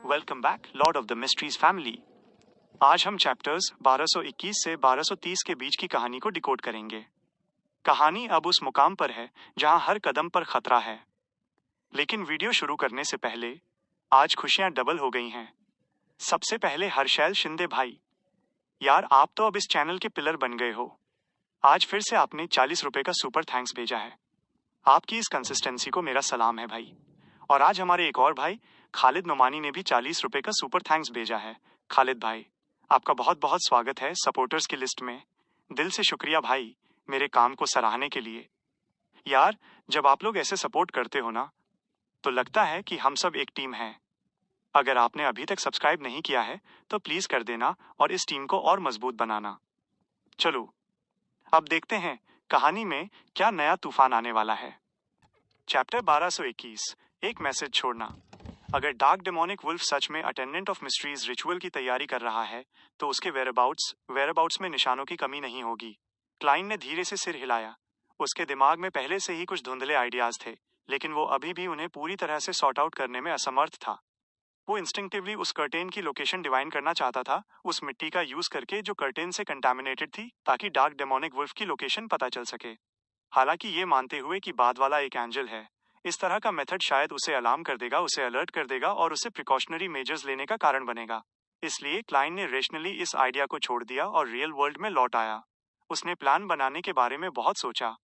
Welcome back Lord of the mysteries family. आज हम chapters 1221 से 1230 के बीच की कहानी को डिकोड करेंगे। कहानी अब उस मुकाम पर है जहां हर कदम पर खतरा है। लेकिन वीडियो शुरू करने से पहले आज खुशियां डबल हो गई हैं। सबसे पहले हर्षैल शिंदे भाई, यार आप तो अब इस चैनल के पिलर बन गए हो। आज फिर से आपने 40 रुपए का सुपर थैंक्स भेजा है। आपकी इस कंसिस्टेंसी को मेरा सलाम है भाई। और आज हमारे एक और भाई खालिद नुमानी ने भी 40 रुपए का सुपर थैंक्स भेजा है। खालिद भाई, आपका बहुत बहुत स्वागत है सपोर्टर्स की लिस्ट में। दिल से शुक्रिया भाई, मेरे काम को सराहने के लिए। यार, जब आप लोग ऐसे सपोर्ट करते हो ना, तो लगता है कि हम सब एक टीम है। अगर आपने अभी तक सब्सक्राइब नहीं किया है तो प्लीज कर देना और इस टीम को और मजबूत बनाना। चलो अब देखते हैं कहानी में क्या नया तूफान आने वाला है। चैप्टर 1221, एक मैसेज छोड़ना। अगर डार्क डेमोनिक वुल्फ सच में अटेंडेंट ऑफ मिस्ट्रीज रिचुअल की तैयारी कर रहा है तो उसके वेयरअबाउट्स में निशानों की कमी नहीं होगी। क्लाइन ने धीरे से सिर हिलाया। उसके दिमाग में पहले से ही कुछ धुंधले आइडियाज थे, लेकिन वो अभी भी उन्हें पूरी तरह से सॉर्ट आउट करने में असमर्थ था। वो इंस्टिंक्टिवली उस कर्टेन की लोकेशन डिवाइन करना चाहता था, उस मिट्टी का यूज करके जो कर्टेन से कंटामिनेटेड थी, ताकि डार्क डेमोनिक वुल्फ की लोकेशन पता चल सके। हालांकि ये मानते हुए कि बाद वाला एक एंजल है, इस तरह का मेथड शायद उसे अलार्म कर देगा, उसे अलर्ट कर देगा और उसे प्रिकॉशनरी मेजर्स लेने का कारण बनेगा। इसलिए क्लाइन ने रेशनली इस आइडिया को छोड़ दिया और रियल वर्ल्ड में लौट आया। उसने प्लान बनाने के बारे में बहुत सोचा।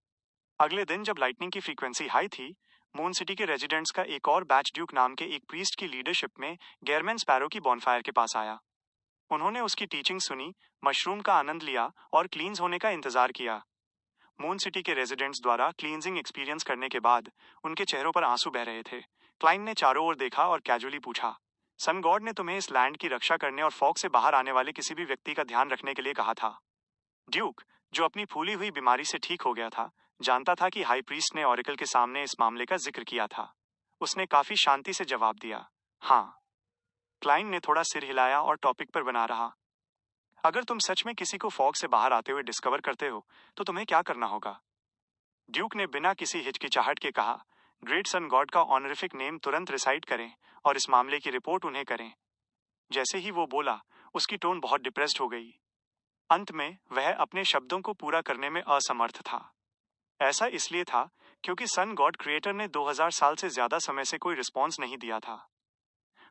अगले दिन जब लाइटनिंग की फ्रीक्वेंसी हाई थी, मून सिटी के रेजिडेंट्स का एक और बैच ड्यूक नाम के एक प्रीस्ट की लीडरशिप में गेरमैन स्पैरो की बॉनफायर के पास आया। उन्होंने उसकी टीचिंग सुनी, मशरूम का आनंद लिया और क्लींस होने का इंतजार किया। मून सिटी के रेजिडेंट्स द्वारा क्लींजिंग एक्सपीरियंस करने के बाद उनके चेहरों पर आंसू बह रहे थे। क्लाइन ने चारों ओर देखा और कैजुअली पूछा, सन गॉड ने तुम्हें इस लैंड की रक्षा करने और फॉग से बाहर आने वाले किसी भी व्यक्ति का ध्यान रखने के लिए कहा था? ड्यूक, जो अपनी फूली हुई बीमारी से ठीक हो गया था, जानता था कि हाई प्रीस्ट ने ऑरेकल के सामने इस मामले का जिक्र किया था। उसने काफी शांति से जवाब दिया, हाँ। क्लाइन ने थोड़ा सिर हिलाया और टॉपिक पर बना रहा। अगर तुम सच में किसी को फॉग से बाहर आते हुए डिस्कवर करते हो तो तुम्हें क्या करना होगा? ड्यूक ने बिना किसी हिचकिचाहट के कहा, ग्रेट सन गॉड का ऑनरिफिक नेम तुरंत रिसाइट करें और इस मामले की रिपोर्ट उन्हें करें। जैसे ही वो बोला, उसकी टोन बहुत डिप्रेस्ड हो गई। अंत में वह अपने शब्दों को पूरा करने में असमर्थ था। ऐसा इसलिए था क्योंकि सन गॉड क्रिएटर ने 2000 साल से ज्यादा समय से कोई रिस्पॉन्स नहीं दिया था।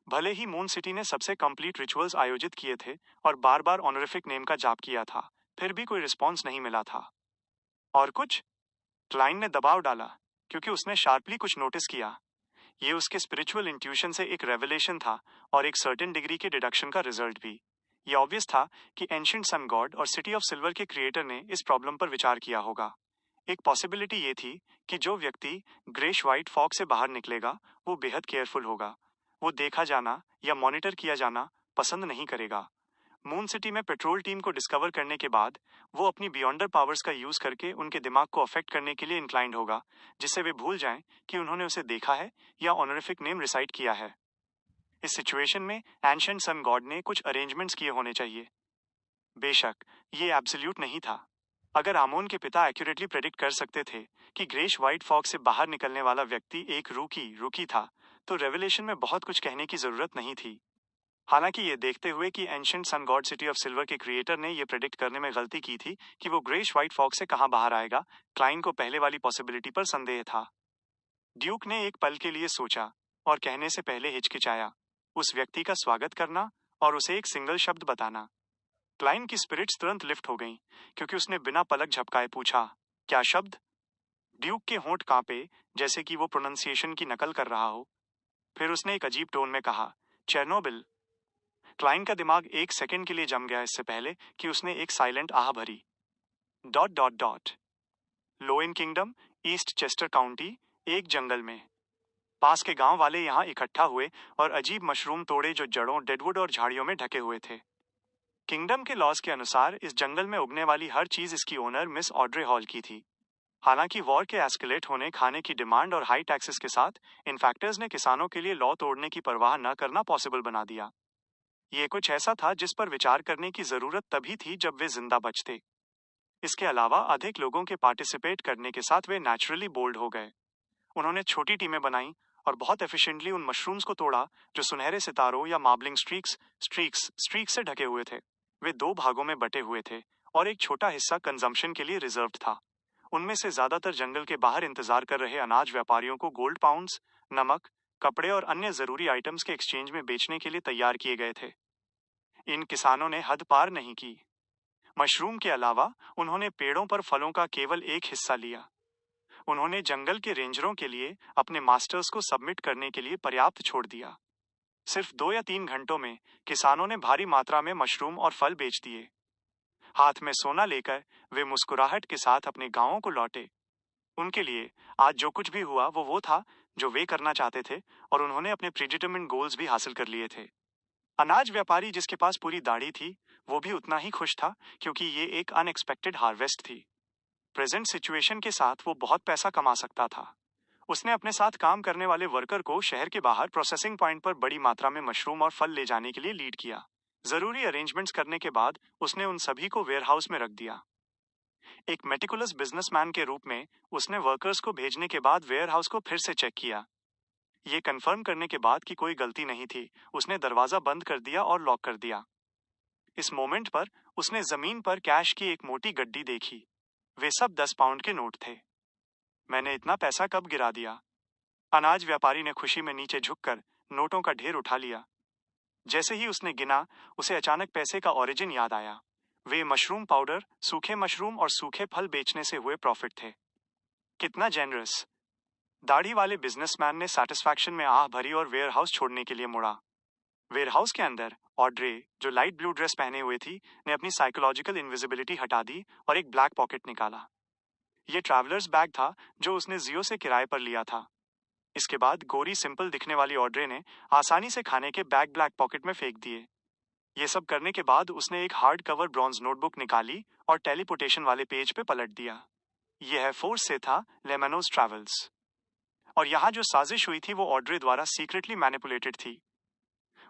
भले ही मून सिटी ने सबसे कंप्लीट रिचुअल्स आयोजित किए थे और बार बार ऑनरिफिक नेम का जाप किया था, फिर भी कोई रिस्पॉन्स नहीं मिला था। और कुछ? क्लाइन ने दबाव डाला, क्योंकि उसने शार्पली कुछ नोटिस किया। ये उसके स्पिरिचुअल इंट्यूशन से एक रेवलेशन था और एक सर्टेन डिग्री के डिडक्शन का रिजल्ट भी। ये ऑब्वियस था कि एंशिएंट सन गॉड और सिटी ऑफ सिल्वर के क्रिएटर ने इस प्रॉब्लम पर विचार किया होगा। एक पॉसिबिलिटी ये थी कि जो व्यक्ति ग्रेश व्हाइट फॉग से बाहर निकलेगा वो बेहद केयरफुल होगा। वो देखा जाना या मॉनिटर किया जाना पसंद नहीं करेगा। मून सिटी में पेट्रोल टीम को डिस्कवर करने के बाद वो अपनी बियॉन्डर पावर्स का यूज करके उनके दिमाग को अफेक्ट करने के लिए इंक्लाइंड होगा, जिससे वे भूल जाएं कि उन्होंने उसे देखा है या ऑनरिफिक नेम रिसाइट किया है। इस सिचुएशन में एंशिएंट सन गॉड ने कुछ अरेंजमेंट्स किए होने चाहिए। बेशक ये एब्सोल्यूट नहीं था। अगर आमोन के पिता एक्यूरेटली प्रेडिक्ट कर सकते थे कि ग्रेश व्हाइट फॉग से बाहर निकलने वाला व्यक्ति एक रूकी था, तो रेवलेशन में बहुत कुछ कहने की जरूरत नहीं थी। हालांकि ये देखते हुए कि ancient sun god city of silver के क्रिएटर ने ये प्रेडिक्ट करने में गलती की थी कि वो ग्रेश व्हाइट फॉग से कहां बाहर आएगा, क्लाइन को पहले वाली पॉसिबिलिटी पर संदेह था। ड्यूक ने एक पल के लिए सोचा और कहने से पहले हिचकिचाया, उस व्यक्ति का स्वागत करना और उसे एक सिंगल शब्द बताना। क्लाइन की स्पिरिट्स तुरंत लिफ्ट हो गईं, क्योंकि उसने बिना पलक झपकाए पूछा, क्या शब्द? ड्यूक के होंठ कांपे, जैसे कि वो प्रोनाउंसिएशन की नकल कर रहा हो। फिर उसने एक अजीब टोन में कहा, चेरनोबिल। क्लाइन का दिमाग एक सेकंड के लिए जम गया इससे पहले कि उसने एक साइलेंट आह भरी। Dot dot dot. Lion kingdom, east Chester county, एक जंगल में। पास के गांव वाले यहाँ इकट्ठा हुए और अजीब मशरूम तोड़े जो जड़ों, डेडवुड और झाड़ियों में ढके हुए थे। किंगडम के लॉज के अनुसार इस जंगल में उगने वाली हर चीज इसकी ओनर मिस ऑड्रे हॉल की थी। हालांकि वॉर के एस्केलेट होने, खाने की डिमांड और हाई टैक्सेस के साथ इन फैक्टर्स ने किसानों के लिए लॉ तोड़ने की परवाह न करना पॉसिबल बना दिया। ये कुछ ऐसा था जिस पर विचार करने की जरूरत तभी थी जब वे जिंदा बचते। इसके अलावा अधिक लोगों के पार्टिसिपेट करने के साथ वे नेचुरली बोल्ड हो गए। उन्होंने छोटी टीमें बनाई और बहुत एफिशिएंटली उन मशरूम्स को तोड़ा जो सुनहरे सितारों या मार्बलिंग स्ट्रीक्स से ढके हुए थे। वे दो भागों में बटे हुए थे और एक छोटा हिस्सा कंजम्पशन के लिए रिजर्व्ड था। उनमें से ज्यादातर जंगल के बाहर इंतजार कर रहे अनाज व्यापारियों को गोल्ड पाउंड्स, नमक, कपड़े और अन्य जरूरी आइटम्स के एक्सचेंज में बेचने के लिए तैयार किए गए थे। इन किसानों ने हद पार नहीं की। मशरूम के अलावा उन्होंने पेड़ों पर फलों का केवल एक हिस्सा लिया। उन्होंने जंगल के रेंजरों के लिए अपने मास्टर्स को सबमिट करने के लिए पर्याप्त छोड़ दिया। सिर्फ 2 या 3 घंटों में किसानों ने भारी मात्रा में मशरूम और फल बेच दिए। हाथ में सोना लेकर वे मुस्कुराहट के साथ अपने गांवों को लौटे। उनके लिए आज जो कुछ भी हुआ वो था जो वे करना चाहते थे और उन्होंने अपने प्रीडिटरमिन्ड गोल्स भी हासिल कर लिए थे। अनाज व्यापारी जिसके पास पूरी दाढ़ी थी वो भी उतना ही खुश था क्योंकि ये एक अनएक्सपेक्टेड हार्वेस्ट थी। प्रेजेंट सिचुएशन के साथ वो बहुत पैसा कमा सकता था। उसने अपने साथ काम करने वाले वर्कर को शहर के बाहर प्रोसेसिंग पॉइंट पर बड़ी मात्रा में मशरूम और फल ले जाने के लिए लीड किया। जरूरी अरेंजमेंट्स करने के बाद उसने उन सभी को वेयरहाउस में रख दिया। एक मेटिकुलस बिजनेसमैन के रूप में उसने वर्कर्स को भेजने के बाद वेयरहाउस को फिर से चेक किया। ये कंफर्म करने के बाद कि कोई गलती नहीं थी, उसने दरवाजा बंद कर दिया और लॉक कर दिया। इस मोमेंट पर उसने जमीन पर कैश की एक मोटी गड्डी देखी। वे सब 10 पाउंड के नोट थे। मैंने इतना पैसा कब गिरा दिया? अनाज व्यापारी ने खुशी में नीचे झुककर नोटों का ढेर उठा लिया। जैसे ही उसने गिना, उसे अचानक पैसे का ओरिजिन याद आया। वे मशरूम पाउडर, सूखे मशरूम और सूखे फल बेचने से हुए प्रॉफिट थे। कितना जेनरस! दाढ़ी वाले बिजनेसमैन ने सैटिस्फैक्शन में आह भरी और वेयरहाउस छोड़ने के लिए मुड़ा। वेयरहाउस के अंदर ऑड्रे, जो लाइट ब्लू ड्रेस पहने हुए थी, ने अपनी साइकोलॉजिकल इनविजिबिलिटी हटा दी और एक ब्लैक पॉकेट निकाला। ये ट्रैवलर्स बैग था जो उसने जियो से किराए पर लिया था। इसके बाद गोरी सिंपल दिखने वाली ऑड्रे ने आसानी से खाने के बैग ब्लैक पॉकेट में फेंक दिए। ये सब करने के बाद उसने एक हार्ड कवर ब्रॉन्ज नोटबुक निकाली और टेलीपोर्टेशन वाले पेज पे पलट दिया। यह फोर्स से था, लेमनोज ट्रैवल्स। और यहाँ जो साजिश हुई थी वो ऑड्रे द्वारा सीक्रेटली मैनिपुलेटेड थी।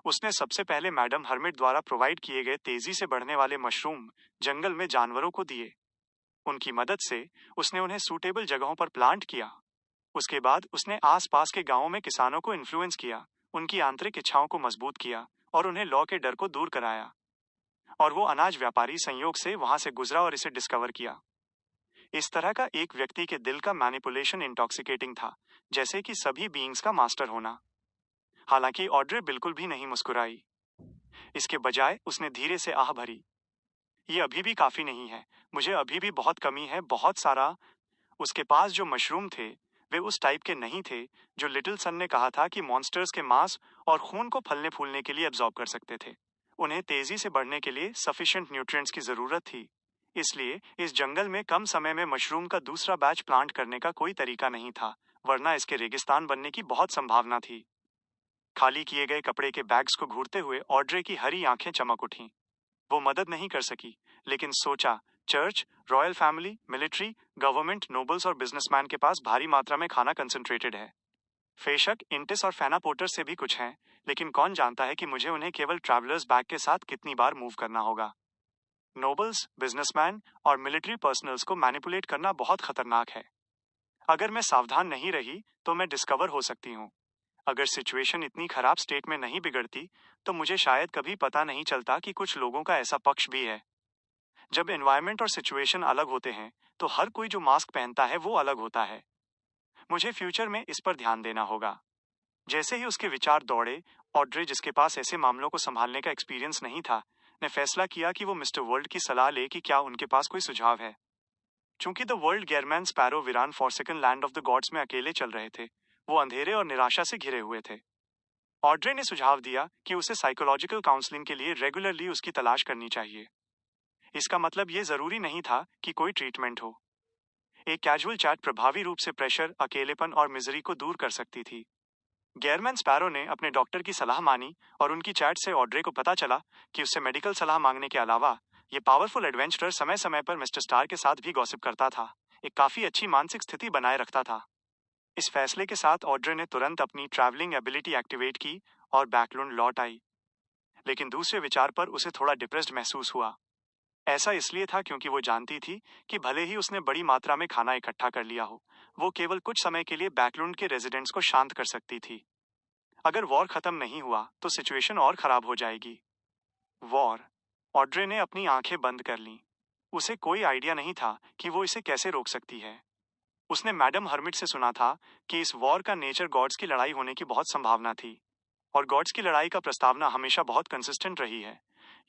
उसने सबसे पहले मैडम हर्मिट द्वारा प्रोवाइड किए गए तेजी से बढ़ने वाले मशरूम जंगल में जानवरों को दिए। उनकी मदद से उसने उन्हें सूटेबल जगहों पर प्लांट किया। उसके बाद उसने आसपास के गांवों में किसानों को इन्फ्लुएंस किया, उनकी आंतरिक इच्छाओं को मजबूत किया और उन्हें लॉ के डर को दूर कराया। और वो अनाज व्यापारी संयोग से वहां से गुजरा और इसे डिस्कवर किया। इस तरह का एक व्यक्ति के दिल का मैनिपुलेशन इंटॉक्सिकेटिंग था, जैसे कि सभी बीइंग्स का मास्टर होना। हालांकि ऑड्रे बिल्कुल भी नहीं मुस्कुराई। इसके बजाय उसने धीरे से आह भरी। ये अभी भी काफी नहीं है, मुझे अभी भी बहुत कमी है, बहुत सारा। उसके पास जो मशरूम थे वे उस टाइप के नहीं थे जो लिटिल सन ने कहा था कि मॉन्स्टर्स के मांस और खून को फलने फूलने के लिए एब्जॉर्ब कर सकते थे। उन्हें तेजी से बढ़ने के लिए सफिशिएंट न्यूट्रिएंट्स की जरूरत थी। इसलिए इस जंगल में कम समय में मशरूम का दूसरा बैच प्लांट करने का कोई तरीका नहीं था, वरना इसके रेगिस्तान बनने की बहुत संभावना थी। खाली किए गए कपड़े के बैग्स को घूरते हुए ऑड्रे की हरी आंखें चमक उठीं। वो मदद नहीं कर सकी, लेकिन सोचा, church, royal family, military, government, nobles और बिजनेसमैन के पास भारी मात्रा में खाना कंसंट्रेटेड है। बेशक इंटिस और फैना पोर्टर से भी कुछ हैं, लेकिन कौन जानता है कि मुझे उन्हें केवल ट्रैवलर्स बैग के साथ कितनी बार मूव करना होगा। नोबल्स, बिजनेसमैन और मिलिट्री पर्सनल्स को मैनिपुलेट करना बहुत खतरनाक है। अगर मैं सावधान नहीं रही तो मैं डिस्कवर हो सकती हूँ। अगर सिचुएशन इतनी खराब स्टेट में नहीं बिगड़ती तो मुझे शायद कभी पता नहीं चलता कि कुछ लोगों का ऐसा पक्ष भी है। जब एनवायरनमेंट और सिचुएशन अलग होते हैं तो हर कोई जो मास्क पहनता है वो अलग होता है। मुझे फ्यूचर में इस पर ध्यान देना होगा। जैसे ही उसके विचार दौड़े, ऑड्रे, जिसके पास ऐसे मामलों को संभालने का एक्सपीरियंस नहीं था, ने फैसला किया कि वो मिस्टर वर्ल्ड की सलाह ले कि क्या उनके पास कोई सुझाव है। चूंकि द वर्ल्ड गेरमैन स्पैरो वीरान फॉर्सेकन लैंड ऑफ द गॉड्स में अकेले चल रहे थे, वो अंधेरे और निराशा से घिरे हुए थे। ऑड्रे ने सुझाव दिया कि उसे साइकोलॉजिकल काउंसलिंग के लिए रेगुलरली उसकी तलाश करनी चाहिए। इसका मतलब ये जरूरी नहीं था कि कोई ट्रीटमेंट हो। एक कैजुअल चैट प्रभावी रूप से प्रेशर, अकेलेपन और मिजरी को दूर कर सकती थी। गेरमैन स्पैरो ने अपने डॉक्टर की सलाह मानी और उनकी चैट से ऑड्रे को पता चला कि उससे मेडिकल सलाह मांगने के अलावा ये पावरफुल एडवेंचरर समय समय पर मिस्टर स्टार के साथ भी गॉसिप करता था, एक काफी अच्छी मानसिक स्थिति बनाए रखता था। इस फैसले के साथ ऑड्रे ने तुरंत अपनी ट्रैवलिंग एबिलिटी एक्टिवेट की और बैकलून लौट आई। लेकिन दूसरे विचार पर उसे थोड़ा डिप्रेस्ड महसूस हुआ। ऐसा इसलिए था क्योंकि वो जानती थी कि भले ही उसने बड़ी मात्रा में खाना इकट्ठा कर लिया हो, वो केवल कुछ समय के लिए बैकलुंड के रेजिडेंट्स को शांत कर सकती थी। अगर वॉर खत्म नहीं हुआ तो सिचुएशन और खराब हो जाएगी। वॉर। ऑड्रे ने अपनी आंखें बंद कर लीं। उसे कोई आइडिया नहीं था कि वो इसे कैसे रोक सकती है। उसने मैडम हर्मिट से सुना था कि इस वॉर का नेचर गॉड्स की लड़ाई होने की बहुत संभावना थी, और गॉड्स की लड़ाई का प्रस्तावना हमेशा बहुत कंसिस्टेंट रही है।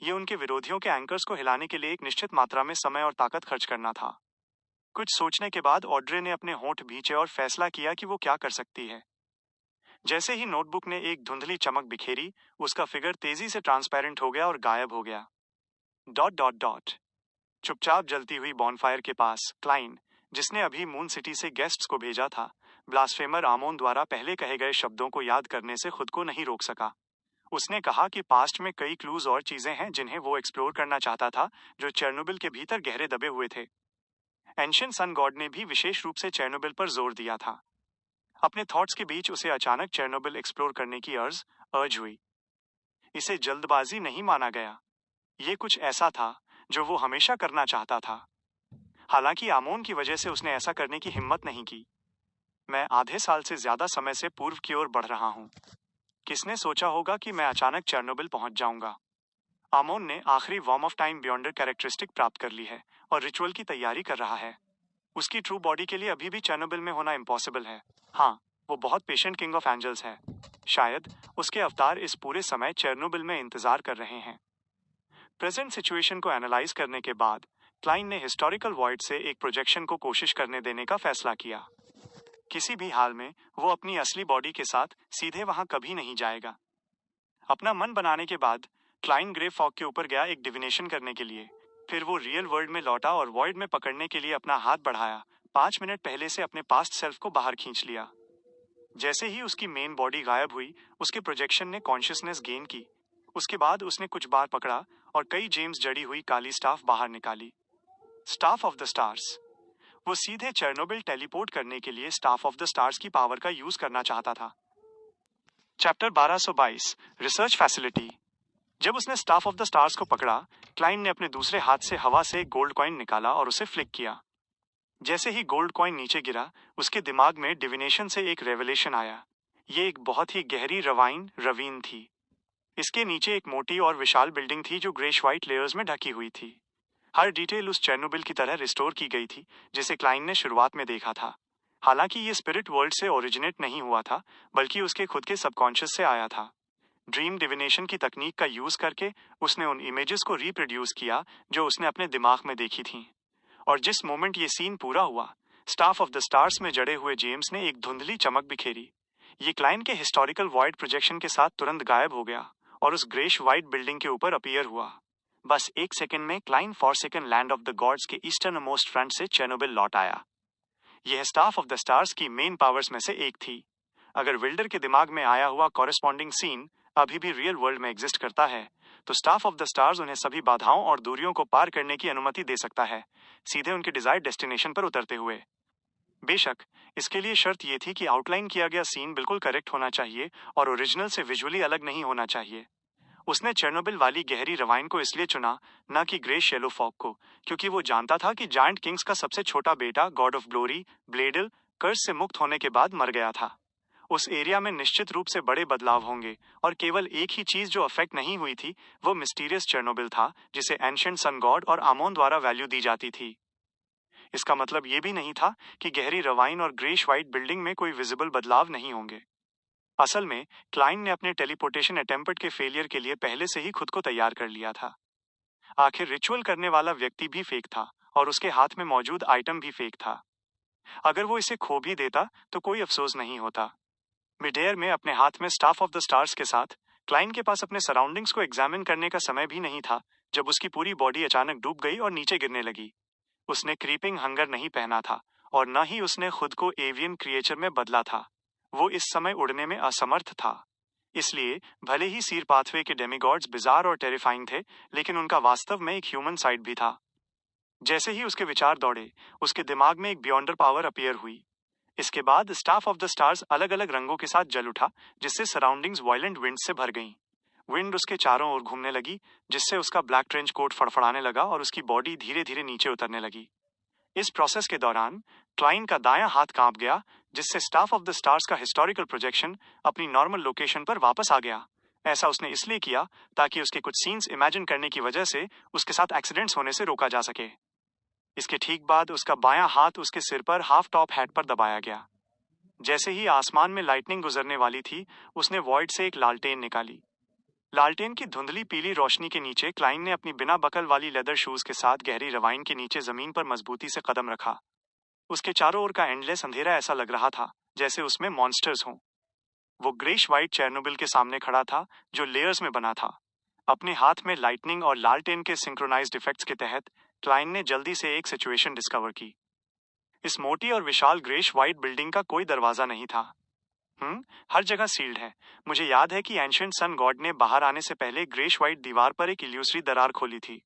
ये उनके विरोधियों के एंकर्स को हिलाने के लिए एक निश्चित मात्रा में समय और ताकत खर्च करना था। कुछ सोचने के बाद ऑड्रे ने अपने होंठ भींचे और फैसला किया कि वो क्या कर सकती है। जैसे ही नोटबुक ने एक धुंधली चमक बिखेरी, उसका फिगर तेजी से ट्रांसपेरेंट हो गया और गायब हो गया। Dot dot dot. चुपचाप जलती हुई बॉनफायर के पास क्लाइन, जिसने अभी मून सिटी से गेस्ट्स को भेजा था, ब्लास्फेमर आमोन द्वारा पहले कहे गए शब्दों को याद करने से खुद को नहीं रोक सका। उसने कहा कि पास्ट में कई क्लूज और चीजें हैं जिन्हें वो एक्सप्लोर करना चाहता था, जो चेर्नोबिल के भीतर गहरे दबे हुए थे। एंशिएंट सन गॉड ने भी विशेष रूप से चेर्नोबिल पर जोर दिया था। अपने थॉट्स के बीच उसे अचानक चेर्नोबिल एक्सप्लोर करने की अर्ज हुई। इसे जल्दबाजी नहीं माना गया। ये कुछ ऐसा था जो वो हमेशा करना चाहता था। हालांकि आमोन की वजह से उसने ऐसा करने की हिम्मत नहीं की। मैं आधे साल से ज्यादा समय से पूर्व की ओर बढ़ रहा हूँ। किसने सोचा होगा कि मैं अचानक चेर्नोबिल पहुंच जाऊंगा। आमोन ने आखिरी worm of time beyonder characteristic प्राप्त कर ली है और रिचुअल की तैयारी कर रहा है। उसकी ट्रू बॉडी के लिए अभी भी चेर्नोबिल में होना इम्पॉसिबल है। हाँ, वो बहुत पेशेंट किंग ऑफ एंजल्स है। शायद उसके अवतार इस पूरे समय चेर्नोबिल में इंतजार कर रहे हैं। प्रेजेंट सिचुएशन को एनालाइज करने के बाद क्लाइन ने हिस्टोरिकल वॉइड से एक प्रोजेक्शन को कोशिश करने देने का फैसला किया। किसी भी हाल में वो अपनी असली बॉडी के साथ सीधे वहां कभी नहीं जाएगा। अपना मन बनाने के बाद क्लाइन ग्रे फॉग के ऊपर गया एक डिविनेशन करने के लिए। फिर वो रियल वर्ल्ड में लौटा और वॉइड में पकड़ने के लिए अपना हाथ बढ़ाया। 5 मिनट पहले से अपने पास्ट सेल्फ को बाहर खींच लिया। जैसे ही उसकी मेन बॉडी गायब हुई, उसके प्रोजेक्शन ने कॉन्शियसनेस गेन की। उसके बाद उसने कुछ बार पकड़ा और कई जेम्स जड़ी हुई काली स्टाफ बाहर निकाली। Staff of the stars. वो सीधे चेर्नोबिल टेलीपोर्ट करने के लिए स्टाफ ऑफ द स्टार्स की पावर का यूज करना चाहता था। Chapter 1222 research facility. जब उसने स्टाफ ऑफ द स्टार्स को पकड़ा, क्लाइन ने अपने दूसरे हाथ से हवा से एक गोल्ड कॉइन निकाला और उसे फ्लिक किया। जैसे ही गोल्ड कॉइन नीचे गिरा, उसके दिमाग में डिविनेशन से एक रेवलेशन आया। ये एक बहुत ही गहरी रवीन थी। इसके नीचे एक मोटी और विशाल बिल्डिंग थी जो ग्रेश व्हाइट लेयर्स में ढकी हुई थी। हर डिटेल उस चेर्नोबिल की तरह रिस्टोर की गई थी जिसे क्लाइन ने शुरुआत में देखा था। हालांकि ये स्पिरिट वर्ल्ड से ओरिजिनेट नहीं हुआ था, बल्कि उसके खुद के सबकॉन्शियस से आया था। ड्रीम डिविनेशन की तकनीक का यूज करके उसने उन इमेजेस को रिप्रोड्यूस किया जो उसने अपने दिमाग में देखी थी। और जिस मोमेंट ये सीन पूरा हुआ, स्टाफ ऑफ द स्टार्स में जड़े हुए जेम्स ने एक धुंधली चमक बिखेरी। ये क्लाइन के हिस्टोरिकल वॉइड प्रोजेक्शन के साथ तुरंत गायब हो गया और उस ग्रेश व्हाइट बिल्डिंग के ऊपर अपीयर हुआ। बस एक सेकंड में Klein forsaken land of the gods के ईस्टर्न मोस्ट फ्रंट से चेर्नोबिल लौट आया। यह स्टाफ ऑफ द स्टार्स की मेन पावर्स में से एक थी। अगर विल्डर के दिमाग में आया हुआ कॉरेस्पॉन्डिंग सीन अभी भी रियल वर्ल्ड में एग्जिस्ट करता है, तो स्टाफ ऑफ द स्टार्स उन्हें सभी बाधाओं और दूरियों को पार करने की अनुमति दे सकता है, सीधे उनके डिजायर्ड डेस्टिनेशन पर उतरते हुए। बेशक इसके लिए शर्त यह थी कि आउटलाइन किया गया सीन बिल्कुल करेक्ट होना चाहिए और ओरिजिनल से विजुअली अलग नहीं होना चाहिए। उसने चेर्नोबिल वाली गहरी रवाइन को इसलिए चुना, न कि ग्रे शेलो फॉग को, क्योंकि वो जानता था कि जायंट किंग्स का सबसे छोटा बेटा गॉड ऑफ ग्लोरी ब्लेडल कर्ज से मुक्त होने के बाद मर गया था। उस एरिया में निश्चित रूप से बड़े बदलाव होंगे, और केवल एक ही चीज जो अफेक्ट नहीं हुई थी वो मिस्टीरियस चेर्नोबिल था, जिसे एंशिएंट सन गॉड और आमोन द्वारा वैल्यू दी जाती थी। इसका मतलब ये भी नहीं था कि गहरी रवाइन और ग्रेश व्हाइट बिल्डिंग में कोई विजिबल बदलाव नहीं होंगे। असल में क्लाइन ने अपने टेलीपोर्टेशन अटेम्प्ट के फेलियर के लिए पहले से ही खुद को तैयार कर लिया था। आखिर रिचुअल करने वाला व्यक्ति भी फेक था और उसके हाथ में मौजूद आइटम भी फेक था। अगर वो इसे खो भी देता तो कोई अफसोस नहीं होता। मिड एयर में अपने हाथ में स्टाफ ऑफ द स्टार्स के साथ क्लाइन के पास अपने सराउंडिंग्स को एग्जामिन करने का समय भी नहीं था जब उसकी पूरी बॉडी अचानक डूब गई और नीचे गिरने लगी। उसने क्रीपिंग हंगर नहीं पहना था और न ही उसने खुद को एवियन क्रिएचर में बदला था। वो इस समय उड़ने में असमर्थ था। इसलिए भले ही सीर पाथवे के डेमिगॉड्स बिजार और टेरिफाइंग थे, लेकिन उनका वास्तव में एक ह्यूमन साइड भी था। जैसे ही उसके विचार दौड़े, उसके दिमाग में एक बियॉन्डर पावर अपीयर हुई। इसके बाद स्टाफ ऑफ द स्टार्स अलग अलग रंगों के साथ जल उठा, जिससे सराउंडिंग्स वायलेंट विंड से भर गईं। विंड उसके चारों ओर घूमने लगी, जिससे उसका ब्लैक ट्रेंच कोट फड़फड़ाने लगा और उसकी बॉडी धीरे धीरे नीचे उतरने लगी। इस प्रोसेस के दौरान क्लाइन का दायां हाथ कांप गया, जिससे स्टाफ ऑफ द स्टार्स का हिस्टोरिकल प्रोजेक्शन अपनी नॉर्मल लोकेशन पर वापस आ गया। ऐसा उसने इसलिए किया ताकि उसके कुछ सीन्स इमेजिन करने की वजह से उसके साथ एक्सीडेंट्स होने से रोका जा सके। इसके ठीक बाद उसका बायां हाथ उसके सिर पर हाफ टॉप हैट पर दबाया गया। जैसे ही आसमान में लाइटनिंग गुजरने वाली थी, उसने वॉइड से एक लालटेन निकाली। लालटेन की धुंधली पीली रोशनी के नीचे क्लाइन ने अपनी बिना बकल वाली लेदर शूज के साथ गहरी रवाइन के नीचे जमीन पर मजबूती से कदम रखा। उसके चारों ओर का एंडलेस अंधेरा ऐसा लग रहा था जैसे उसमें मॉन्स्टर्स हों। वो ग्रेश वाइट चेरनोबिल के सामने खड़ा था, जो लेयर्स में बना था। अपने हाथ में लाइटनिंग और लालटेन के सिंक्रोनाइज्ड इफेक्ट्स के तहत क्लाइन ने जल्दी से एक सिचुएशन डिस्कवर की। इस मोटी और विशाल ग्रेश वाइट बिल्डिंग का कोई दरवाजा नहीं था। हर जगह सील्ड है। मुझे याद है कि एंशिएंट सन गॉड ने बाहर आने से पहले ग्रेश वाइट दीवार पर एक इल्यूसरी दरार खोली थी।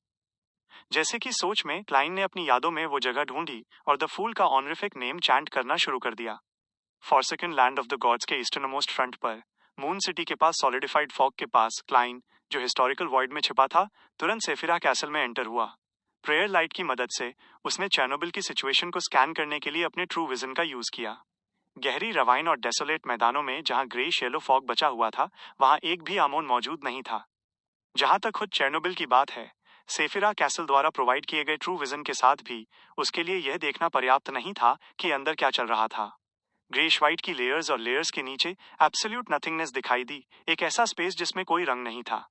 जैसे कि सोच में क्लाइन ने अपनी यादों में वो जगह ढूंढी और द फूल का ऑनरिफिक नेम चैंट करना शुरू कर दिया। फॉर्सेकन लैंड ऑफ द गॉड्स के ईस्टर्नमोस्ट फ्रंट पर, मून सिटी के पास सॉलिडिफाइड फॉग के पास, क्लाइन, जो हिस्टोरिकल वॉइड में छिपा था, तुरंत सेफिरा कैसल में एंटर हुआ। प्रेयर लाइट की मदद से उसने चेर्नोबिल की सिचुएशन को स्कैन करने के लिए अपने ट्रू विजन का यूज किया। गहरी रवाइन और डेसोलेट मैदानों में जहां ग्रेश येलो फॉग बचा हुआ था, वहां एक भी आमोन मौजूद नहीं था। जहां तक खुद चेर्नोबिल की बात है, सेफिरा कैसल द्वारा प्रोवाइड किए गए ट्रू विजन के साथ भी उसके लिए यह देखना पर्याप्त नहीं था कि अंदर क्या चल रहा था। ग्रेश वाइट की लेयर्स और लेयर्स के नीचे एब्सोल्यूट नथिंगनेस दिखाई दी, एक ऐसा स्पेस जिसमें कोई रंग नहीं था।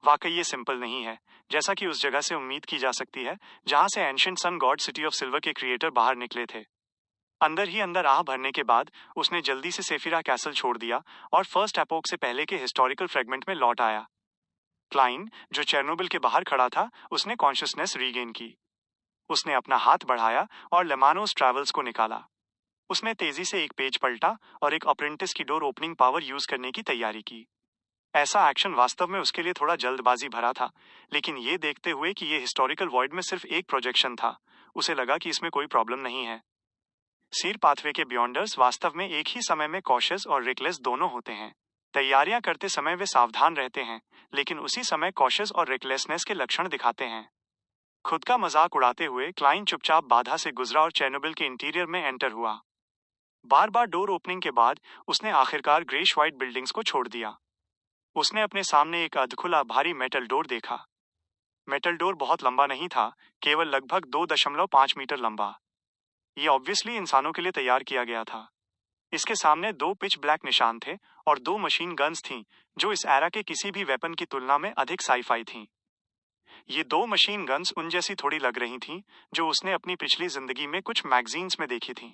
वाकई ये सिंपल नहीं है, जैसा कि उस जगह से उम्मीद की जा सकती है जहां से ancient sun god city of silver के क्रिएटर बाहर निकले थे। अंदर ही अंदर आह भरने के बाद उसने जल्दी से सेफिरा कैसल छोड़ दिया और फर्स्ट एपोक से पहले के हिस्टोरिकल फ्रेगमेंट में लौट आया। क्लाइन, जो चेर्नोबिल के बाहर खड़ा था, उसने कॉन्शियसनेस रीगेन की। उसने अपना हाथ बढ़ाया और लेमानोस ट्रैवल्स को निकाला। उसने तेजी से एक पेज पलटा और एक अप्रेंटिस की डोर ओपनिंग पावर यूज करने की तैयारी की। ऐसा एक्शन वास्तव में उसके लिए थोड़ा जल्दबाजी भरा था, लेकिन ये देखते हुए कि ये हिस्टोरिकल वॉइड में सिर्फ एक प्रोजेक्शन था, उसे लगा कि इसमें कोई प्रॉब्लम नहीं है। सीर पाथवे के बियॉन्डर्स वास्तव में एक ही समय में कॉशियस और रिकलेस दोनों होते हैं। तैयारियां करते समय वे सावधान रहते हैं, लेकिन उसी समय कॉशियस और रिकलेसनेस के लक्षण दिखाते हैं। खुद का मजाक उड़ाते हुए क्लाइन चुपचाप बाधा से गुजरा और चेर्नोबिल के इंटीरियर में एंटर हुआ। बार बार डोर ओपनिंग के बाद उसने आखिरकार ग्रेश वाइट बिल्डिंग्स को छोड़ दिया। उसने अपने सामने एक अधखुला भारी मेटल डोर देखा। मेटल डोर बहुत लंबा नहीं था, केवल लगभग 2.5 मीटर लंबा। ये ऑब्वियसली इंसानों के लिए तैयार किया गया था। इसके सामने 2 पिच ब्लैक निशान थे और 2 मशीन गन्स थीं, जो इस एरा के किसी भी वेपन की तुलना में अधिक साईफाई थीं। ये 2 मशीन गन्स उन जैसी थोड़ी लग रही थीं, जो उसने अपनी पिछली जिंदगी में कुछ मैगजीन्स में देखी थीं।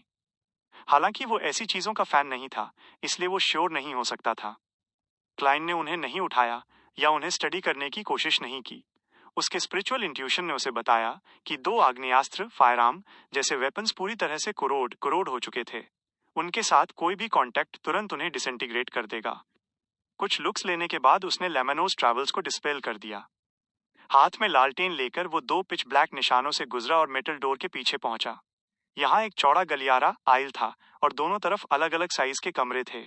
हालांकि वो ऐसी चीजों का फैन नहीं था, इसलिए वो श्योर नहीं हो सकता था। क्लाइन ने उन्हें नहीं उठाया या उन्हें स्टडी करने की कोशिश नहीं की। उसके स्पिरिचुअल इंट्यूशन ने उसे बताया कि 2 आग्नेयास्त्र फायरआर्म जैसे वेपन्स पूरी तरह से कुरोड हो चुके थे। उनके साथ कोई भी कांटेक्ट तुरंत उन्हें डिसइंटीग्रेट कर देगा। कुछ लुक्स लेने के बाद उसने लेमनोस ट्रैवल्स को डिस्पेल कर दिया। हाथ में लालटेन लेकर वो 2 पिच ब्लैक निशानों से गुजरा और मेटल डोर के पीछे पहुंचा। यहाँ एक चौड़ा गलियारा आयल था और दोनों तरफ अलग अलग साइज के कमरे थे।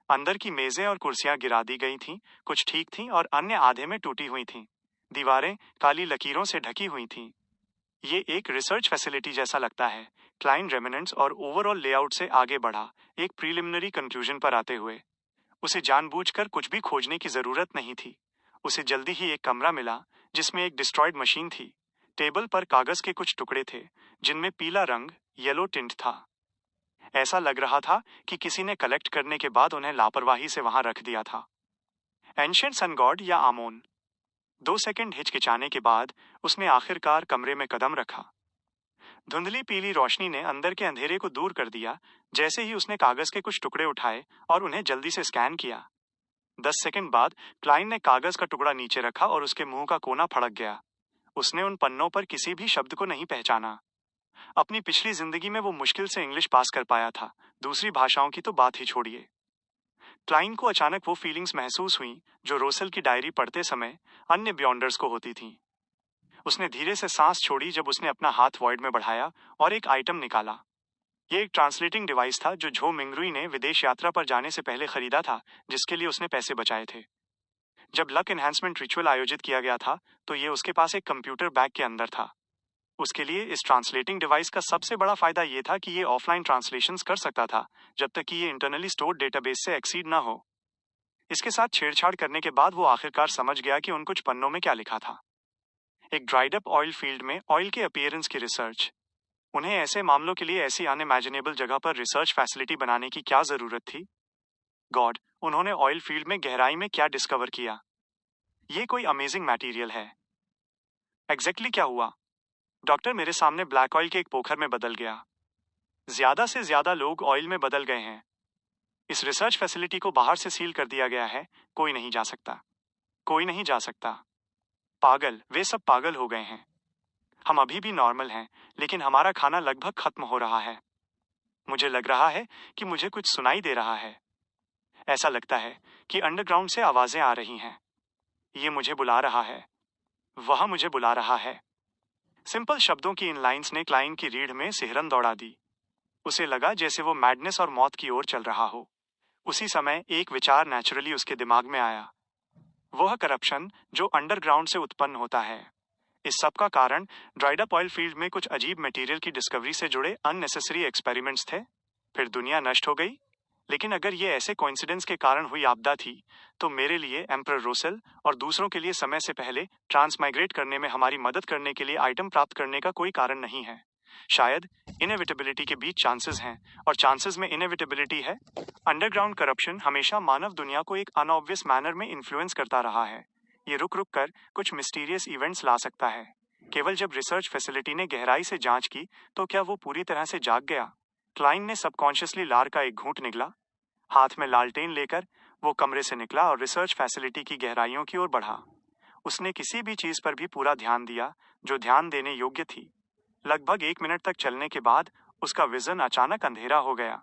अंदर की मेजें और कुर्सियां गिरा दी गई थीं, कुछ ठीक थीं और अन्य आधे में टूटी हुई थीं। दीवारें काली लकीरों से ढकी हुई थीं। ये एक रिसर्च फैसिलिटी जैसा लगता है। क्लाइन रेमिनेंट्स और ओवरऑल लेआउट से आगे बढ़ा, एक प्रीलिमिनरी कंक्लूजन पर आते हुए। उसे जानबूझकर कुछ भी खोजने की जरूरत नहीं थी। उसे जल्दी ही एक कमरा मिला जिसमें एक डिस्ट्रॉयड मशीन थी। टेबल पर कागज के कुछ टुकड़े थे, जिनमें पीला रंग, येलो टिंट था। ऐसा लग रहा था कि किसी ने कलेक्ट करने के बाद उन्हें लापरवाही से वहां रख दिया था। एंशिएंट सन गॉड या आमोन। 2 सेकंड हिचकिचाने के बाद उसने आखिरकार कमरे में कदम रखा। धुंधली पीली रोशनी ने अंदर के अंधेरे को दूर कर दिया जैसे ही उसने कागज के कुछ टुकड़े उठाए और उन्हें जल्दी से स्कैन किया। 10 सेकंड बाद क्लाइन ने कागज का टुकड़ा नीचे रखा और उसके मुंह का कोना फड़क गया। उसने उन पन्नों पर किसी भी शब्द को नहीं पहचाना। अपनी पिछली जिंदगी में वो मुश्किल से इंग्लिश पास कर पाया था, दूसरी भाषाओं की तो बात ही छोड़िए। क्लाइन को अचानक वो फीलिंग्स महसूस हुई जो रोसेल की डायरी पढ़ते समय अन्य बियॉन्डर्स को होती थीं। उसने धीरे से सांस छोड़ी जब उसने अपना हाथ वॉइड में बढ़ाया और एक आइटम निकाला। ये एक ट्रांसलेटिंग डिवाइस था जो झो मिंगरुई ने विदेश यात्रा पर जाने से पहले खरीदा था, जिसके लिए उसने पैसे बचाए थे। जब लक एनहांसमेंट रिचुअल आयोजित किया गया था तो ये उसके पास एक कंप्यूटर बैग के अंदर था। उसके लिए इस ट्रांसलेटिंग डिवाइस का सबसे बड़ा फायदा ये था कि ये ऑफलाइन ट्रांसलेशंस कर सकता था जब तक कि ये इंटरनली स्टोर्ड डेटाबेस से एक्सीड ना हो। इसके साथ छेड़छाड़ करने के बाद वो आखिरकार समझ गया कि उन कुछ पन्नों में क्या लिखा था। एक ड्राइड अप ऑयल फील्ड में ऑयल के अपीयरेंस की रिसर्च। उन्हें ऐसे मामलों के लिए ऐसी अनइमेजिनेबल जगह पर रिसर्च फैसिलिटी बनाने की क्या जरूरत थी? गॉड, उन्होंने ऑयल फील्ड में गहराई में क्या डिस्कवर किया? ये कोई अमेजिंग मटेरियल है। एग्जैक्टली क्या हुआ? डॉक्टर, मेरे सामने ब्लैक ऑयल के एक पोखर में बदल गया। ज्यादा से ज्यादा लोग ऑयल में बदल गए हैं। इस रिसर्च फैसिलिटी को बाहर से सील कर दिया गया है। कोई नहीं जा सकता। कोई नहीं जा सकता। पागल, वे सब पागल हो गए हैं। हम अभी भी नॉर्मल हैं, लेकिन हमारा खाना लगभग खत्म हो रहा है। मुझे लग रहा है कि मुझे कुछ सुनाई दे रहा है। ऐसा लगता है कि अंडरग्राउंड से आवाजें आ रही हैं। ये मुझे बुला रहा है। वह मुझे बुला रहा है। सिंपल शब्दों की इन लाइंस ने क्लाइन की रीढ़ में सिहरन दौड़ा दी। उसे लगा जैसे वो मैडनेस और मौत की ओर चल रहा हो। उसी समय एक विचार नेचुरली उसके दिमाग में आया। वह करप्शन जो अंडरग्राउंड से उत्पन्न होता है। इस सब का कारण ड्राइड अप ऑयल फील्ड में कुछ अजीब मटेरियल की डिस्कवरी से जुड़े अननेसेसरी एक्सपेरिमेंट्स थे। फिर दुनिया नष्ट हो गई। लेकिन अगर ये ऐसे कोइंसिडेंस के कारण हुई आपदा थी तो मेरे लिए एम्परर रोसेल और दूसरों के लिए समय से पहले ट्रांसमाइग्रेट करने में हमारी मदद करने के लिए आइटम प्राप्त करने का कोई कारण नहीं है। शायद इनएविटेबिलिटी के बीच चांसेस हैं और चांसेस में इनएविटेबिलिटी है। अंडरग्राउंड करप्शन हमेशा मानव दुनिया को एक अनऑब्वियस मैनर में इन्फ्लुएंस करता रहा है। ये रुक रुक कर कुछ मिस्टीरियस इवेंट्स ला सकता है। केवल जब रिसर्च फैसिलिटी ने गहराई से जांच की तो क्या वो पूरी तरह से जाग गया? क्लाइन ने सबकॉन्शियसली लार का एक घूंट निगला। हाथ में लालटेन लेकर वो कमरे से निकला और रिसर्च फैसिलिटी की गहराइयों की ओर बढ़ा। उसने किसी भी चीज पर भी पूरा ध्यान दिया जो ध्यान देने योग्य थी। लगभग 1 मिनट तक चलने के बाद उसका विजन अचानक अंधेरा हो गया।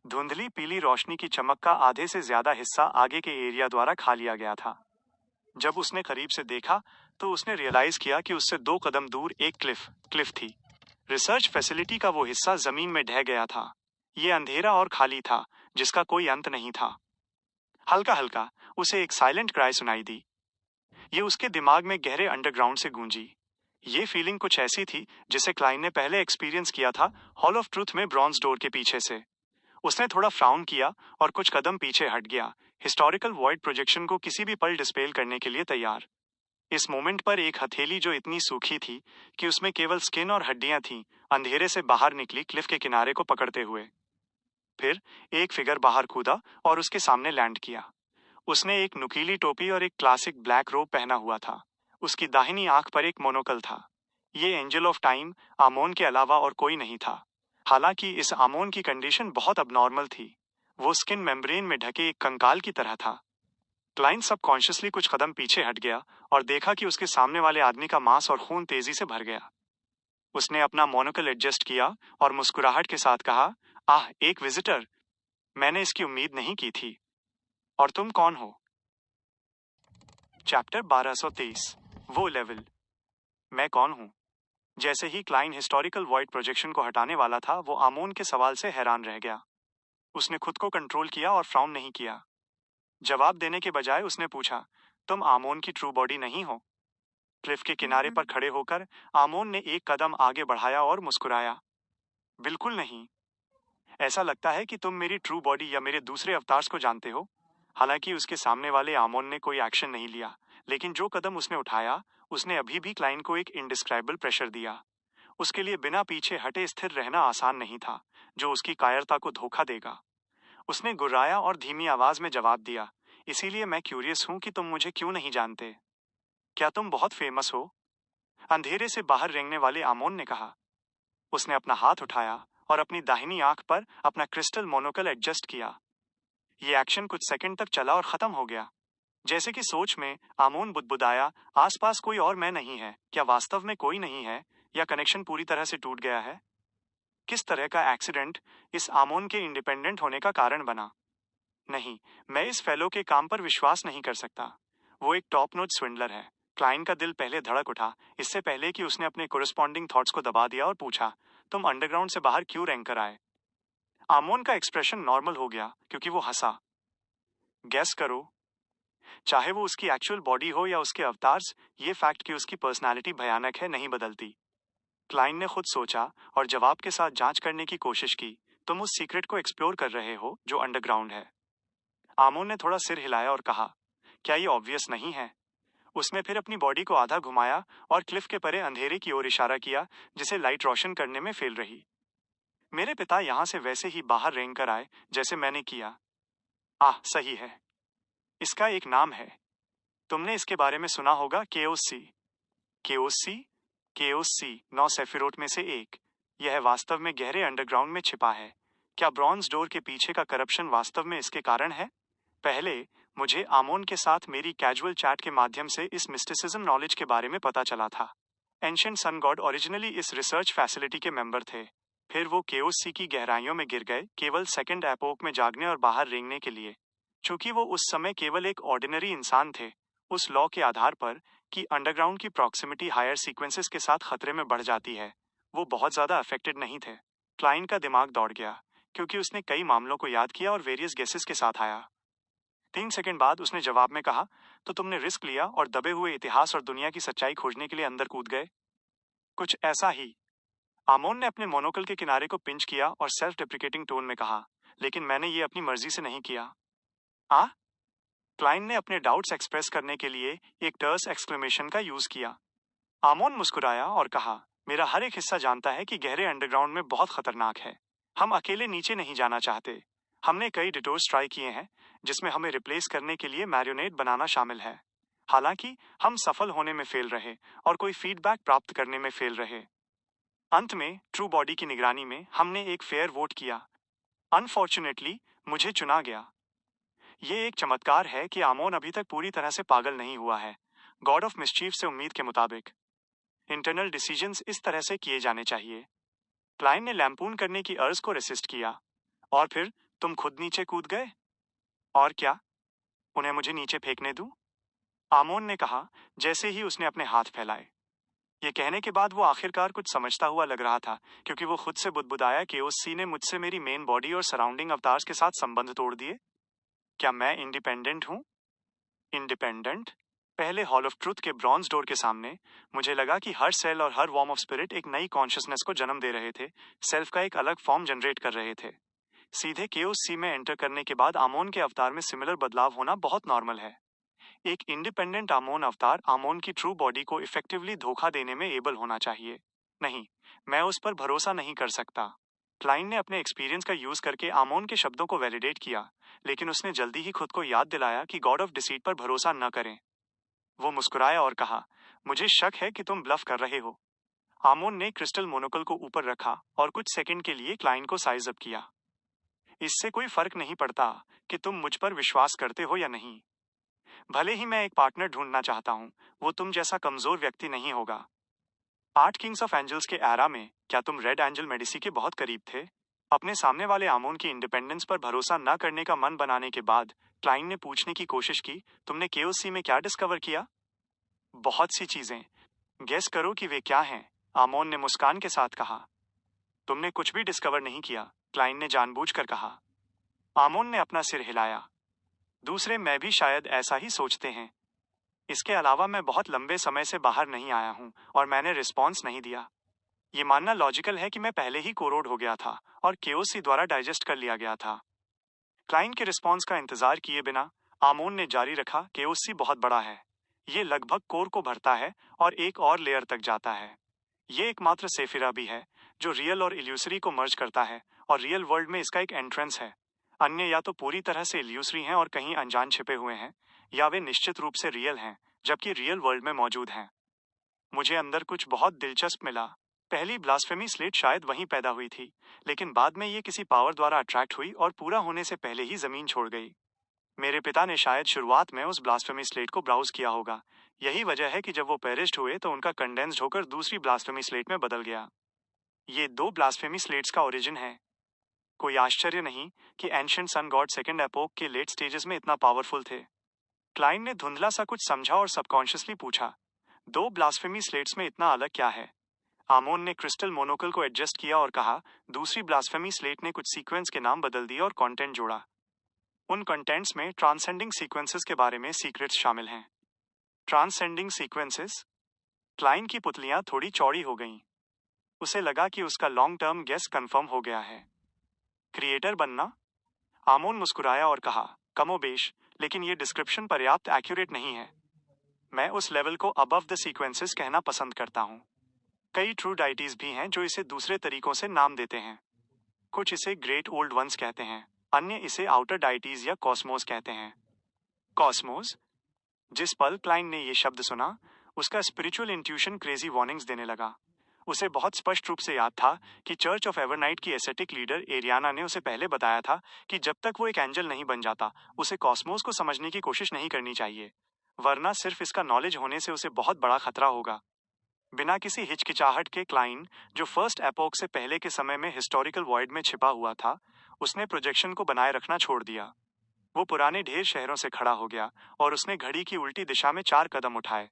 धुंधली पीली रोशनी की चमक का आधे से ज्यादा हिस्सा आगे के एरिया द्वारा खा लिया गया था। जब उसने करीब से देखा तो उसने रियलाइज किया कि उससे 2 कदम दूर एक क्लिफ थी। रिसर्च फैसिलिटी का वो हिस्सा जमीन में ढह गया था। ये अंधेरा और खाली था जिसका कोई अंत नहीं था। हल्का हल्का उसे एक साइलेंट क्राई सुनाई दी। ये उसके दिमाग में गहरे अंडरग्राउंड से गूंजी। ये फीलिंग कुछ ऐसी थी जिसे क्लाइन ने पहले एक्सपीरियंस किया था हॉल ऑफ ट्रूथ में ब्रॉन्ज डोर के पीछे से। उसने थोड़ा फ्राउन किया और कुछ कदम पीछे हट गया, हिस्टोरिकल वॉइड प्रोजेक्शन को किसी भी पल डिस्पेल करने के लिए तैयार। इस मोमेंट पर एक हथेली जो इतनी सूखी थी कि उसमें केवल स्किन और हड्डियां थीं, अंधेरे से बाहर निकली क्लिफ के किनारे को पकड़ते हुए। फिर एक फिगर बाहर कूदा और उसके सामने लैंड किया। उसने एक नुकीली टोपी और एक क्लासिक ब्लैक रोब पहना हुआ था। उसकी दाहिनी आंख पर एक मोनोकल था। ये एंजल ऑफ टाइम आमोन के अलावा और कोई नहीं था। हालांकि इस आमोन की कंडीशन बहुत अबनॉर्मल थी। वो स्किन मेम्ब्रेन में ढके एक कंकाल की तरह था। क्लाइंट सबकॉन्शियसली कुछ कदम पीछे हट गया और देखा कि उसके सामने वाले आदमी का मांस और खून तेजी से भर गया। उसने अपना मोनोकल एडजस्ट किया और मुस्कुराहट के साथ कहा, आह, एक विजिटर। मैंने इसकी उम्मीद नहीं की थी। और तुम कौन हो? चैप्टर 1223। वो लेवल। मैं कौन हूं? जैसे ही क्लाइन हिस्टोरिकल वॉइड प्रोजेक्शन को हटाने वाला था वो आमोन के सवाल से हैरान रह गया। उसने खुद को कंट्रोल किया और फ्राउन नहीं किया। जवाब देने के बजाय उसने पूछा, तुम आमोन की ट्रू बॉडी नहीं हो? क्लिफ के किनारे पर खड़े होकर आमोन ने एक कदम आगे बढ़ाया और मुस्कुराया। बिल्कुल नहीं। ऐसा लगता है कि तुम मेरी ट्रू बॉडी या मेरे दूसरे अवतार्स को जानते हो। हालांकि उसके सामने वाले आमोन ने कोई एक्शन नहीं लिया, लेकिन जो कदम उसने उठाया उसने अभी भी क्लाइन को एक इंडिस्क्राइबल प्रेशर दिया। उसके लिए बिना पीछे हटे स्थिर रहना आसान नहीं था, जो उसकी कायरता को धोखा देगा। उसने गुर्राया और धीमी आवाज में जवाब दिया, इसीलिए मैं क्यूरियस हूं कि तुम मुझे क्यों नहीं जानते। क्या तुम बहुत फेमस हो? अंधेरे से बाहर रेंगने वाले आमोन ने कहा। उसने अपना हाथ उठाया और अपनी दाहिनी आंख पर अपना क्रिस्टल मोनोकल एडजस्ट किया। ये एक्शन कुछ सेकंड तक चला और खत्म हो गया। जैसे कि सोच में आमोन बुदबुदाया, आसपास कोई और मैं नहीं है। क्या वास्तव में कोई नहीं है या कनेक्शन पूरी तरह से टूट गया है? किस तरह का एक्सीडेंट इस आमोन के इंडिपेंडेंट होने का कारण बना? नहीं, मैं इस फेलो के काम पर विश्वास नहीं कर सकता। वो एक टॉप नोच स्विंडलर है। क्लाइन का दिल पहले धड़क उठा, इससे पहले कि उसने अपने कोरिस्पॉन्डिंग थॉट्स को दबा दिया और पूछा, तुम अंडरग्राउंड से बाहर क्यों रैंक कर आए? आमोन का एक्सप्रेशन नॉर्मल हो गया क्योंकि वो हंसा। गेस करो। चाहे वो उसकी एक्चुअल बॉडी हो या उसके अवतार्स, ये फैक्ट कि उसकी पर्सनालिटी भयानक है नहीं बदलती। क्लाइन ने खुद सोचा और जवाब के साथ जांच करने की कोशिश की। तुम उस सीक्रेट को एक्सप्लोर कर रहे हो जो अंडरग्राउंड है। आमोन ने थोड़ा सिर हिलाया और कहा, क्या ये ऑब्वियस नहीं है? उसने फिर अपनी बॉडी को आधा घुमाया और क्लिफ के परे अंधेरे की ओर इशारा किया, जिसे लाइट रोशन करने में फेल रही। मेरे पिता यहां से वैसे ही बाहर रेंग कर आए जैसे मैंने किया। सही है। इसका एक नाम है। तुमने इसके बारे में सुना होगा, केओस सी। केओस सी? केओस सी 9 सेफिरोट में से एक। यह वास्तव में गहरे अंडरग्राउंड में छिपा है। क्या ब्रॉन्ज डोर के पीछे का करप्शन वास्तव में इसके कारण है? पहले मुझे आमोन के साथ मेरी कैजुअल चैट के माध्यम से इस मिस्टिसिज्म नॉलेज के बारे में पता चला था। एंशिएंट सन गॉड ओरिजिनली इस रिसर्च फैसिलिटी के मेंबर थे। फिर वो केओस सी की गहराइयों में गिर गए, केवल सेकंड एपोक में जागने और बाहर रेंगने के लिए। चूंकि वो उस समय केवल एक ऑर्डिनरी इंसान थे, उस लॉ के आधार पर कि अंडरग्राउंड की प्रॉक्सिमिटी हायर सीक्वेंसेस के साथ खतरे में बढ़ जाती है, वो बहुत ज्यादा अफेक्टेड नहीं थे। क्लाइन का दिमाग दौड़ गया, क्योंकि उसने कई मामलों को याद किया और वेरियस गेसेस के साथ आया। 3 सेकंड बाद उसने जवाब में कहा, तो तुमने रिस्क लिया और दबे हुए इतिहास और दुनिया की सच्चाई खोजने के लिए अंदर कूद गए? कुछ ऐसा ही। आमोन ने अपने मोनोकल के किनारे को पिंच किया और सेल्फ डिप्रिकेटिंग टोन में कहा, लेकिन मैंने ये अपनी मर्जी से नहीं किया। आ? क्लाइन ने अपने डाउट्स एक्सप्रेस करने के लिए एक टर्स एक्सक्लेमेशन का यूज किया। आमोन मुस्कुराया और कहा, मेरा हर एक हिस्सा जानता है कि गहरे अंडरग्राउंड में बहुत खतरनाक है। हम अकेले नीचे नहीं जाना चाहते। हमने कई डिटोर्स ट्राई किए हैं, जिसमें हमें रिप्लेस करने के लिए मैरियोनेट बनाना शामिल है। हालांकि हम सफल होने में फेल रहे और कोई फीडबैक प्राप्त करने में फेल रहे। अंत में ट्रू बॉडी की निगरानी में हमने एक फेयर वोट किया। अनफॉर्चुनेटली मुझे चुना गया। ये एक चमत्कार है कि आमोन अभी तक पूरी तरह से पागल नहीं हुआ है। गॉड ऑफ मिस्चीफ से उम्मीद के मुताबिक इंटरनल डिसीजंस इस तरह से किए जाने चाहिए। क्लाइन ने लैम्पून करने की अर्ज को रेसिस्ट किया। और फिर तुम खुद नीचे कूद गए? और क्या, उन्हें मुझे नीचे फेंकने दूं? आमोन ने कहा, जैसे ही उसने अपने हाथ फैलाए। ये कहने के बाद वो आखिरकार कुछ समझता हुआ लग रहा था, क्योंकि वो खुद से बुदबुदाया कि उस सी ने मुझसे मेरी मेन बॉडी और सराउंडिंग अवतार्स के साथ संबंध तोड़ दिए। क्या मैं इंडिपेंडेंट हूं? इंडिपेंडेंट? पहले हॉल ऑफ ट्रुथ के ब्रॉन्ज डोर के सामने मुझे लगा कि हर सेल और हर वॉर्म ऑफ स्पिरिट एक नई कॉन्शियसनेस को जन्म दे रहे थे, सेल्फ का एक अलग फॉर्म जनरेट कर रहे थे। सीधे केओस सी में एंटर करने के बाद आमोन के अवतार में सिमिलर बदलाव होना बहुत नॉर्मल है। एक इंडिपेंडेंट आमोन अवतार आमोन की ट्रू बॉडी को इफेक्टिवली धोखा देने में एबल होना चाहिए। नहीं, मैं उस पर भरोसा नहीं कर सकता। क्लाइन ने अपने एक्सपीरियंस का यूज करके आमोन के शब्दों को वैलिडेट किया, लेकिन उसने जल्दी ही खुद को याद दिलाया कि गॉड ऑफ डिसीट पर भरोसा न करें। वो मुस्कुराया और कहा, मुझे शक है कि तुम ब्लफ कर रहे हो। आमोन ने क्रिस्टल मोनोकल को ऊपर रखा और कुछ सेकंड के लिए क्लाइन को साइज अप किया। इससे कोई फर्क नहीं पड़ता कि तुम मुझ पर विश्वास करते हो या नहीं। भले ही मैं एक पार्टनर ढूंढना चाहता हूं, वो तुम जैसा कमजोर व्यक्ति नहीं होगा। 8 किंग्स ऑफ एंजल्स के एरा में क्या तुम रेड एंजल मेडिसी के बहुत करीब थे? अपने सामने वाले आमोन की इंडिपेंडेंस पर भरोसा न करने का मन बनाने के बाद क्लाइन ने पूछने की कोशिश की, तुमने केओसी में क्या डिस्कवर किया? बहुत सी चीजें। गेस करो कि वे क्या हैं? आमोन ने मुस्कान के साथ कहा। तुमने कुछ भी डिस्कवर नहीं किया, क्लाइन ने जानबूझकर कहा। आमोन ने अपना सिर हिलाया। दूसरे मैं भी शायद ऐसा ही सोचते हैं। इसके अलावा मैं बहुत लंबे समय से बाहर नहीं आया हूं और मैंने रिस्पॉन्स नहीं दिया। ये मानना लॉजिकल है कि मैं पहले ही कोरोड हो गया था और केओसी द्वारा डाइजेस्ट कर लिया गया था। क्लाइन के रिस्पॉन्स का इंतजार किए बिना आमोन ने जारी रखा, केओसी बहुत बड़ा है। ये लगभग कोर को भरता है और एक और लेयर तक जाता है। ये एकमात्र सेफिरा भी है जो रियल और इल्यूसरी को मर्ज करता है, और रियल वर्ल्ड में इसका एक एंट्रेंस है। अन्य या तो पूरी तरह से इल्यूसरी हैं और कहीं अनजान छिपे हुए हैं, या वे निश्चित रूप से रियल हैं, जबकि रियल वर्ल्ड में मौजूद हैं। मुझे अंदर कुछ बहुत दिलचस्प मिला। पहली ब्लास्फेमी स्लेट शायद वहीं पैदा हुई थी, लेकिन बाद में ये किसी पावर द्वारा अट्रैक्ट हुई और पूरा होने से पहले ही जमीन छोड़ गई। मेरे पिता ने शायद शुरुआत में उस ब्लास्फेमी स्लेट को ब्राउज किया होगा। यही वजह है कि जब वो पेरिश्ड हुए तो उनका कंडेंस्ड होकर दूसरी ब्लास्फेमी स्लेट में बदल गया। ये 2 ब्लास्फेमी स्लेट्स का ओरिजिन है। कोई आश्चर्य नहीं कि ancient sun god second epoch के लेट स्टेजेस में इतना पावरफुल थे। क्लाइन ने धुंधला सा कुछ समझा और सबकॉन्शियसली पूछा, 2 ब्लास्फेमी स्लेट्स में इतना अलग क्या है? आमोन ने क्रिस्टल मोनोकल को एडजस्ट किया और कहा, दूसरी ब्लास्फेमी स्लेट ने कुछ सीक्वेंस के नाम बदल दिए और कंटेंट जोड़ा। उन कंटेंट्स में ट्रांसेंडिंग सीक्वेंसेस के बारे में सीक्रेट्स शामिल हैं। Transcending sequences. क्लाइन की पुतलियां थोड़ी चौड़ी हो गईं। उसे लगा कि उसका लॉन्ग टर्म गेस कंफर्म हो गया है। क्रिएटर बनना? आमोन मुस्कुराया और कहा, कमोबेश, लेकिन ये डिस्क्रिप्शन पर्याप्त एक्यूरेट नहीं है। मैं उस लेवल को अबव द सीक्वेंसेस कहना पसंद करता हूँ। कई ट्रू डाइटीज भी हैं जो इसे दूसरे तरीकों से नाम देते हैं। कुछ इसे ग्रेट ओल्ड वंस कहते हैं, अन्य इसे आउटर डाइटीज या कॉस्मोस कहते हैं। कॉस्मोस। जिस पल क्लाइन ने ये शब्द सुना, उसका स्पिरिचुअल इंट्यूशन क्रेजी वार्निंग्स देने लगा। उसे बहुत स्पष्ट रूप से याद था कि चर्च ऑफ एवरनाइट की एसेटिक लीडर एरियाना ने उसे पहले बताया था कि जब तक वो एक एंजल नहीं बन जाता, उसे कॉस्मोस को समझने की कोशिश नहीं करनी चाहिए, वरना सिर्फ इसका नॉलेज होने से उसे बहुत बड़ा खतरा होगा। बिना किसी हिचकिचाहट के क्लाइन, जो फर्स्ट एपोक से पहले के समय में हिस्टोरिकल वॉइड में छिपा हुआ था, उसने प्रोजेक्शन को बनाए रखना छोड़ दिया। वो पुराने ढेर शहरों से खड़ा हो गया और उसने घड़ी की उल्टी दिशा में 4 कदम उठाए।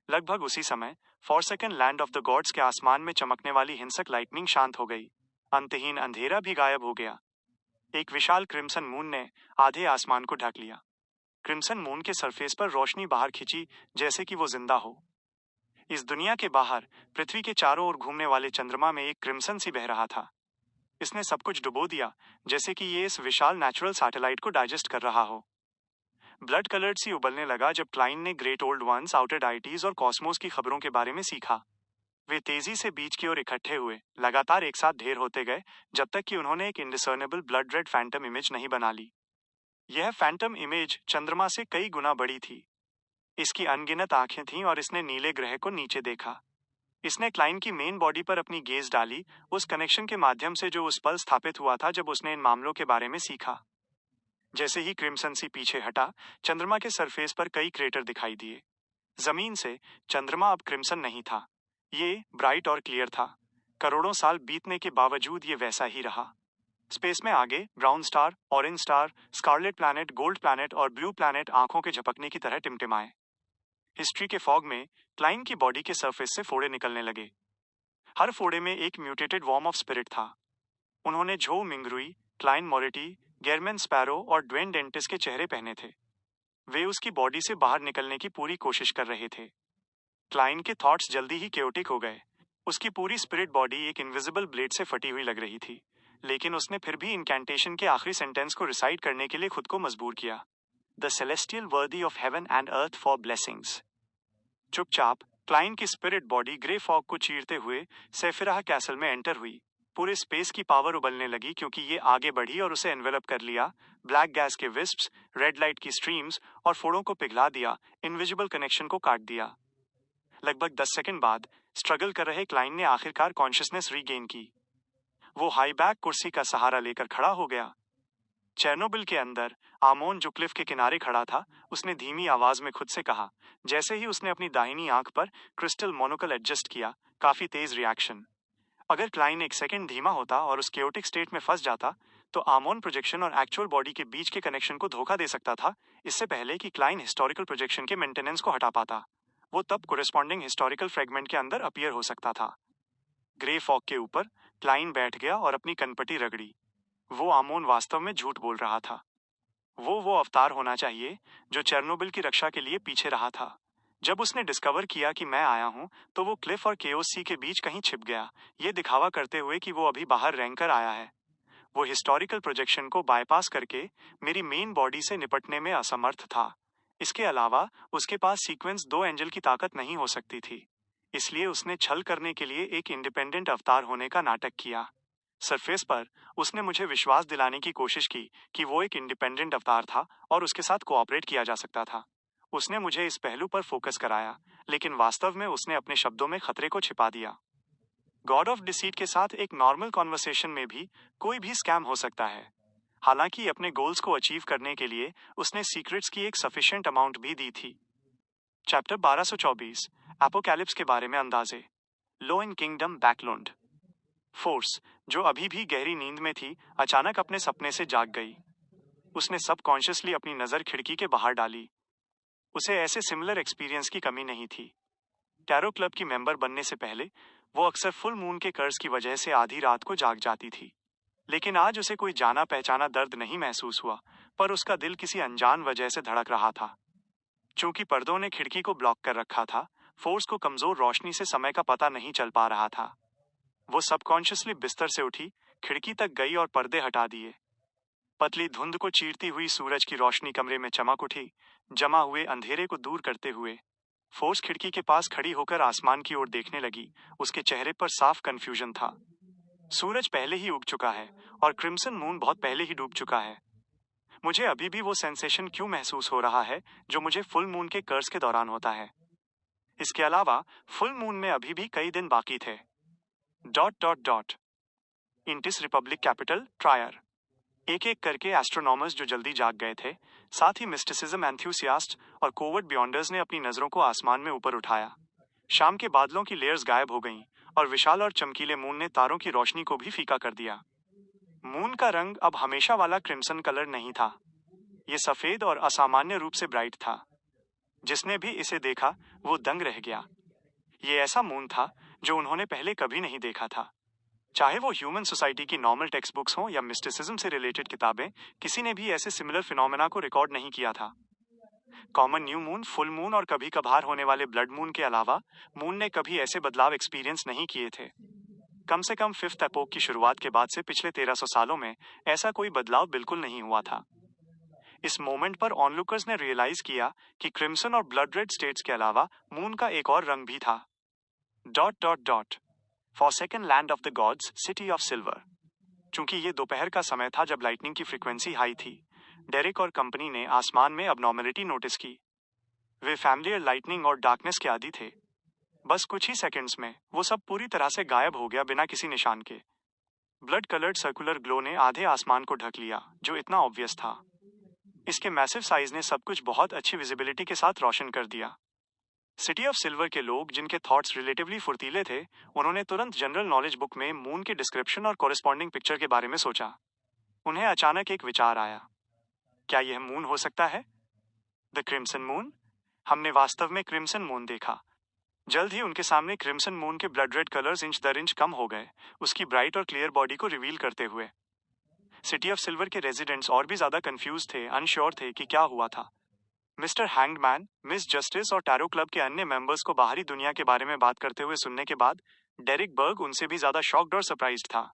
लगभग उसी समय forsaken land of the gods के आसमान में चमकने वाली हिंसक लाइटनिंग शांत हो गई। अंतहीन अंधेरा भी गायब हो गया। एक विशाल क्रिम्सन मून ने आधे आसमान को ढक लिया। क्रिम्सन मून के सरफेस पर रोशनी बाहर खिंची, जैसे कि वो जिंदा हो। इस दुनिया के बाहर पृथ्वी के चारों ओर घूमने वाले चंद्रमा में एक क्रिम्सन सी बह रहा था। इसने सब कुछ डुबो दिया, जैसे कि ये इस विशाल नेचुरल सैटेलाइट को डाइजेस्ट कर रहा हो। ब्लड कलर्ड सी उबलने लगा जब क्लाइन ने great old ones, outer deities और कॉस्मोस की खबरों के बारे में सीखा। वे तेजी से बीच की ओर इकट्ठे हुए, लगातार एक साथ ढेर होते गए, जब तक कि उन्होंने एक इंडिसर्नेबल ब्लड रेड फैंटम इमेज नहीं बना ली। यह फैंटम इमेज चंद्रमा से कई गुना बड़ी थी। इसकी अनगिनत आंखें थीं और इसने नीले ग्रह को नीचे देखा। इसने क्लाइन की मेन बॉडी पर अपनी गेज डाली, उस कनेक्शन के माध्यम से जो उस पल स्थापित हुआ था जब उसने इन मामलों के बारे में सीखा। जैसे ही क्रिम्सन सी पीछे हटा, चंद्रमा के सरफेस पर कई क्रेटर दिखाई दिए। जमीन से चंद्रमा अब क्रिम्सन नहीं था। ये ब्राइट और क्लियर था। करोड़ों साल बीतने के बावजूद ये वैसा ही रहा। स्पेस में आगे brown star, orange star, scarlet planet, gold planet और ब्लू प्लैनेट आंखों के झपकने की तरह टिमटिमाए। हिस्ट्री के फॉग में क्लाइन की बॉडी के सरफेस से फोड़े निकलने लगे। हर फोड़े में एक म्यूटेटेड वॉर्म ऑफ स्पिरिट था। उन्होंने झो मिंगरुई, क्लाइन मोरेटी, गेरमेन स्पैरो और ड्वेन डेंटिस के चेहरे पहने थे। वे उसकी बॉडी से बाहर निकलने की पूरी कोशिश कर रहे थे। क्लाइन के थॉट्स जल्दी ही केओटिक हो गए। उसकी पूरी स्पिरिट बॉडी एक इनविजिबल ब्लेड से फटी हुई लग रही थी, लेकिन उसने फिर भी इनकैंटेशन के आखिरी सेंटेंस को रिसाइट करने के लिए खुद को मजबूर किया। The celestial worthy of heaven and earth for blessings. चुपचाप क्लाइन की स्पिरिट बॉडी ग्रे फॉग को चीरते हुए सेफिराह कैसल में एंटर हुई। पूरे स्पेस की पावर उबलने लगी क्योंकि ये आगे बढ़ी और उसे एनवेलप कर लिया। ब्लैक गैस के विस्प्स, रेड लाइट की स्ट्रीम्स और फोड़ों को पिघला दिया, इनविजिबल कनेक्शन को काट दिया। लगभग 10 सेकंड बाद स्ट्रगल कर रहे क्लाइन ने आखिरकार कॉन्शियसनेस रीगेन की। वो हाई बैक कुर्सी का सहारा लेकर खड़ा हो गया। चेर्नोबिल के अंदर आमोन, जो क्लिफ के किनारे खड़ा था, उसने धीमी आवाज में खुद से कहा। जैसे ही उसने अपनी दाहिनी आंख पर क्रिस्टल मोनोकल एडजस्ट किया, काफी तेज रिएक्शन। अगर क्लाइन एक सेकंड धीमा होता और उस केओटिक स्टेट में फंस जाता, तो आमोन प्रोजेक्शन और एक्चुअल बॉडी के बीच के कनेक्शन को धोखा दे सकता था, इससे पहले कि क्लाइन हिस्टोरिकल प्रोजेक्शन के मेंटेनेंस को हटा पाता। वो तब कोरेस्पॉन्डिंग हिस्टोरिकल फ्रेगमेंट के अंदर अपीयर हो सकता था। ग्रे फॉग के ऊपर क्लाइन बैठ गया और अपनी कनपटी रगड़ी। वो आमोन वास्तव में झूठ बोल रहा था। वो अवतार होना चाहिए जो चेर्नोबिल की रक्षा के लिए पीछे रहा था। जब उसने डिस्कवर किया कि मैं आया हूं, तो वो क्लिफ और केओस सी के बीच कहीं छिप गया, ये दिखावा करते हुए कि वो अभी बाहर रेंग कर आया है। वो हिस्टोरिकल प्रोजेक्शन को बाईपास करके मेरी मेन बॉडी से निपटने में असमर्थ था। इसके अलावा उसके पास सीक्वेंस 2 एंजल की ताकत नहीं हो सकती थी। इसलिए उसने छल करने के लिए एक इंडिपेंडेंट अवतार होने का नाटक किया। सरफेस पर उसने मुझे विश्वास दिलाने की कोशिश की कि वो एक इंडिपेंडेंट अवतार था और उसके साथ कोऑपरेट किया जा सकता था। उसने मुझे इस पहलू पर फोकस कराया, लेकिन वास्तव में उसने अपने शब्दों में खतरे को छिपा दिया। गॉड ऑफ डिसीट के साथ एक नॉर्मल कॉन्वर्सेशन में भी कोई भी स्कैम हो सकता है। हालांकि अपने गोल्स को अचीव करने के लिए उसने सीक्रेट्स की एक सफिशिएंट अमाउंट भी दी थी। चैप्टर 1224, एपोकैलिप्स के बारे में अंदाजे। लो इन किंगडम बैकलुंड। फोर्स, जो अभी भी गहरी नींद में थी, अचानक अपने सपने से जाग गई। उसने सबकॉन्शियसली अपनी नजर खिड़की के बाहर डाली। उसे ऐसे सिमिलर एक्सपीरियंस की कमी नहीं थी। टैरो क्लब की मेंबर बनने से पहले वो अक्सर फुल मून के कर्ज की वजह से आधी रात को जाग जाती थी। लेकिन आज उसे कोई जाना पहचाना दर्द नहीं महसूस हुआ, पर उसका दिल किसी अनजान वजह से धड़क रहा था। चूंकि पर्दों ने खिड़की को ब्लॉक कर रखा था, फोर्स को कमजोर रोशनी से समय का पता नहीं चल पा रहा था। वो सबकॉन्शियसली बिस्तर से उठी, खिड़की तक गई और पर्दे हटा दिए। पतली धुंध को चीरती हुई सूरज की रोशनी कमरे में चमक उठी, जमा हुए अंधेरे को दूर करते हुए। फोर्स खिड़की के पास खड़ी होकर आसमान की ओर देखने लगी। उसके चेहरे पर साफ कंफ्यूजन था। सूरज पहले ही उग चुका है और क्रिम्सन मून बहुत पहले ही डूब चुका है। मुझे अभी भी वो सेंसेशन क्यों महसूस हो रहा है जो मुझे फुल मून के कर्स के दौरान होता है। इसके अलावा फुल मून में अभी भी कई दिन बाकी थे। डॉट डॉट डॉट इंटिस रिपब्लिक कैपिटल ट्रायर। एक एक करके एस्ट्रोनॉमर्स जो जल्दी जाग गए थे, साथ ही मिस्टिसिज्म एंथुसियास्ट और कोवर्ट बियॉन्डर्स ने अपनी नजरों को आसमान में ऊपर उठाया। शाम के बादलों की लेयर्स गायब हो गईं और विशाल और चमकीले मून ने तारों की रोशनी को भी फीका कर दिया। मून का रंग अब हमेशा वाला क्रिम्सन कलर नहीं था। ये सफेद और असामान्य रूप से ब्राइट था। जिसने भी इसे देखा वो दंग रह गया। ये ऐसा मून था जो उन्होंने पहले कभी नहीं देखा था। चाहे वो ह्यूमन सोसाइटी की नॉर्मल टेक्स्ट बुक्स हों या मिस्टिसिज्म से रिलेटेड किताबें, किसी ने भी ऐसे सिमिलर फिनोमेना को रिकॉर्ड नहीं किया था। Common new moon, full moon और कभी कभार होने वाले ब्लड मून के अलावा मून ने कभी ऐसे बदलाव एक्सपीरियंस नहीं किए थे। कम से कम फिफ्थ एपोक की शुरुआत के बाद से पिछले 1300 सालों में ऐसा कोई बदलाव बिल्कुल नहीं हुआ था। इस मोमेंट पर ऑनलुकर्स ने रियलाइज किया कि क्रिम्सन और ब्लड रेड स्टेट्स के अलावा मून का एक और रंग भी था। Dot dot dot forsaken land of the God's, city of silver. चूंकि ये दोपहर का समय था जब लाइटनिंग की फ्रीक्वेंसी हाई थी, डेरिक और कंपनी ने आसमान में अबनॉर्मलिटी नोटिस की। वे फैमिलियर लाइटनिंग और डार्कनेस के आदी थे। बस कुछ ही सेकंड्स में वो सब पूरी तरह से गायब हो गया बिना किसी निशान के। ब्लड कलर्ड सर्कुलर ग्लो ने आधे आसमान को ढक लिया, जो इतना ऑब्वियस था। इसके मैसिव साइज ने सब कुछ बहुत अच्छी विजिबिलिटी के साथ रोशन कर दिया। सिटी ऑफ सिल्वर के लोग, जिनके थॉट्स रिलेटिवली फुर्तीले थे, उन्होंने तुरंत जनरल नॉलेज बुक में मून के डिस्क्रिप्शन और कॉरेस्पॉन्डिंग पिक्चर के बारे में सोचा। उन्हें अचानक एक विचार आया। क्या यह मून हो सकता है? The crimson moon? हमने वास्तव में क्रिम्सन मून देखा। जल्द ही उनके सामने क्रिम्सन मून के ब्लड रेड कलर्स इंच दर इंच कम हो गए, उसकी ब्राइट और क्लियर बॉडी को रिवील करते हुए। सिटी ऑफ सिल्वर के रेजिडेंट्स और भी ज्यादा कंफ्यूज थे, अनश्योर थे कि क्या हुआ था। मिस्टर हैंगमैन, मिस जस्टिस और टैरो क्लब के अन्य मेंबर्स को बाहरी दुनिया के बारे में बात करते हुए सुनने के बाद डेरिक बर्ग उनसे भी ज्यादा शॉक्ड और सरप्राइज्ड था।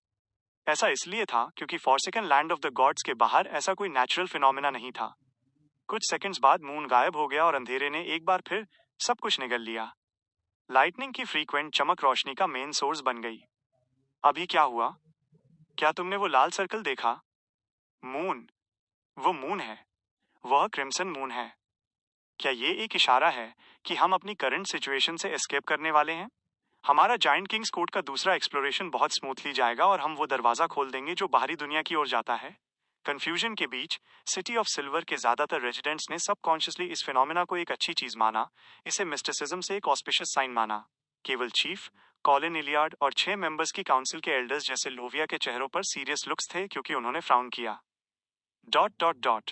ऐसा इसलिए था क्योंकि forsaken land of the gods के बाहर ऐसा कोई नेचुरल फिनोमेना नहीं था। कुछ सेकंड्स बाद मून गायब हो गया और अंधेरे ने एक बार फिर सब कुछ निगल लिया। लाइटनिंग की फ्रीक्वेंट चमक रोशनी का मेन सोर्स बन गई। अभी क्या हुआ? क्या तुमने वो लाल सर्कल देखा? मून। वो मून है। वह क्रिम्सन मून है। क्या ये एक इशारा है कि हम अपनी करंट सिचुएशन से एस्केप करने वाले हैं? हमारा जायंट किंग्स कोर्ट का दूसरा एक्सप्लोरेशन बहुत स्मूथली जाएगा और हम वो दरवाजा खोल देंगे जो बाहरी दुनिया की ओर जाता है। कंफ्यूजन के बीच सिटी ऑफ सिल्वर के ज्यादातर रेजिडेंट्स ने सबकॉन्शियसली इस फिनोमेना को एक अच्छी चीज माना, इसे मिस्टिसिज्म से एक ऑस्पिशियस साइन माना। केवल चीफ, कॉलिन इलियार्ड और 6 मेंबर्स की काउंसिल के एल्डर्स जैसे लोविया के चेहरों पर सीरियस लुक्स थे क्योंकि उन्होंने फ्राउन किया। Dot dot dot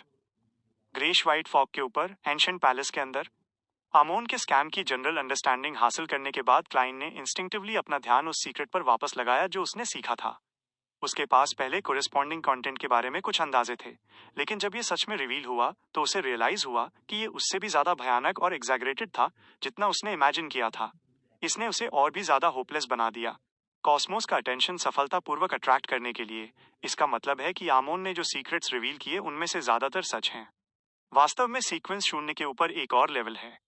greyish white fog के ऊपर एंशिएंट पैलेस के अंदर आमोन के स्कैम की जनरल अंडरस्टैंडिंग हासिल करने के बाद क्लाइन ने इंस्टिंक्टिवली अपना ध्यान उस सीक्रेट पर वापस लगाया जो उसने सीखा था। उसके पास पहले कोरेस्पॉन्डिंग कंटेंट के बारे में कुछ अंदाजे थे, लेकिन जब ये सच में रिवील हुआ तो उसे रियलाइज हुआ कि ये उससे भी ज्यादा भयानक और एग्जैगरेटेड था जितना उसने इमेजिन किया था। इसने उसे और भी ज्यादा होपलेस बना दिया। कॉस्मोस का अटेंशन सफलतापूर्वक अट्रैक्ट करने के लिए। इसका मतलब है कि आमोन ने जो सीक्रेट्स रिवील किए उनमें से ज्यादातर सच हैं। वास्तव में सीक्वेंस शून्य के ऊपर एक और लेवल है।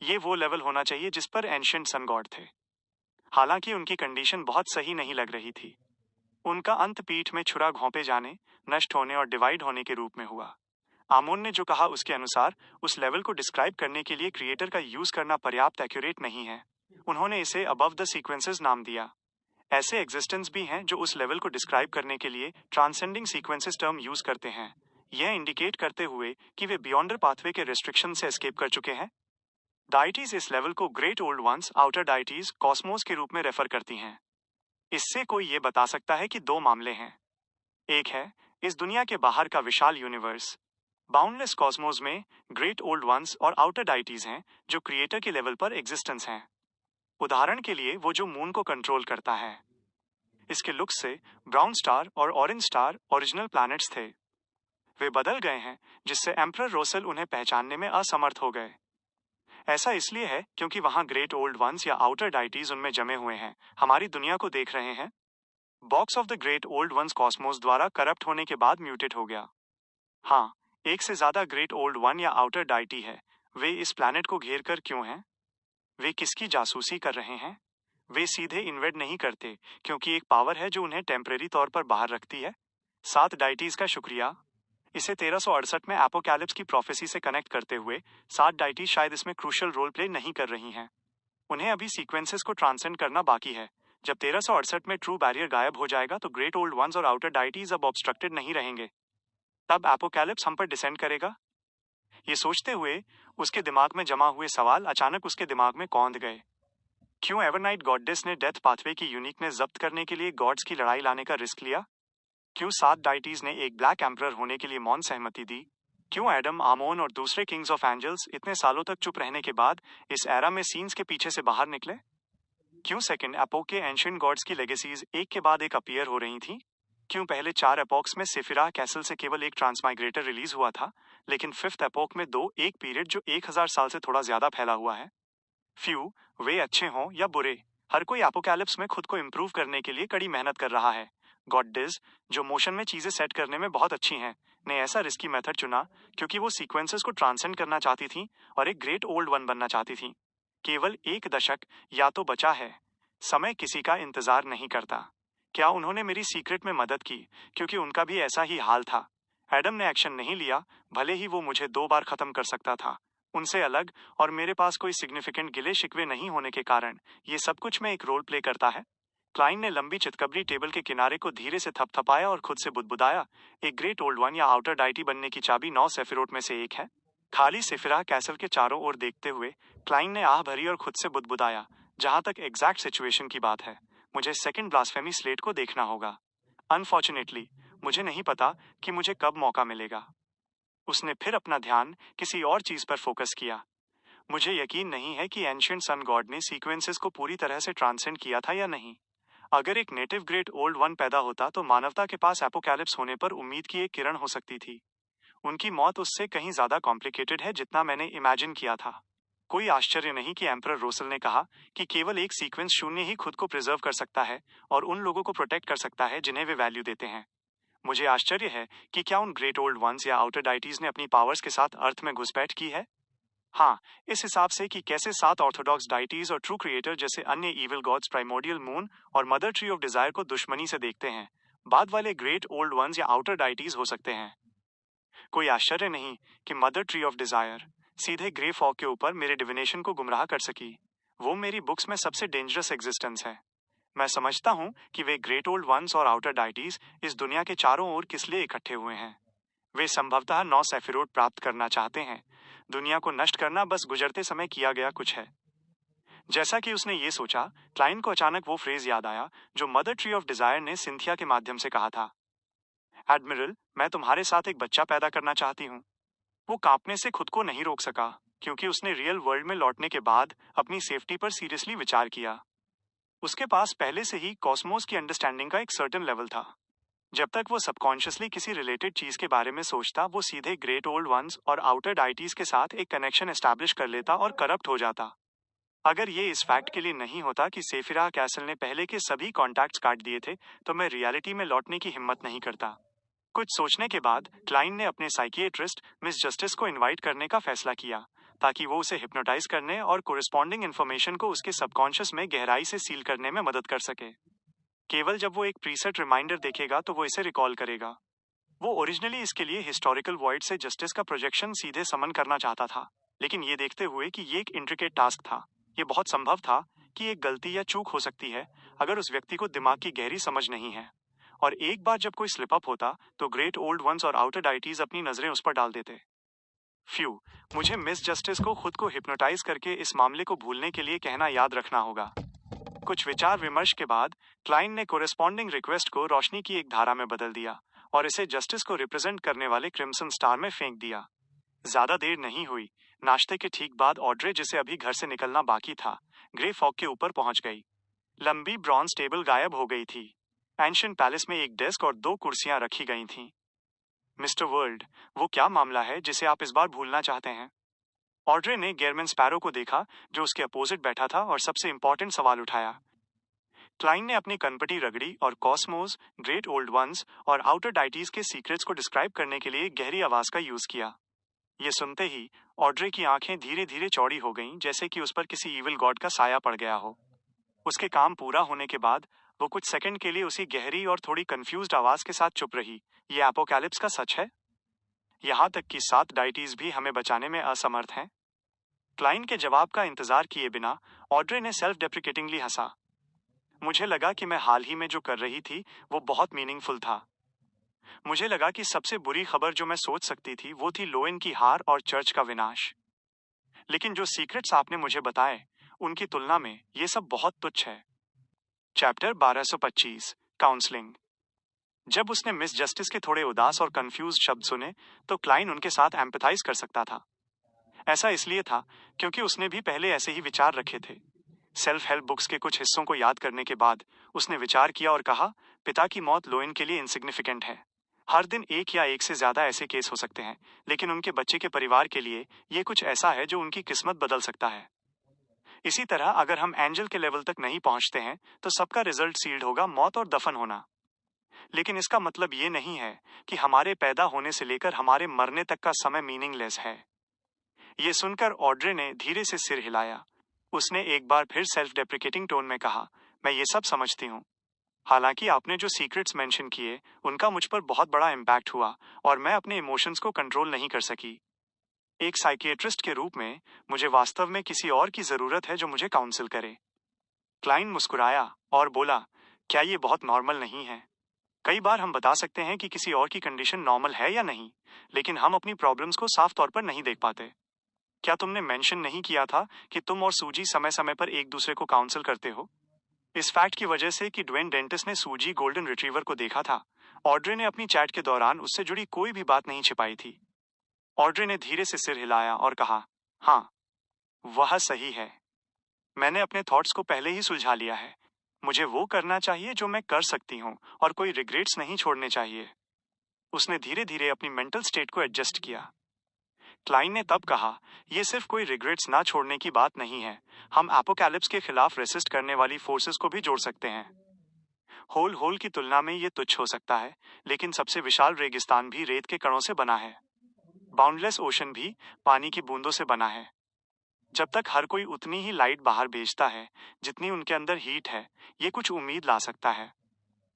ये वो लेवल होना चाहिए जिस पर एंशिएंट सन गॉड थे। हालांकि उनकी कंडीशन बहुत सही नहीं लग रही थी। उनका अंत पीठ में छुरा घोंपे जाने, नष्ट होने और डिवाइड होने के रूप में हुआ। आमोन ने जो कहा उसके अनुसार उस लेवल को डिस्क्राइब करने के लिए क्रिएटर का यूज करना पर्याप्त एक्यूरेट नहीं है। उन्होंने इसे अबव द सीक्वेंसेस नाम दिया। ऐसे एग्जिस्टेंस भी हैं जो उस लेवल को डिस्क्राइब करने के लिए ट्रांसेंडिंग सीक्वेंसेस टर्म यूज करते हैं, यह इंडिकेट करते हुए कि वे बियॉन्डर पाथवे के रेस्ट्रिक्शन से एस्केप कर चुके हैं। डाइटीज इस लेवल को great old ones, outer deities, Cosmos के रूप में रेफर करती हैं। इससे कोई ये बता सकता है कि दो मामले हैं। एक है इस दुनिया के बाहर का विशाल यूनिवर्स, बाउंडलेस कॉस्मोस में ग्रेट ओल्ड वंस और आउटर डाइटीज हैं जो क्रिएटर के लेवल पर एग्जिस्टेंस हैं। उदाहरण के लिए वो जो मून को कंट्रोल करता है। इसके लुक से ब्राउन स्टार और ऑरेंज स्टार ओरिजिनल प्लैनेट्स थे। वे बदल गए हैं, जिससे एम्परर रोसेल उन्हें पहचानने में असमर्थ हो गए। ऐसा इसलिए है क्योंकि वहां ग्रेट ओल्ड वंस या आउटर डाइटीज उनमें जमे हुए हैं, हमारी दुनिया को देख रहे हैं। Box of the great old ones Cosmos द्वारा करप्ट होने के बाद म्यूटेट हो गया। हाँ, एक से ज्यादा ग्रेट ओल्ड वन या आउटर डाइटी है। वे इस प्लैनेट को घेर कर क्यों हैं? वे किसकी जासूसी कर रहे हैं? वे सीधे इन्वेड नहीं करते, क्योंकि एक पावर है जो उन्हें टेम्परेरी तौर पर बाहर रखती है। 7 डाइटीज का शुक्रिया। इसे 1368 में एपोकैलिप्स की प्रोफेसी से कनेक्ट करते हुए 7 डाइटीज शायद इसमें क्रूशियल रोल प्ले नहीं कर रही हैं। उन्हें अभी सीक्वेंसेस को ट्रांसेंड करना बाकी है। जब 1368 में ट्रू बैरियर गायब हो जाएगा तो ग्रेट ओल्ड वंस और आउटर डाइटीज अब ऑब्स्ट्रक्टेड नहीं रहेंगे। तब एपोकैलिप्स हम पर डिसेंड करेगा। ये सोचते हुए उसके दिमाग में जमा हुए सवाल अचानक उसके दिमाग में कौंध गए। क्यों एवरनाइट गॉडेस ने डेथ पाथवे की यूनिकनेस जब्त करने के लिए गॉड्स की लड़ाई लाने का रिस्क लिया? क्यों 7 डाइटीज ने एक ब्लैक एम्परर होने के लिए मौन सहमति दी? क्यों एडम, आमोन और दूसरे किंग्स ऑफ एंजल्स इतने सालों तक चुप रहने के बाद इस एरा में सीन्स के पीछे से बाहर निकले? क्यों सेकंड एपोक के एंशिएंट गॉड्स की लेगेसीज एक के बाद एक अपीयर हो रही थी? क्यों पहले 4 एपोक्स में सेफिरा कैसल से केवल एक ट्रांसमाइग्रेटर रिलीज हुआ था, लेकिन 5th एपोक में एक पीरियड जो 1000 साल से थोड़ा ज्यादा फैला हुआ है? फ्यू, वे अच्छे हों या बुरे, हर कोई एपोकैलिप्स में खुद को इम्प्रूव करने के लिए कड़ी मेहनत कर रहा है। गॉडेस, जो मोशन में चीजें सेट करने में बहुत अच्छी हैं, ने ऐसा रिस्की मेथड चुना क्योंकि वो सीक्वेंसेस को ट्रांसेंड करना चाहती थी और एक ग्रेट ओल्ड वन बनना चाहती थी। केवल 1 दशक या तो बचा है। समय किसी का इंतजार नहीं करता। क्या उन्होंने मेरी सीक्रेट में मदद की क्योंकि उनका भी ऐसा ही हाल था? एडम ने एक्शन नहीं लिया, भले ही वो मुझे 2 बार खत्म कर सकता था। उनसे अलग और मेरे पास कोई सिग्निफिकेंट गिले शिकवे नहीं होने के कारण ये सब कुछ में एक रोल प्ले करता है। क्लाइन ने लंबी चितकबरी टेबल के किनारे को धीरे से थपथपाया और खुद से बुदबुदाया, एक ग्रेट ओल्ड वन या आउटर डाइटी बनने की चाबी 9 सेफिरोट में से एक है। खाली सेफिरा कैसल के चारों ओर देखते हुए क्लाइन ने आह भरी और खुद से बुदबुदाया, जहां तक एग्जैक्ट सिचुएशन की बात है, मुझे सेकंड ब्लास्फेमी स्लेट को देखना होगा। अनफॉर्चुनेटली, मुझे नहीं पता कि मुझे कब मौका मिलेगा। उसने फिर अपना ध्यान किसी और चीज पर फोकस किया। मुझे यकीन नहीं है कि एंशिएंट सन गॉड ने सीक्वेंसेस को पूरी तरह से ट्रांसेंड किया था या नहीं। अगर एक नेटिव ग्रेट ओल्ड वन पैदा होता तो मानवता के पास एपोकैलिप्स होने पर उम्मीद की एक किरण हो सकती थी। उनकी मौत उससे कहीं ज्यादा कॉम्प्लिकेटेड है जितना मैंने इमेजिन किया था। कोई आश्चर्य नहीं कि एम्परर रोसेल ने कहा कि केवल एक सीक्वेंस शून्य ही खुद को प्रिजर्व कर सकता है और उन लोगों को प्रोटेक्ट कर सकता है जिन्हें वे वैल्यू देते हैं। मुझे आश्चर्य है कि क्या उन ग्रेट ओल्ड वंस या आउटर डाइटीज ने अपनी पावर्स के साथ अर्थ में घुसपैठ की है। हाँ, इस हिसाब से कि कैसे 7 ऑर्थोडॉक्स डाइटीज और ट्रू क्रिएटर जैसे अन्य इविल गॉड्स प्राइमोडियल मून और मदर ट्री ऑफ डिजायर को दुश्मनी से देखते हैं, बाद वाले ग्रेट ओल्ड वंस या आउटर डाइटीज हो सकते हैं। कोई आश्चर्य नहीं कि मदर ट्री ऑफ डिजायर सीधे ग्रे फॉग के ऊपर मेरे डिविनेशन को गुमराह कर सकी। वो मेरी बुक्स में सबसे डेंजरस एग्जिस्टेंस है। मैं समझता हूँ कि वे ग्रेट ओल्ड वंस और आउटर डाइटीज इस दुनिया के चारों ओर किस लिए इकट्ठे हुए हैं। वे संभवतः 9 सेफिरोट प्राप्त करना चाहते हैं। दुनिया को नष्ट करना बस गुजरते समय किया गया कुछ है। जैसा कि उसने ये सोचा, क्लाइन को अचानक वो फ्रेज याद आया जो मदर ट्री ऑफ डिजायर ने सिंथिया के माध्यम से कहा था, एडमिरल, मैं तुम्हारे साथ एक बच्चा पैदा करना चाहती हूँ। वो कांपने से खुद को नहीं रोक सका क्योंकि उसने रियल वर्ल्ड में लौटने के बाद अपनी सेफ्टी पर सीरियसली विचार किया। उसके पास पहले से ही कॉस्मोस की अंडरस्टैंडिंग का एक सर्टेन लेवल था। जब तक वो सबकॉन्शियसली किसी रिलेटेड चीज के बारे में सोचता, वो सीधे ग्रेट ओल्ड वंस और आउटर डाइटीज के साथ एक कनेक्शन एस्टैब्लिश कर लेता और करप्ट हो जाता। अगर ये इस फैक्ट के लिए नहीं होता कि सेफिरा कैसल ने पहले के सभी कॉन्टैक्ट्स काट दिए थे, तो मैं रियलिटी में लौटने की हिम्मत नहीं करता। कुछ सोचने के बाद क्लाइन ने अपने साइकिएट्रिस्ट मिस जस्टिस को इनवाइट करने का फैसला किया ताकि वो उसे हिप्नोटाइज करने और कोरिस्पॉन्डिंग इन्फॉर्मेशन को उसके सबकॉन्शियस में गहराई से सील करने में मदद कर सके। केवल जब वो एक प्रीसेट रिमाइंडर देखेगा तो वो इसे रिकॉल करेगा। वो ओरिजिनली इसके लिए हिस्टोरिकल वॉइड से जस्टिस का प्रोजेक्शन सीधे समन करना चाहता था, लेकिन ये देखते हुए कि ये एक इंट्रिकेट टास्क था, ये बहुत संभव था कि एक गलती या चूक हो सकती है अगर उस व्यक्ति को दिमाग की गहरी समझ नहीं है। और एक बार जब कोई स्लिप अप होता तो ग्रेट ओल्ड वंस और आउटर डाइटीज अपनी नजरें उस पर डाल देते। फ्यू, मुझे मिस जस्टिस को खुद को हिप्नोटाइज करके इस मामले को भूलने के लिए कहना याद रखना होगा। कुछ विचार विमर्श के बाद क्लाइन ने कोरेस्पॉन्डिंग रिक्वेस्ट को रोशनी की एक धारा में बदल दिया और इसे जस्टिस को रिप्रेजेंट करने वाले क्रिम्सन स्टार में फेंक दिया। ज्यादा देर नहीं हुई, नाश्ते के ठीक बाद ऑड्रे, जिसे अभी घर से निकलना बाकी था, ग्रे फॉग के ऊपर पहुंच गई। लंबी ब्रॉन्ज टेबल गायब हो गई थी। एंशिएंट पैलेस में एक डेस्क और 2 कुर्सियां रखी गई थीं। मिस्टर वर्ल्ड, वो क्या मामला है जिसे आप इस बार भूलना चाहते हैं? ऑड्रे ने गेरमैन स्पैरो को देखा, जो उसके अपोजिट बैठा था, और सबसे इंपॉर्टेंट सवाल उठाया। क्लाइन ने अपनी कनपटी रगड़ी और कॉस्मोस, ग्रेट ओल्ड वंस और आउटर डाइटीज के सीक्रेट्स को डिस्क्राइब करने के लिए गहरी आवाज का यूज किया। ये सुनते ही ऑड्रे की आंखें धीरे धीरे चौड़ी हो गईं, जैसे कि उस पर किसी इविल गॉड का साया पड़ गया हो। उसके काम पूरा होने के बाद वो कुछ सेकंड के लिए उसी गहरी और थोड़ी कंफ्यूज्ड आवाज के साथ चुप रही। ये एपोकैलिप्स का सच है? यहाँ तक कि 7 डाइटीज भी हमें बचाने में असमर्थ हैं? क्लाइन के जवाब का इंतजार किए बिना ऑड्रे ने सेल्फ डेप्रिकेटिंगली हंसा। मुझे लगा कि मैं हाल ही में जो कर रही थी वो बहुत मीनिंगफुल था। मुझे लगा कि सबसे बुरी खबर जो मैं सोच सकती थी वो थी लोएन की हार और चर्च का विनाश। लेकिन जो सीक्रेट्स आपने मुझे बताए, उनकी तुलना में ये सब बहुत तुच्छ है। Chapter 1225, counselling. जब उसने मिस जस्टिस के थोड़े उदास और कंफ्यूज शब्द सुने, तो क्लाइन उनके साथ एम्पथाइज कर सकता था। ऐसा इसलिए था क्योंकि उसने भी पहले ऐसे ही विचार रखे थे। सेल्फ हेल्प बुक्स के कुछ हिस्सों को याद करने के बाद उसने विचार किया और कहा, पिता की मौत लोएन के लिए इनसिग्निफिकेंट है। हर दिन एक या एक से ज्यादा ऐसे केस हो सकते हैं, लेकिन उनके बच्चे के परिवार के लिए ये कुछ ऐसा है जो उनकी किस्मत बदल सकता है। इसी तरह अगर हम एंजल के लेवल तक नहीं पहुंचते हैं तो सबका रिजल्ट सील्ड होगा, मौत और दफन होना। लेकिन इसका मतलब ये नहीं है कि हमारे पैदा होने से लेकर हमारे मरने तक का समय मीनिंगलेस है। ये सुनकर ऑड्रे ने धीरे से सिर हिलाया। उसने एक बार फिर सेल्फ डेप्रिकेटिंग टोन में कहा, मैं ये सब समझती हूँ। हालांकि आपने जो सीक्रेट्स मेंशन किए, उनका मुझ पर बहुत बड़ा इम्पैक्ट हुआ और मैं अपने इमोशंस को कंट्रोल नहीं कर सकी। एक साइकियाट्रिस्ट के रूप में मुझे वास्तव में किसी और की जरूरत है जो मुझे काउंसिल करे। क्लाइन मुस्कुराया और बोला, क्या ये बहुत नॉर्मल नहीं है? कई बार हम बता सकते हैं कि किसी और की कंडीशन नॉर्मल है या नहीं, लेकिन हम अपनी प्रॉब्लम्स को साफ तौर पर नहीं देख पाते। क्या तुमने मेंशन नहीं किया था कि तुम और सूजी समय समय पर एक दूसरे को काउंसिल करते हो? इस फैक्ट की वजह से कि ड्वेन डेंटिस ने सूजी गोल्डन रिट्रीवर को देखा था, ऑड्रे ने अपनी चैट के दौरान उससे जुड़ी कोई भी बात नहीं छिपाई थी। ऑड्रे ने धीरे से सिर हिलाया और कहा, हाँ, वह सही है। मैंने अपने थॉट्स को पहले ही सुलझा लिया है। मुझे वो करना चाहिए जो मैं कर सकती हूँ और कोई रिग्रेट्स नहीं छोड़ने चाहिए। उसने धीरे धीरे अपनी मेंटल स्टेट को एडजस्ट किया। क्लाइन ने तब कहा, यह सिर्फ कोई रिग्रेट्स ना छोड़ने की बात नहीं है, हम एपोकैलिप्स के खिलाफ रेसिस्ट करने वाली फोर्सेस को भी जोड़ सकते हैं। होल होल की तुलना में ये तुच्छ हो सकता है, लेकिन सबसे विशाल रेगिस्तान भी रेत के कणों से बना है। बाउंडलेस ओशन भी पानी की बूंदों से बना है। जब तक हर कोई उतनी ही लाइट बाहर भेजता है जितनी उनके अंदर हीट है, ये कुछ उम्मीद ला सकता है।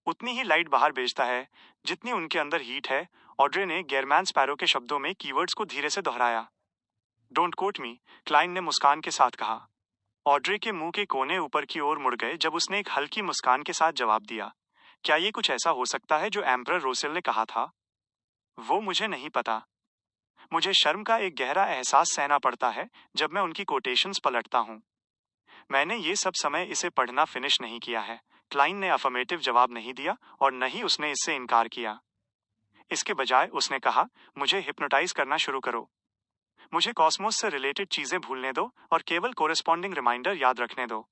उतनी ही लाइट बाहर भेजता है जितनी उनके अंदर हीट है। ऑड्रे ने गेरमैन स्पैरो के शब्दों में कीवर्ड्स को धीरे से दोहराया। डोंट कोट मी, क्लाइन ने मुस्कान के साथ कहा। ऑड्रे के मुंह के कोने ऊपर की ओर मुड़ गए जब उसने एक हल्की मुस्कान के साथ जवाब दिया, क्या ये कुछ ऐसा हो सकता है जो एम्परर रोसेल ने कहा था? वो मुझे नहीं पता। मुझे शर्म का एक गहरा एहसास सहना पड़ता है जब मैं उनकी कोटेशंस पलटता हूँ। मैंने ये सब समय इसे पढ़ना फिनिश नहीं किया है। क्लाइन ने अफर्मेटिव जवाब नहीं दिया और न ही उसने इससे इनकार किया। इसके बजाय उसने कहा, मुझे हिप्नोटाइज करना शुरू करो। मुझे कॉस्मोस से रिलेटेड चीजें भूलने दो और केवल कोरेस्पॉन्डिंग रिमाइंडर याद रखने दो।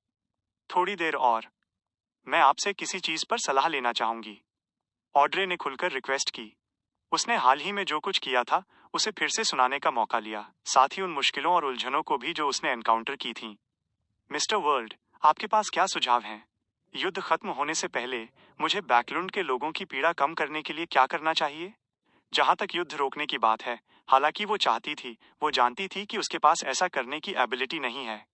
थोड़ी देर और। मैं आपसे किसी चीज पर सलाह लेना चाहूंगी। ऑड्रे ने खुलकर रिक्वेस्ट की। उसने हाल ही में जो कुछ किया था उसे फिर से सुनाने का मौका लिया, साथ ही उन मुश्किलों और उलझनों को भी जो उसने एनकाउंटर की थी। मिस्टर वर्ल्ड, आपके पास क्या सुझाव हैं? युद्ध खत्म होने से पहले मुझे बैकलुंड के लोगों की पीड़ा कम करने के लिए क्या करना चाहिए? जहां तक युद्ध रोकने की बात है, हालांकि वो चाहती थी, वो जानती थी कि उसके पास ऐसा करने की एबिलिटी नहीं है।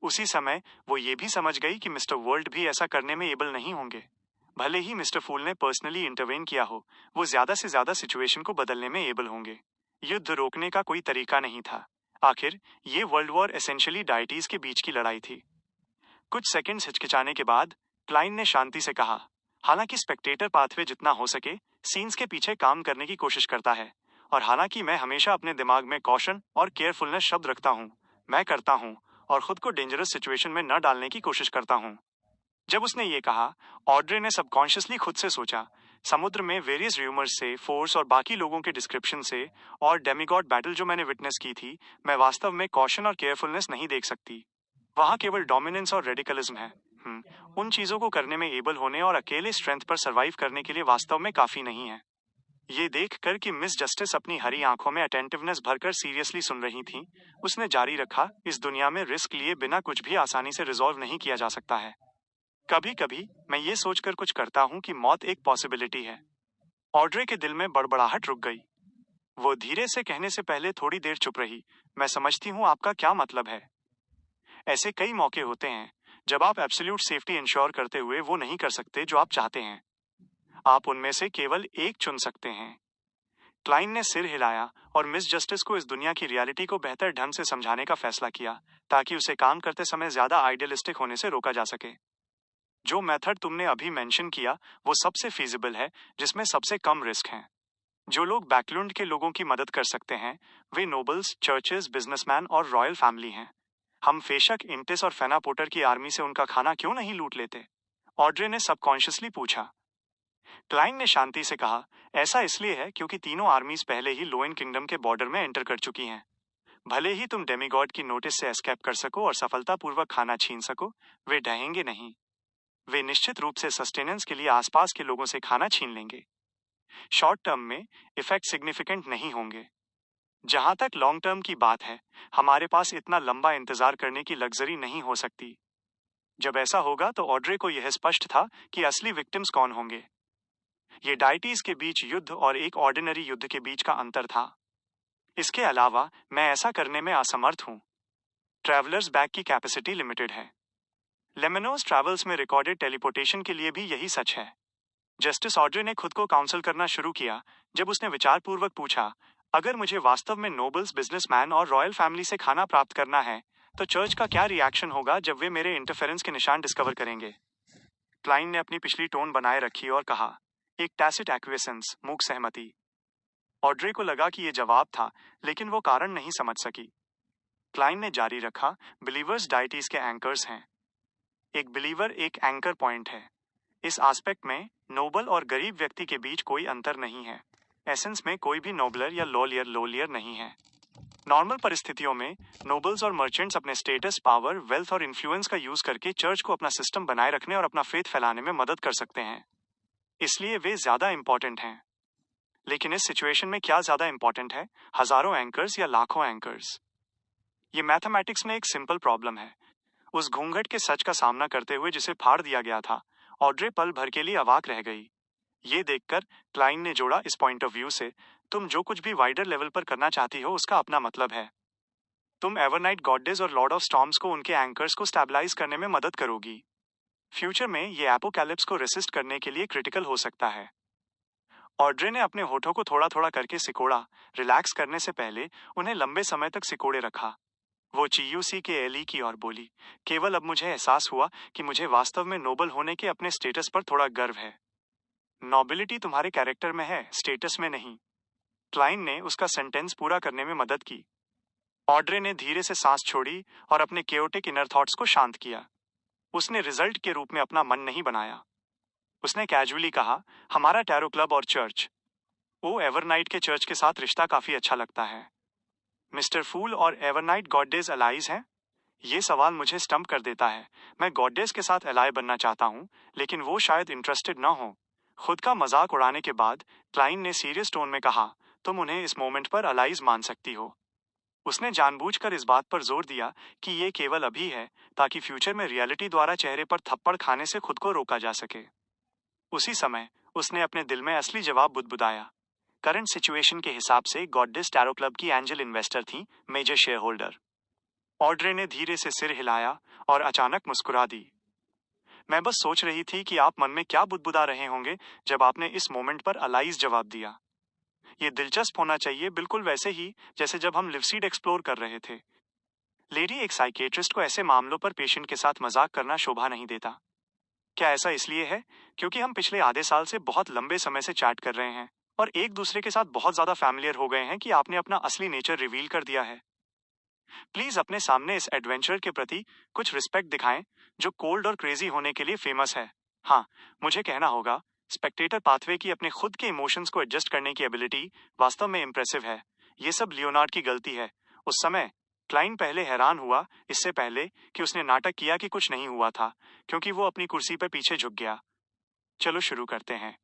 उसी समय वो ये भी समझ गई कि मिस्टर वर्ल्ड भी ऐसा करने में एबल नहीं होंगे। भले ही मिस्टर फूल ने पर्सनली इंटरवेन किया हो, वो ज्यादा से ज्यादा सिचुएशन को बदलने में एबल होंगे। युद्ध रोकने का कोई तरीका नहीं था। आखिर ये वर्ल्ड वॉर एसेंशियली डाइटीज के बीच की लड़ाई थी। कुछ सेकंड्स हिचकिचाने के बाद क्लाइन ने शांति से कहा, हालांकि स्पेक्टेटर पाथवे जितना हो सके सीन्स के पीछे काम करने की कोशिश करता है, और हालांकि मैं हमेशा अपने दिमाग में कॉशन और केयरफुलनेस शब्द रखता हूँ, मैं करता हूँ और खुद को डेंजरस सिचुएशन में न डालने की कोशिश करता हूँ। जब उसने ये कहा, ऑड्रे ने सबकॉन्शियसली खुद से सोचा, समुद्र में वेरियस र्यूमर्स से, फोर्स और बाकी लोगों के डिस्क्रिप्शन से और डेमिगॉड बैटल जो मैंने विटनेस की थी, मैं वास्तव में कॉशन और केयरफुलनेस नहीं देख सकती। वहां केवल डोमिनेंस और रेडिकलिज्म है। उन चीजों को करने में एबल होने और अकेले स्ट्रेंथ पर सरवाइव करने के लिए वास्तव में काफी नहीं है। ये देखकर कि मिस जस्टिस अपनी हरी आंखों में अटेंटिवनेस भरकर सीरियसली सुन रही थीं, उसने जारी रखा, इस दुनिया में रिस्क लिए बिना कुछ भी आसानी से रिजॉल्व नहीं किया जा सकता है। कभी कभी मैं ये सोचकर कुछ करता हूँ कि मौत एक पॉसिबिलिटी है। ऑड्रे के दिल में बड़बड़ाहट रुक गई। वो धीरे से कहने से पहले थोड़ी देर चुप रही। मैं समझती हूँ आपका क्या मतलब है। ऐसे कई मौके होते हैं जब आप एब्सोल्यूट सेफ्टी इंश्योर करते हुए वो नहीं कर सकते जो आप चाहते हैं। आप उनमें से केवल एक चुन सकते हैं। क्लाइन ने सिर हिलाया और मिस जस्टिस को इस दुनिया की रियलिटी को बेहतर ढंग से समझाने का फैसला किया, ताकि उसे काम करते समय ज्यादा आइडियलिस्टिक होने से रोका जा सके। जो मेथड तुमने अभी मेंशन किया वो सबसे फीजिबल है, जिसमें सबसे कम रिस्क है। जो लोग बैकलैंड के लोगों की मदद कर सकते हैं वे नोबल्स, चर्चेस, बिजनेसमैन और रॉयल फैमिली हैं। हम बेशक इंटिस और फेना पोटर की आर्मी से उनका खाना क्यों नहीं लूट लेते? ऑड्रे ने सबकॉन्शियसली पूछा। क्लाइन ने शांति से कहा, ऐसा इसलिए है क्योंकि तीनों आर्मीज पहले ही लोएन किंगडम के बॉर्डर में एंटर कर चुकी हैं। भले ही तुम डेमीगॉड की नोटिस से एस्केप कर सको और सफलतापूर्वक खाना छीन सको, वे ढहेंगे नहीं। वे निश्चित रूप से सस्टेनेंस के लिए आसपास के लोगों से खाना छीन लेंगे। शॉर्ट टर्म में इफेक्ट सिग्निफिकेंट नहीं होंगे। जहां तक लॉन्ग टर्म की बात है, हमारे पास इतना लंबा इंतजार करने की लग्जरी नहीं हो सकती। जब ऐसा होगा तो ऑड्रे को यह स्पष्ट था कि असली विक्टिम्स कौन होंगे। ये डाइटीज के बीच युद्ध और एक ऑर्डिनरी युद्ध के बीच का अंतर था। इसके अलावा मैं ऐसा करने में असमर्थ हूं। ट्रैवलर्स बैग की कैपेसिटी लिमिटेड है। लेमिनोस ट्रैवल्स में रिकॉर्डेड टेलीपोर्टेशन के लिए भी यही सच है। जस्टिस ऑड्रे ने खुद को काउंसल करना शुरू किया जब उसने विचारपूर्वक पूछा, अगर मुझे वास्तव में नोबल्स, बिजनेसमैन और रॉयल फैमिली से खाना प्राप्त करना है तो चर्च का क्या रिएक्शन होगा जब वे मेरे इंटरफेरेंस के निशान डिस्कवर करेंगे? क्लाइन ने अपनी पिछली टोन बनाए रखी और कहा, एक टैसिट एक्विएसेंस, मूक सहमति। ऑड्रे को लगा कि यह जवाब था, लेकिन वो कारण नहीं समझ सकी। क्लाइन ने जारी रखा, बिलीवर्स डाइटीज के एंकर्स हैं। एक बिलीवर एक एंकर पॉइंट है। इस एस्पेक्ट में नोबल और गरीब व्यक्ति के बीच कोई अंतर नहीं है। एसेंस में कोई भी नोबलर या लोलियर नहीं है। नॉर्मल परिस्थितियों में नोबल्स और मर्चेंट्स अपने स्टेटस, पावर, वेल्थ और इन्फ्लुएंस का यूज करके चर्च को अपना सिस्टम बनाए रखने और अपना फेथ फैलाने में मदद कर सकते हैं। इसलिए वे ज्यादा इंपॉर्टेंट हैं। लेकिन इस सिचुएशन में क्या ज्यादा इंपॉर्टेंट है, हजारों एंकर्स या लाखों एंकर्स? ये मैथमेटिक्स में एक सिंपल प्रॉब्लम है। उस घूंघट के सच का सामना करते हुए जिसे फाड़ दिया गया था, ऑड्रे पल भर के लिए अवाक रह गई। ये देखकर क्लाइन ने जोड़ा, इस पॉइंट ऑफ व्यू से तुम जो कुछ भी वाइडर लेवल पर करना चाहती हो उसका अपना मतलब है। तुम एवरनाइट गॉडेस और लॉर्ड ऑफ स्टॉर्म्स को उनके एंकर्स को स्टेबलाइज करने में मदद करोगी। फ्यूचर में ये एपोकैलिप्स को रेसिस्ट करने के लिए क्रिटिकल हो सकता है। ऑड्रे ने अपने होठों को थोड़ा थोड़ा करके सिकोड़ा। रिलैक्स करने से पहले उन्हें लंबे समय तक सिकोड़े रखा। वो चीयूसी के एली की ओर बोली, केवल अब मुझे एहसास हुआ कि मुझे वास्तव में नोबल होने के अपने स्टेटस पर थोड़ा गर्व है। नोबिलिटी तुम्हारे कैरेक्टर में है, स्टेटस में नहीं। क्लाइन ने उसका सेंटेंस पूरा करने में मदद की। ऑड्रे ने धीरे से सांस छोड़ी और अपने केओटिक इनर थॉट्स को शांत किया। उसने रिजल्ट के रूप में अपना मन नहीं बनाया। उसने कैजुअली कहा, हमारा टैरो क्लब और चर्च, वो एवरनाइट के चर्च के साथ रिश्ता काफी अच्छा लगता है। मिस्टर फूल और एवरनाइट गॉडेस अलाइज हैं? ये सवाल मुझे स्टंप कर देता है। मैं गॉडेस के साथ अलाय बनना चाहता हूँ, लेकिन वो शायद इंटरेस्टेड ना हो। खुद का मजाक उड़ाने के बाद क्लाइन ने सीरियस टोन में कहा, तुम उन्हें इस मोमेंट पर अलाइज मान सकती हो। उसने जानबूझकर इस बात पर जोर दिया कि ये केवल अभी है, ताकि फ्यूचर में रियलिटी द्वारा चेहरे पर थप्पड़ खाने से खुद को रोका जा सके। उसी समय उसने अपने दिल में असली जवाब बुदबुदाया। करंट सिचुएशन के हिसाब से गॉडेस टैरो क्लब की एंजल इन्वेस्टर थी, मेजर शेयर होल्डर। ऑड्रे ने धीरे से सिर हिलाया और अचानक मुस्कुरा दी। मैं बस सोच रही थी कि आप मन में क्या बुदबुदा रहे होंगे जब आपने इस मोमेंट पर अलाइज जवाब दिया। ये दिलचस्प होना चाहिए, बिल्कुल वैसे ही जैसे जब हम लिवसीड एक्सप्लोर कर रहे थे। लेडी, एक साइकेट्रिस्ट को ऐसे मामलों पर पेशेंट के साथ मजाक करना शोभा नहीं देता। क्या ऐसा इसलिए है क्योंकि हम पिछले आधे साल से बहुत लंबे समय से चैट कर रहे हैं और एक दूसरे के साथ बहुत ज्यादा फैमिलियर हो गए हैं कि आपने अपना असली नेचर रिवील कर दिया है? प्लीज अपने सामने इस एडवेंचर के प्रति कुछ रिस्पेक्ट दिखाएं, जो कोल्ड और क्रेजी होने के लिए फेमस है। हाँ, मुझे कहना होगा, स्पेक्टेटर पाथवे की अपने खुद के इमोशंस को एडजस्ट करने की एबिलिटी वास्तव में इम्प्रेसिव है। ये सब लियोनार्ड की गलती है। उस समय क्लाइन पहले हैरान हुआ, इससे पहले कि उसने नाटक किया कि कुछ नहीं हुआ था, क्योंकि वो अपनी कुर्सी पर पीछे झुक गया। चलो शुरू करते हैं।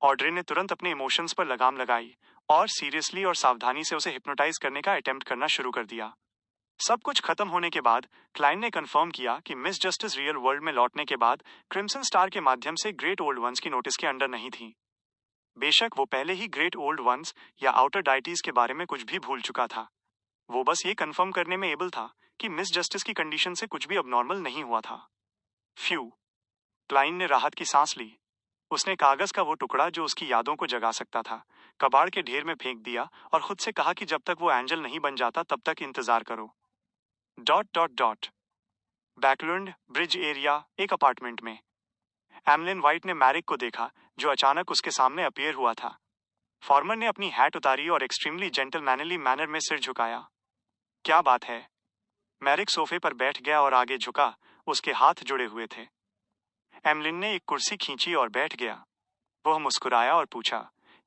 ऑड्रे ने तुरंत अपने इमोशंस पर लगाम लगाई और सीरियसली और सावधानी से उसे हिप्नोटाइज करने का अटेम्प्ट करना शुरू कर दिया। सब कुछ खत्म होने के बाद क्लाइंट ने कंफर्म किया कि मिस जस्टिस रियल वर्ल्ड में लौटने के बाद क्रिम्सन स्टार के माध्यम से ग्रेट ओल्ड वंस की नोटिस के अंडर नहीं थी। बेशक वो पहले ही ग्रेट ओल्ड वंस या आउटर डाइटीज के बारे में कुछ भी भूल चुका था, वो बस ये कंफर्म करने में एबल था कि मिस जस्टिस की कंडीशन से कुछ भी अबनॉर्मल नहीं हुआ था। फ्यू। क्लाइंट ने राहत की सांस ली। उसने कागज का वो टुकड़ा जो उसकी यादों को जगा सकता था कबाड़ के ढेर में फेंक दिया और खुद से कहा कि जब तक वो एंजल नहीं बन जाता तब तक इंतजार करो। Dot dot dot. Backland bridge area, एक अपार्टमेंट में एमलिन वाइट ने मैरिक को देखा जो अचानक उसके सामने अपीयर हुआ था। फॉर्मर ने अपनी हैट उतारी और एक्सट्रीमली जेंटलमैनली मैनर में सिर झुकाया। क्या बात है? मैरिक सोफे पर बैठ गया और आगे झुका, उसके हाथ जुड़े हुए थे। एमलिन ने एक कुर्सी खींची और बैठ गया। वह मुस्कुराया और पूछा,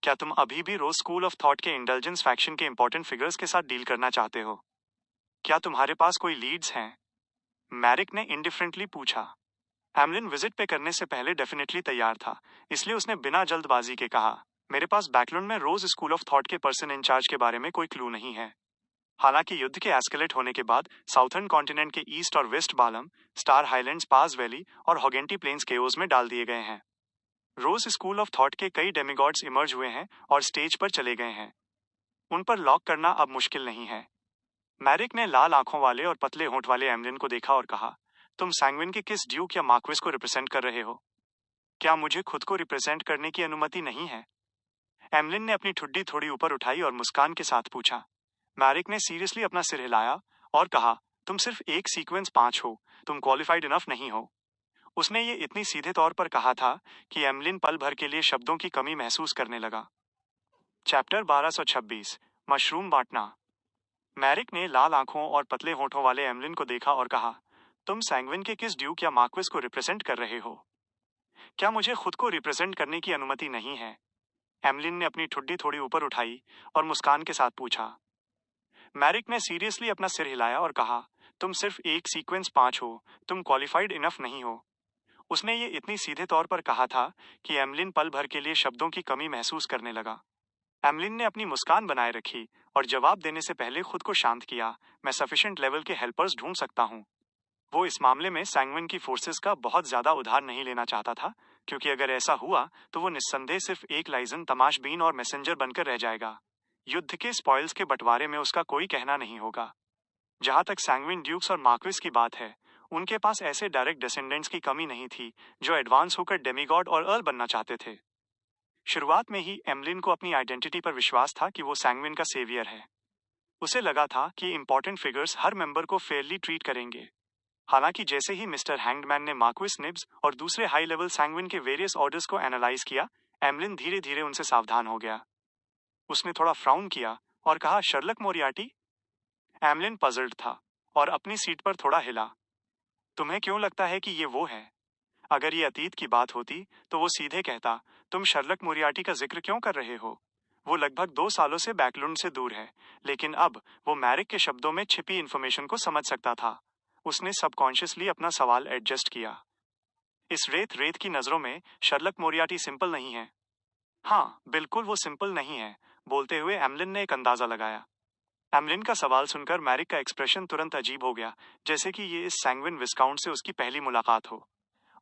क्या तुम अभी भी रोज स्कूल ऑफ थॉट के इंटेलिजेंस फैक्शन के इंपॉर्टेंट फिगर्स के साथ डील करना चाहते हो? क्या तुम्हारे पास कोई लीड्स हैं? मैरिक ने इंडिफरेंटली पूछा। एमलिन विजिट पे करने से पहले डेफिनेटली तैयार था, इसलिए उसने बिना जल्दबाजी के कहा, मेरे पास बैकलैंड में रोज स्कूल ऑफ थॉट के पर्सन इंचार्ज के बारे में कोई क्लू नहीं है। हालांकि युद्ध के एस्केलेट होने के बाद साउथर्न कॉन्टिनेंट के ईस्ट और वेस्ट बालम, स्टार हाईलैंड्स, पास वैली और हॉगेंटी प्लेन्स केओस में डाल दिए गए हैं। रोज स्कूल ऑफ थॉट के कई डेमिगॉड्स इमर्ज हुए हैं और स्टेज पर चले गए हैं। उन पर लॉक करना अब मुश्किल नहीं है। मैरिक ने लाल आंखों वाले और पतले होंठ वाले एमलिन को देखा और कहा, तुम सैंग्विन के किस ड्यूक या मार्क्विस को रिप्रेजेंट कर रहे हो? क्या मुझे खुद को रिप्रेजेंट करने की अनुमति नहीं है? एमलिन ने अपनी ठुड्डी थोड़ी ऊपर उठाई और मुस्कान के साथ पूछा। मैरिक ने सीरियसली अपना सिर हिलाया और कहा, तुम सिर्फ एक सीक्वेंस 5 हो, तुम क्वालिफाइड इनफ नहीं हो। उसने ये इतनी सीधे तौर पर कहा था कि एमलिन पल भर के लिए शब्दों की कमी महसूस करने लगा। चैप्टर 1226, मशरूम बांटना। मैरिक ने लाल आंखों और पतले होठों वाले एमलिन को देखा और कहा, तुम सैंग्विन के किस ड्यूक या मार्क्विस को रिप्रेजेंट कर रहे हो? क्या मुझे खुद को रिप्रेजेंट करने की अनुमति नहीं है? एमलिन ने अपनी ठुड्डी थोड़ी ऊपर उठाई और मुस्कान के साथ पूछा। मैरिक ने सीरियसली अपना सिर हिलाया और कहा, तुम सिर्फ एक सीक्वेंस 5 हो, तुम क्वालिफाइड इनफ नहीं हो। उसने ये इतनी सीधे तौर पर कहा था कि एमलिन पल भर के लिए शब्दों की कमी महसूस करने लगा। एमलिन ने अपनी मुस्कान बनाए रखी और जवाब देने से पहले खुद को शांत किया, मैं सफिशिएंट लेवल के हेल्पर्स ढूंढ सकता हूँ। वो इस मामले में सैंग्विन की फोर्सेस का बहुत ज्यादा उधार नहीं लेना चाहता था, क्योंकि अगर ऐसा हुआ तो वो निस्संदेह सिर्फ एक लाइजन, तमाशबीन और मैसेंजर बनकर रह जाएगा। युद्ध के स्पॉइल्स के बंटवारे में उसका कोई कहना नहीं होगा। जहां तक सैंग्विन ड्यूक्स और मार्क्विस की बात है, उनके पास ऐसे डायरेक्ट डिसेंडेंट्स की कमी नहीं थी जो एडवांस होकर डेमीगॉड और अर्ल बनना चाहते थे। शुरुआत में ही एमलिन को अपनी आइडेंटिटी पर विश्वास था कि वो सैंग्विन का सेवियर है। उसे लगा था कि इंपॉर्टेंट फिगर्स हर मेंबर को फेयरली ट्रीट करेंगे। हालांकि जैसे ही मिस्टर हैंगमैन ने मार्क्विस निब्स और दूसरे हाई लेवल सैंग्विन के वेरियस ऑर्डर्स को एनालाइज किया, एमलिन धीरे धीरे उनसे सावधान हो गया। उसने थोड़ा फ्राउन किया और कहा, शर्लक मोरियार्टी? एमलिन पजल्ड था और अपनी सीट पर थोड़ा हिला। तुम्हें क्यों लगता है कि ये वो है? अगर ये अतीत की बात होती तो वो सीधे कहता, तुम शर्लक मोरियार्टी का जिक्र क्यों कर रहे हो? वो लगभग 2 सालों से बैकलुंड से दूर है, लेकिन अब वो मैरिक के शब्दों में छिपी इन्फॉर्मेशन को समझ सकता था। उसने सबकॉन्शियसली अपना सवाल एडजस्ट किया। इस रेत रेत की नजरों में शर्लक मोरियार्टी सिंपल नहीं है। हाँ, बिल्कुल वो सिंपल नहीं है, बोलते हुए एमलिन ने एक अंदाजा लगाया। एमलिन का सवाल सुनकर मैरिक का एक्सप्रेशन तुरंत अजीब हो गया, जैसे कि ये इस सैंग्विन विस्काउंट से उसकी पहली मुलाकात हो।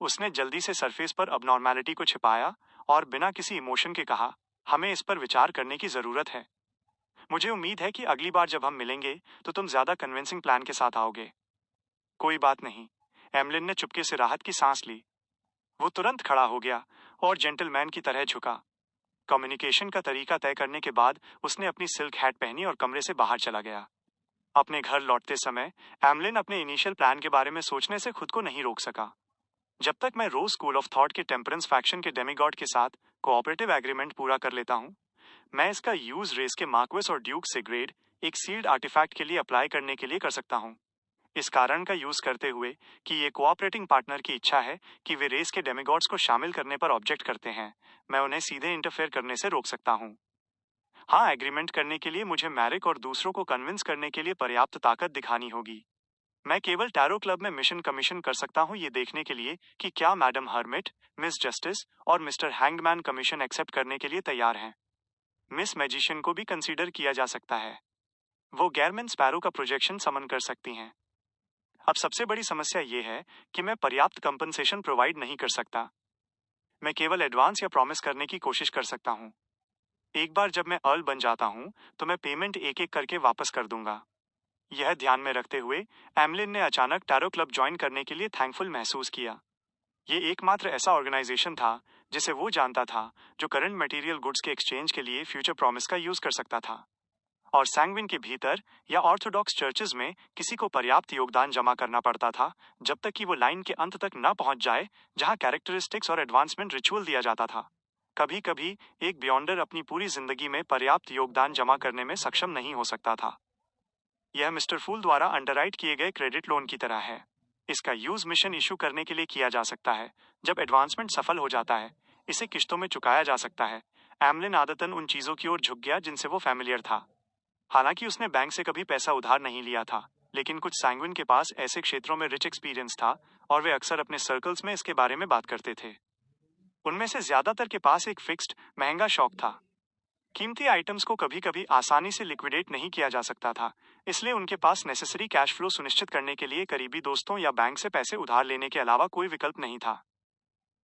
उसने जल्दी से सरफेस पर अबनॉर्मैलिटी को छिपाया और बिना किसी इमोशन के कहा, हमें इस पर विचार करने की जरूरत है। मुझे उम्मीद है कि अगली बार जब हम मिलेंगे तो तुम ज्यादा कन्विंसिंग प्लान के साथ आओगे। कोई बात नहीं। एमलिन ने चुपके से राहत की सांस ली। वो तुरंत खड़ा हो गया और जेंटलमैन की तरह झुका। कम्युनिकेशन का तरीका तय करने के बाद उसने अपनी सिल्क हैट पहनी और कमरे से बाहर चला गया। अपने घर लौटते समय एमलिन अपने इनिशियल प्लान के बारे में सोचने से खुद को नहीं रोक सका। जब तक मैं रोज स्कूल ऑफ थॉट के टेम्परेंस फैक्शन के डेमिगॉड के साथ कोऑपरेटिव एग्रीमेंट पूरा कर लेता हूँ, मैं इसका यूज रेस के मार्क्विस और ड्यूक से ग्रेड एक सील्ड आर्टिफैक्ट के लिए अप्लाई करने के लिए कर सकता हूँ। इस कारण का यूज करते हुए कि ये कोऑपरेटिंग पार्टनर की इच्छा है कि वे रेस के डेमिगॉड्स को शामिल करने पर ऑब्जेक्ट करते हैं, मैं उन्हें सीधे इंटरफेयर करने से रोक सकता हूँ। हाँ, एग्रीमेंट करने के लिए मुझे मैरिक और दूसरों को कन्विंस करने के लिए पर्याप्त ताकत दिखानी होगी। मैं केवल टैरो क्लब में मिशन कमीशन कर सकता हूँ ये देखने के लिए कि क्या मैडम हर्मिट, मिस जस्टिस और मिस्टर हैंगमैन कमीशन एक्सेप्ट करने के लिए तैयार हैं। मिस मैजिशियन को भी कंसीडर किया जा सकता है। वो गैरमैन स्पैरो का प्रोजेक्शन समन कर सकती हैं। अब सबसे बड़ी समस्या ये है कि मैं पर्याप्त कंपनसेशन प्रोवाइड नहीं कर सकता। मैं केवल एडवांस या प्रॉमिस करने की कोशिश कर सकता हूँ। एक बार जब मैं अर्ल बन जाता हूँ तो मैं पेमेंट एक एक करके वापस कर दूंगा। यह ध्यान में रखते हुए एमलिन ने अचानक टैरो क्लब ज्वाइन करने के लिए थैंकफुल महसूस किया। ये एकमात्र ऐसा ऑर्गेनाइजेशन था जिसे वो जानता था जो करंट मटेरियल गुड्स के एक्सचेंज के लिए फ्यूचर प्रॉमिस का यूज कर सकता था। और सैंग्विन के भीतर या ऑर्थोडॉक्स चर्चेज में किसी को पर्याप्त योगदान जमा करना पड़ता था जब तक कि वो लाइन के अंत तक न पहुंच जाए जहां कैरेक्टरिस्टिक्स और एडवांसमेंट रिचुअल दिया जाता था। कभी कभी एक बियॉन्डर अपनी पूरी जिंदगी में पर्याप्त योगदान जमा करने में सक्षम नहीं हो सकता था। यह मिस्टर फूल द्वारा अंडरराइट किए गए क्रेडिट लोन की तरह है। इसका यूज मिशन इशू करने के लिए किया जा सकता है। जब एडवांसमेंट सफल हो जाता है इसे किश्तों में चुकाया जा सकता है। एमलिन आदतन उन चीजों की ओर झुक गया जिनसे वो फैमिलियर था। हालांकि उसने बैंक से कभी पैसा उधार नहीं लिया था, लेकिन कुछ सैंग्विन के पास ऐसे क्षेत्रों में रिच एक्सपीरियंस था और वे अक्सर अपने सर्कल्स में इसके बारे में बात करते थे। उनमें से ज्यादातर के पास एक फिक्स्ड महंगा शौक था। कीमती आइटम्स को कभी कभी आसानी से लिक्विडेट नहीं किया जा सकता था, इसलिए उनके पास नेसेसरी कैश फ्लो सुनिश्चित करने के लिए करीबी दोस्तों या बैंक से पैसे उधार लेने के अलावा कोई विकल्प नहीं था।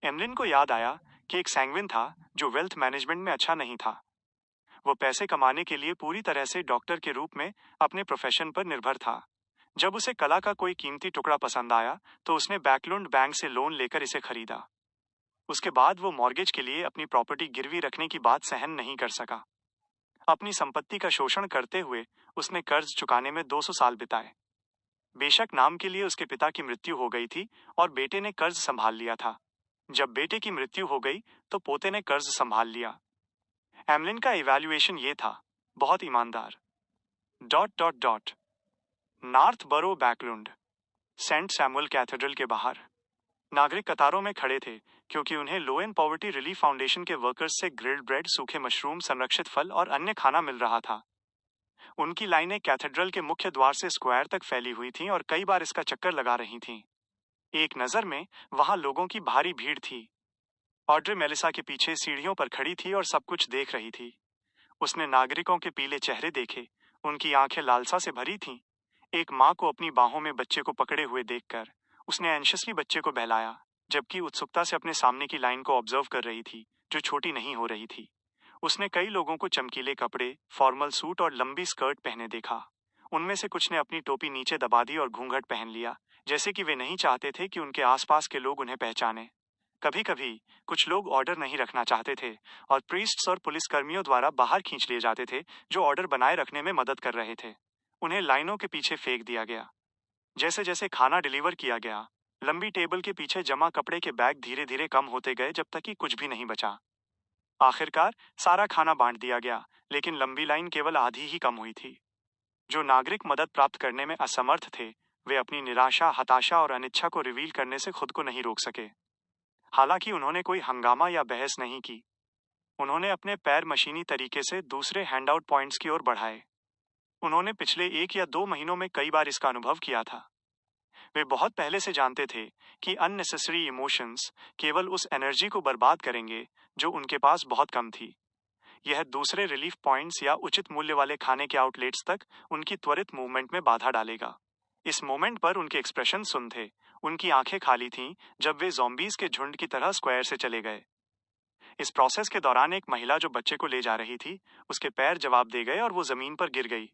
एमलिन को याद आया कि एक सैंग्विन था जो वेल्थ मैनेजमेंट में अच्छा नहीं था। वो पैसे कमाने के लिए पूरी तरह से डॉक्टर के रूप में अपने प्रोफेशन पर निर्भर था। जब उसे कला का कोई कीमती टुकड़ा पसंद आया तो उसने बैकलुंड बैंक से लोन लेकर इसे खरीदा। उसके बाद वो मॉर्गेज के लिए अपनी प्रॉपर्टी गिरवी रखने की बात सहन नहीं कर सका। अपनी संपत्ति का शोषण करते हुए उसने कर्ज चुकाने में 200 साल बिताए। बेशक नाम के लिए उसके पिता की मृत्यु हो गई थी और बेटे ने कर्ज संभाल लिया था। जब बेटे की मृत्यु हो गई तो पोते ने कर्ज संभाल लिया। एमलिन का इवैल्यूएशन ये था, बहुत ईमानदार। डॉट डॉट डॉट नॉर्थ बरो बैकलुंड, सेंट सैमुअल कैथेड्रल के बाहर नागरिक कतारों में खड़े थे क्योंकि उन्हें लो एंड पॉवर्टी रिलीफ फाउंडेशन के वर्कर्स से ग्रिल्ड ब्रेड, सूखे मशरूम, संरक्षित फल और अन्य खाना मिल रहा था। उनकी लाइनें कैथेड्रल के मुख्य द्वार से स्क्वायर तक फैली हुई थीं और कई बार इसका चक्कर लगा रही थीं। एक नजर में वहां लोगों की भारी भीड़ थी। ऑड्रे मेलिसा के पीछे सीढ़ियों पर खड़ी थी और सब कुछ देख रही थी। उसने नागरिकों के पीले चेहरे देखे, उनकी आंखें लालसा से भरी थीं। एक माँ को अपनी बाहों में बच्चे को पकड़े हुए देखकर उसने एंशियसली बच्चे को बहलाया, जबकि उत्सुकता से अपने सामने की लाइन को ऑब्जर्व कर रही थी जो छोटी नहीं हो रही थी। उसने कई लोगों को चमकीले कपड़े, फॉर्मल सूट और लंबी स्कर्ट पहने देखा। उनमें से कुछ ने अपनी टोपी नीचे दबा दी और घूंघट पहन लिया, जैसे कि वे नहीं चाहते थे कि उनके आसपास के लोग उन्हें पहचाने। कभी कभी कुछ लोग ऑर्डर नहीं रखना चाहते थे और प्रीस्ट्स और पुलिसकर्मियों द्वारा बाहर खींच लिए जाते थे जो ऑर्डर बनाए रखने में मदद कर रहे थे। उन्हें लाइनों के पीछे फेंक दिया गया। जैसे जैसे खाना डिलीवर किया गया, लंबी टेबल के पीछे जमा कपड़े के बैग धीरे धीरे कम होते गए जब तक कि कुछ भी नहीं बचा। आखिरकार सारा खाना बांट दिया गया, लेकिन लंबी लाइन केवल आधी ही कम हुई थी। जो नागरिक मदद प्राप्त करने में असमर्थ थे, वे अपनी निराशा, हताशा और अनिच्छा को रिवील करने से खुद को नहीं रोक सके। हालांकि उन्होंने कोई हंगामा या बहस नहीं की। उन्होंने अपने पैर मशीनी तरीके से दूसरे हैंडआउट पॉइंट्स की ओर बढ़ाए। उन्होंने पिछले 1 या 2 महीनों में कई बार इसका अनुभव किया था। वे बहुत पहले से जानते थे कि अननेसेसरी इमोशंस केवल उस एनर्जी को बर्बाद करेंगे जो उनके पास बहुत कम थी। यह दूसरे रिलीफ पॉइंट्स या उचित मूल्य वाले खाने के आउटलेट्स तक उनकी त्वरित मूवमेंट में बाधा डालेगा। इस मोमेंट पर उनके एक्सप्रेशन सुन थे। उनकी आंखें खाली थीं जब वे ज़ॉम्बीज के झुंड की तरह स्क्वायर से चले गए। इस प्रोसेस के दौरान एक महिला जो बच्चे को ले जा रही थी, उसके पैर जवाब दे गए और वो जमीन पर गिर गई।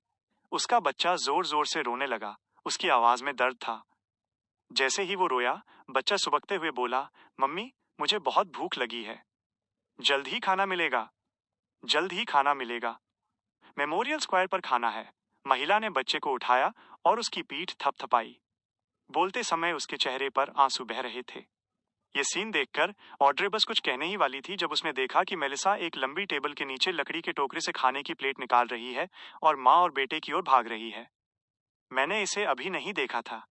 उसका बच्चा जोर जोर से रोने लगा। उसकी आवाज में दर्द था। जैसे ही वो रोया, बच्चा सुबकते हुए बोला, मम्मी, मुझे बहुत भूख लगी है। जल्द ही खाना मिलेगा। जल्द ही खाना मिलेगा। मेमोरियल स्क्वायर पर खाना है। महिला ने बच्चे को उठाया और उसकी पीठ थपथपाई। बोलते समय उसके चेहरे पर आंसू बह रहे थे। ये सीन देखकर ऑड्रे बस कुछ कहने ही वाली थी जब उसने देखा कि मेलिसा एक लंबी टेबल के नीचे लकड़ी के टोकरे से खाने की प्लेट निकाल रही है और माँ और बेटे की ओर भाग रही है। मैंने इसे अभी नहीं देखा था।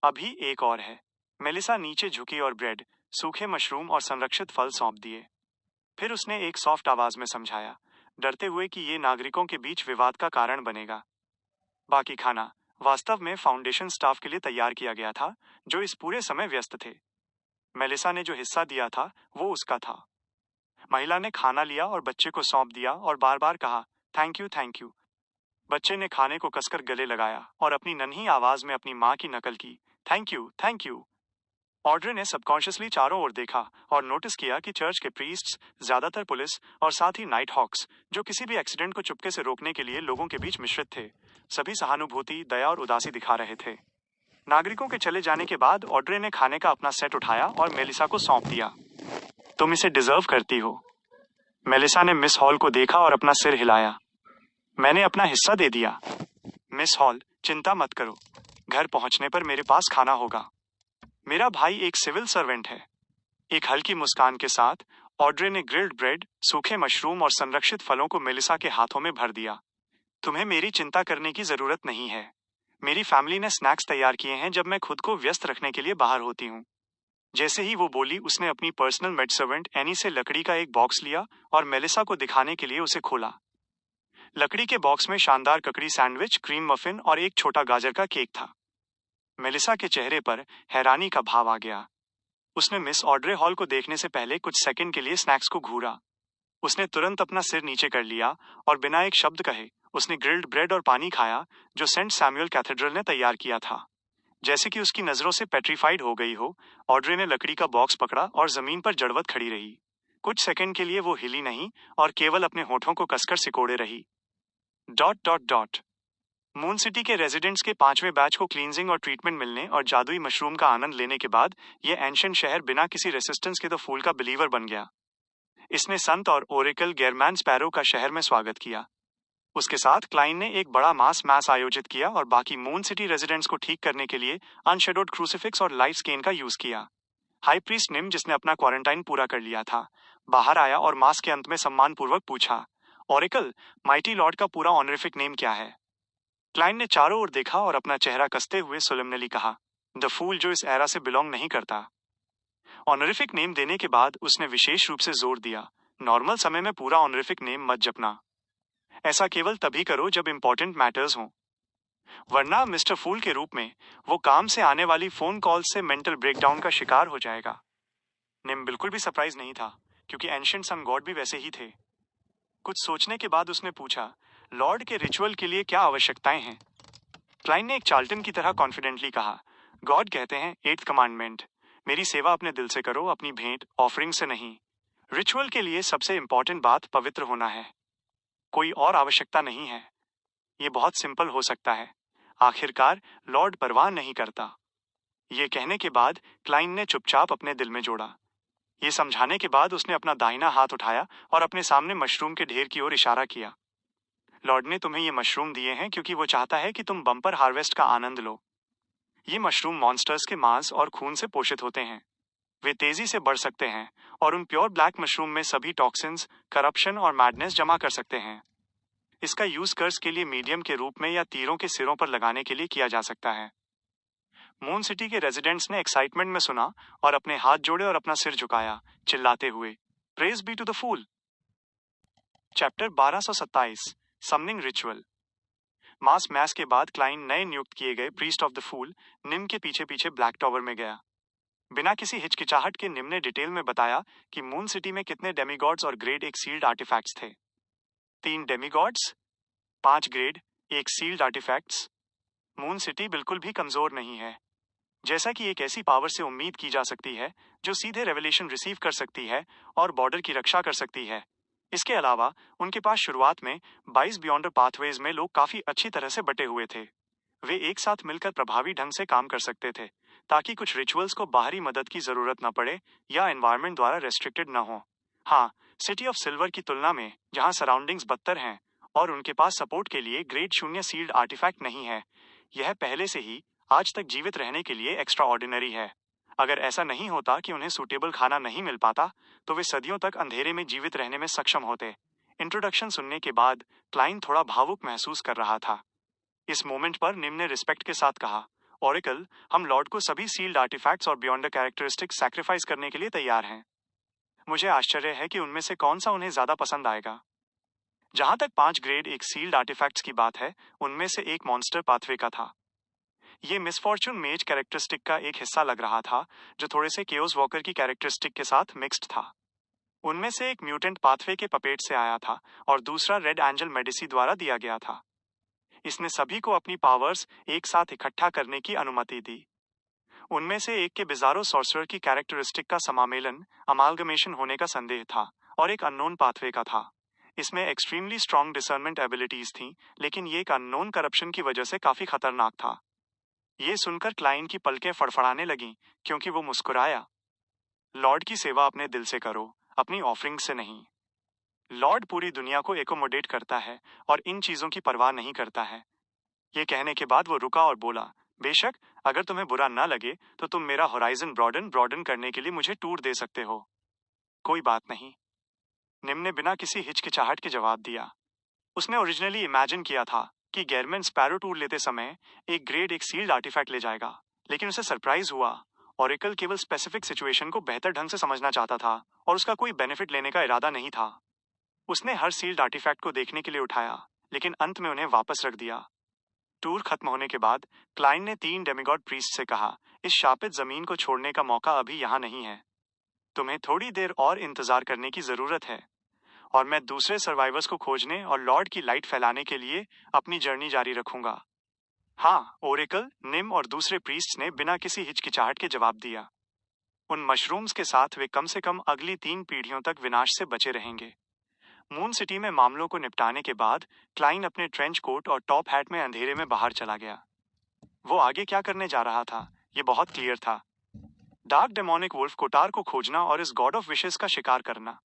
अभी एक और है। मेलिसा नीचे झुकी और ब्रेड, सूखे मशरूम और संरक्षित फल सौंप दिए। फिर उसने एक सॉफ्ट आवाज में समझाया, डरते हुए कि ये नागरिकों के बीच विवाद का कारण बनेगा। बाकी खाना वास्तव में फाउंडेशन स्टाफ के लिए तैयार किया गया था, जो इस पूरे समय व्यस्त थे। मेलिसा ने जो हिस्सा दिया था वो उसका था। महिला ने खाना लिया और बच्चे को सौंप दिया और बार बार कहा, थैंक यू थैंक यू। बच्चे ने खाने को कसकर गले लगाया और अपनी नन्ही आवाज में अपनी माँ की नकल की, thank you thank you. Audrey ने सबकॉन्शियसली चारों ओर देखा और नोटिस किया कि चर्च के प्रीस्ट्स, ज्यादातर पुलिस और साथ ही नाइट हॉक्स, जो किसी भी एक्सीडेंट को चुपके से रोकने के लिए लोगों के बीच मिश्रित थे, सभी सहानुभूति, दया और उदासी दिखा रहे थे। नागरिकों के चले जाने के बाद ऑड्रे ने खाने का अपना सेट उठाया और मेलिसा को सौंप दिया। तुम इसे डिजर्व करती हो। मेलिसा ने मिस हॉल को देखा और अपना सिर हिलाया। मैंने अपना हिस्सा दे दिया। मिस हॉल, चिंता मत करो, घर पहुंचने पर मेरे पास खाना होगा। मेरा भाई एक सिविल सर्वेंट है। एक हल्की मुस्कान के साथ ऑड्रे ने ग्रिल्ड ब्रेड, सूखे मशरूम और संरक्षित फलों को मेलिसा के हाथों में भर दिया। तुम्हें मेरी चिंता करने की जरूरत नहीं है। मेरी फैमिली ने स्नैक्स तैयार किए हैं जब मैं खुद को व्यस्त रखने के लिए बाहर होती हूँ। जैसे ही वो बोली, उसने अपनी पर्सनल मेड सर्वेंट एनी से लकड़ी का एक बॉक्स लिया और मेलिसा को दिखाने के लिए उसे खोला। लकड़ी के बॉक्स में शानदार ककड़ी सैंडविच, क्रीम मफिन और एक छोटा गाजर का केक था। मेलिसा के चेहरे पर हैरानी का भाव आ गया। उसने मिस ऑड्रे हॉल को देखने से पहले कुछ सेकंड के लिए स्नैक्स को घूरा। उसने तुरंत अपना सिर नीचे कर लिया और बिना एक शब्द कहे उसने ग्रिल्ड ब्रेड और पानी खाया जो सेंट सैमुअल कैथेड्रल ने तैयार किया था। जैसे कि उसकी नजरों से पेट्रीफाइड हो गई हो, ऑड्रे ने लकड़ी का बॉक्स पकड़ा और जमीन पर जड़वत खड़ी रही। कुछ सेकंड के लिए वो हिली नहीं और केवल अपने होठों को कसकर सिकोड़े रही। Dot dot dot. Moon city के रेजिडेंट्स के 5वें बैच को क्लींजिंग और ट्रीटमेंट मिलने और जादुई मशरूम का आनंद लेने के बाद ये एंशिएंट शहर बिना किसी रेसिस्टेंस के तो फूल का बिलीवर बन गया। इसने संत और ओरेकल गेरमैन स्पैरो का शहर में स्वागत किया। उसके साथ क्लाइन ने एक बड़ा मास मैस आयोजित किया और बाकी मून सिटी रेजिडेंट्स को ठीक करने के लिए अनशेडोड क्रूसिफिक्स और लाइफ स्केन का यूज किया। हाई प्रीस्ट निम, जिसने अपना क्वारंटाइन पूरा कर लिया था, बाहर आया और मास के अंत में सम्मानपूर्वक पूछा, ओरेकल, माइटी लॉर्ड का पूरा ऑनरिफिक नेम क्या है? क्लाइन ने चारों ओर देखा और अपना चेहरा कसते हुए सोलेमनली कहा, द फूल, जो इस एरा से बिलोंग नहीं करता। ऑनरिफिक नेम देने के बाद उसने विशेष रूप से जोर दिया, नॉर्मल समय में पूरा ऑनरिफिक नेम मत जपना। ऐसा केवल तभी करो जब इंपॉर्टेंट मैटर्स हों, वरना मिस्टर फूल के रूप में वो काम से आने वाली फोन कॉल से मेंटल ब्रेकडाउन का शिकार हो जाएगा। निम बिल्कुल भी सरप्राइज नहीं था, क्योंकि एंशिएंट सन गॉड भी वैसे ही थे। कुछ सोचने के बाद उसने पूछा, लॉर्ड के रिचुअल के लिए क्या आवश्यकताएं हैं? क्लाइन ने एक चार्ल्टन की तरह कॉन्फिडेंटली कहा, गॉड कहते हैं 8th कमांडमेंट, मेरी सेवा अपने दिल से करो, अपनी भेंट ऑफरिंग से नहीं। रिचुअल के लिए सबसे इंपॉर्टेंट बात पवित्र होना है, कोई और आवश्यकता नहीं है। ये बहुत सिंपल हो सकता है। आखिरकार लॉर्ड परवाह नहीं करता। ये कहने के बाद क्लाइन ने चुपचाप अपने दिल में जोड़ा। ये समझाने के बाद उसने अपना दाहिना हाथ उठाया और अपने सामने मशरूम के ढेर की ओर इशारा किया। लॉर्ड ने तुम्हें ये मशरूम दिए हैं क्योंकि वो चाहता है कि तुम बम्पर हार्वेस्ट का आनंद लो। ये मशरूम मॉन्स्टर्स के मांस और खून से पोषित होते हैं। वे तेजी से बढ़ सकते हैं और उन प्योर ब्लैक मशरूम में सभी टॉक्सिन्स, करप्शन और मैडनेस जमा कर सकते हैं। इसका यूज कर्ज के लिए मीडियम के रूप में या तीरों के सिरों पर लगाने के लिए किया जा सकता है। मून सिटी के रेजिडेंट्स ने एक्साइटमेंट में सुना और अपने हाथ जोड़े और अपना सिर झुकाया, चिल्लाते हुए, praise be to the fool. Chapter 1227, summoning ritual. Mass मैस के बाद क्लाइन नए नियुक्त किए गए प्रीस्ट ऑफ द फूल निम के पीछे पीछे ब्लैक टॉवर में गया। बिना किसी हिचकिचाहट के निम ने डिटेल में बताया कि मून सिटी में कितने डेमीगॉड्स और ग्रेड एक सील्ड आर्टिफैक्ट्स थे। 3 demigods, 5 grade, 1 sealed artefacts. Moon city बिल्कुल भी कमजोर नहीं है, जैसा कि एक ऐसी पावर से उम्मीद की जा सकती है जो सीधे रेवलेशन रिसीव कर सकती है और बॉर्डर की रक्षा कर सकती है। इसके अलावा उनके पास शुरुआत में 22 बियॉन्डर पाथवेज में लोग काफी अच्छी तरह से बटे हुए थे। वे एक साथ मिलकर प्रभावी ढंग से काम कर सकते थे ताकि कुछ रिचुअल्स को बाहरी मदद की जरूरत न पड़े या एनवायरनमेंट द्वारा रेस्ट्रिक्टेड न हो। हाँ, सिटी ऑफ सिल्वर की तुलना में जहाँ सराउंडिंग्स बदतर हैं और उनके पास सपोर्ट के लिए ग्रेड 0 सील्ड आर्टिफैक्ट नहीं है, यह पहले से ही आज तक जीवित रहने के लिए एक्स्ट्रा ऑर्डिनरी है। अगर ऐसा नहीं होता कि उन्हें सूटेबल खाना नहीं मिल पाता, तो वे सदियों तक अंधेरे में जीवित रहने में सक्षम होते। इंट्रोडक्शन सुनने के बाद क्लाइन थोड़ा भावुक महसूस कर रहा था। इस मोमेंट पर निम ने रिस्पेक्ट के साथ कहा, ओरेकल, हम लॉर्ड को सभी सील्ड आर्टिफैक्ट्स और बियॉन्डर कैरेक्टरिस्टिक्स सैक्रिफाइस करने के लिए तैयार हैं। मुझे आश्चर्य है कि उनमें से कौन सा उन्हें ज्यादा पसंद आएगा। जहां तक 5 ग्रेड 1 सील्ड आर्टिफैक्ट्स की बात है, उनमें से एक मॉन्स्टर पाथवे का था। ये मिसफॉर्चून मेज कैरेक्टरिस्टिक का एक हिस्सा लग रहा था, जो थोड़े से केओस वॉकर की कैरेक्टरिस्टिक के साथ मिक्स्ड था। उनमें से एक म्यूटेंट पाथवे के पपेट से आया था और दूसरा रेड एंजल मेडिसी द्वारा दिया गया था। इसने सभी को अपनी पावर्स एक साथ इकट्ठा करने की अनुमति दी। उनमें से एक के बिजारो सॉर्सरर की कैरेक्टरिस्टिक का समामेलन अमालगमेशन होने का संदेह था और एक अननोन पाथवे का था। इसमें एक्सट्रीमली स्ट्रॉन्ग डिसर्नमेंट एबिलिटीज थीं, लेकिन ये एक अननोन करप्शन की वजह से काफी खतरनाक था। ये सुनकर क्लाइन की पलकें फड़फड़ाने लगीं, क्योंकि वो मुस्कुराया। लॉर्ड की सेवा अपने दिल से करो, अपनी ऑफरिंग से नहीं। लॉर्ड पूरी दुनिया को एकोमोडेट करता है और इन चीजों की परवाह नहीं करता है। ये कहने के बाद वो रुका और बोला, बेशक, अगर तुम्हें बुरा ना लगे तो तुम मेरा होराइजन ब्रॉडन करने के लिए मुझे टूर दे सकते हो। कोई बात नहीं, निम ने बिना किसी हिचकिचाहट के जवाब दिया। उसने ओरिजिनली इमेजिन किया था कि गैरमैन स्पैरो टूर लेते समय एक ग्रेड एक सील्ड आर्टिफैक्ट ले जाएगा, लेकिन उसे सरप्राइज हुआ। ऑरेकल केवल स्पेसिफिक सिचुएशन को बेहतर ढंग से समझना चाहता था और उसका कोई बेनिफिट लेने का इरादा नहीं था। उसने हर सील्ड आर्टिफैक्ट को देखने के लिए उठाया, लेकिन अंत में उन्हें वापस रख दिया। टूर खत्म होने के बाद क्लाइन ने 3 डेमिगॉड प्रीस्ट से कहा, इस शापित जमीन को छोड़ने का मौका अभी यहाँ नहीं है। तुम्हें थोड़ी देर और इंतजार करने की जरूरत है, और मैं दूसरे सर्वाइवर्स को खोजने और लॉर्ड की लाइट फैलाने के लिए अपनी जर्नी जारी रखूंगा। हाँ, ओरेकल, निम और दूसरे प्रीस्ट्स ने बिना किसी हिचकिचाहट के जवाब दिया। उन मशरूम्स के साथ वे कम से कम अगली 3 पीढ़ियों तक विनाश से बचे रहेंगे। मून सिटी में मामलों को निपटाने के बाद क्लाइन अपने ट्रेंच कोट और टॉप हैट में अंधेरे में बाहर चला गया। वो आगे क्या करने जा रहा था, ये बहुत क्लियर था। डार्क डेमोनिक वुल्फ कोटार को खोजना और इस गॉड ऑफ विशेस का शिकार करना।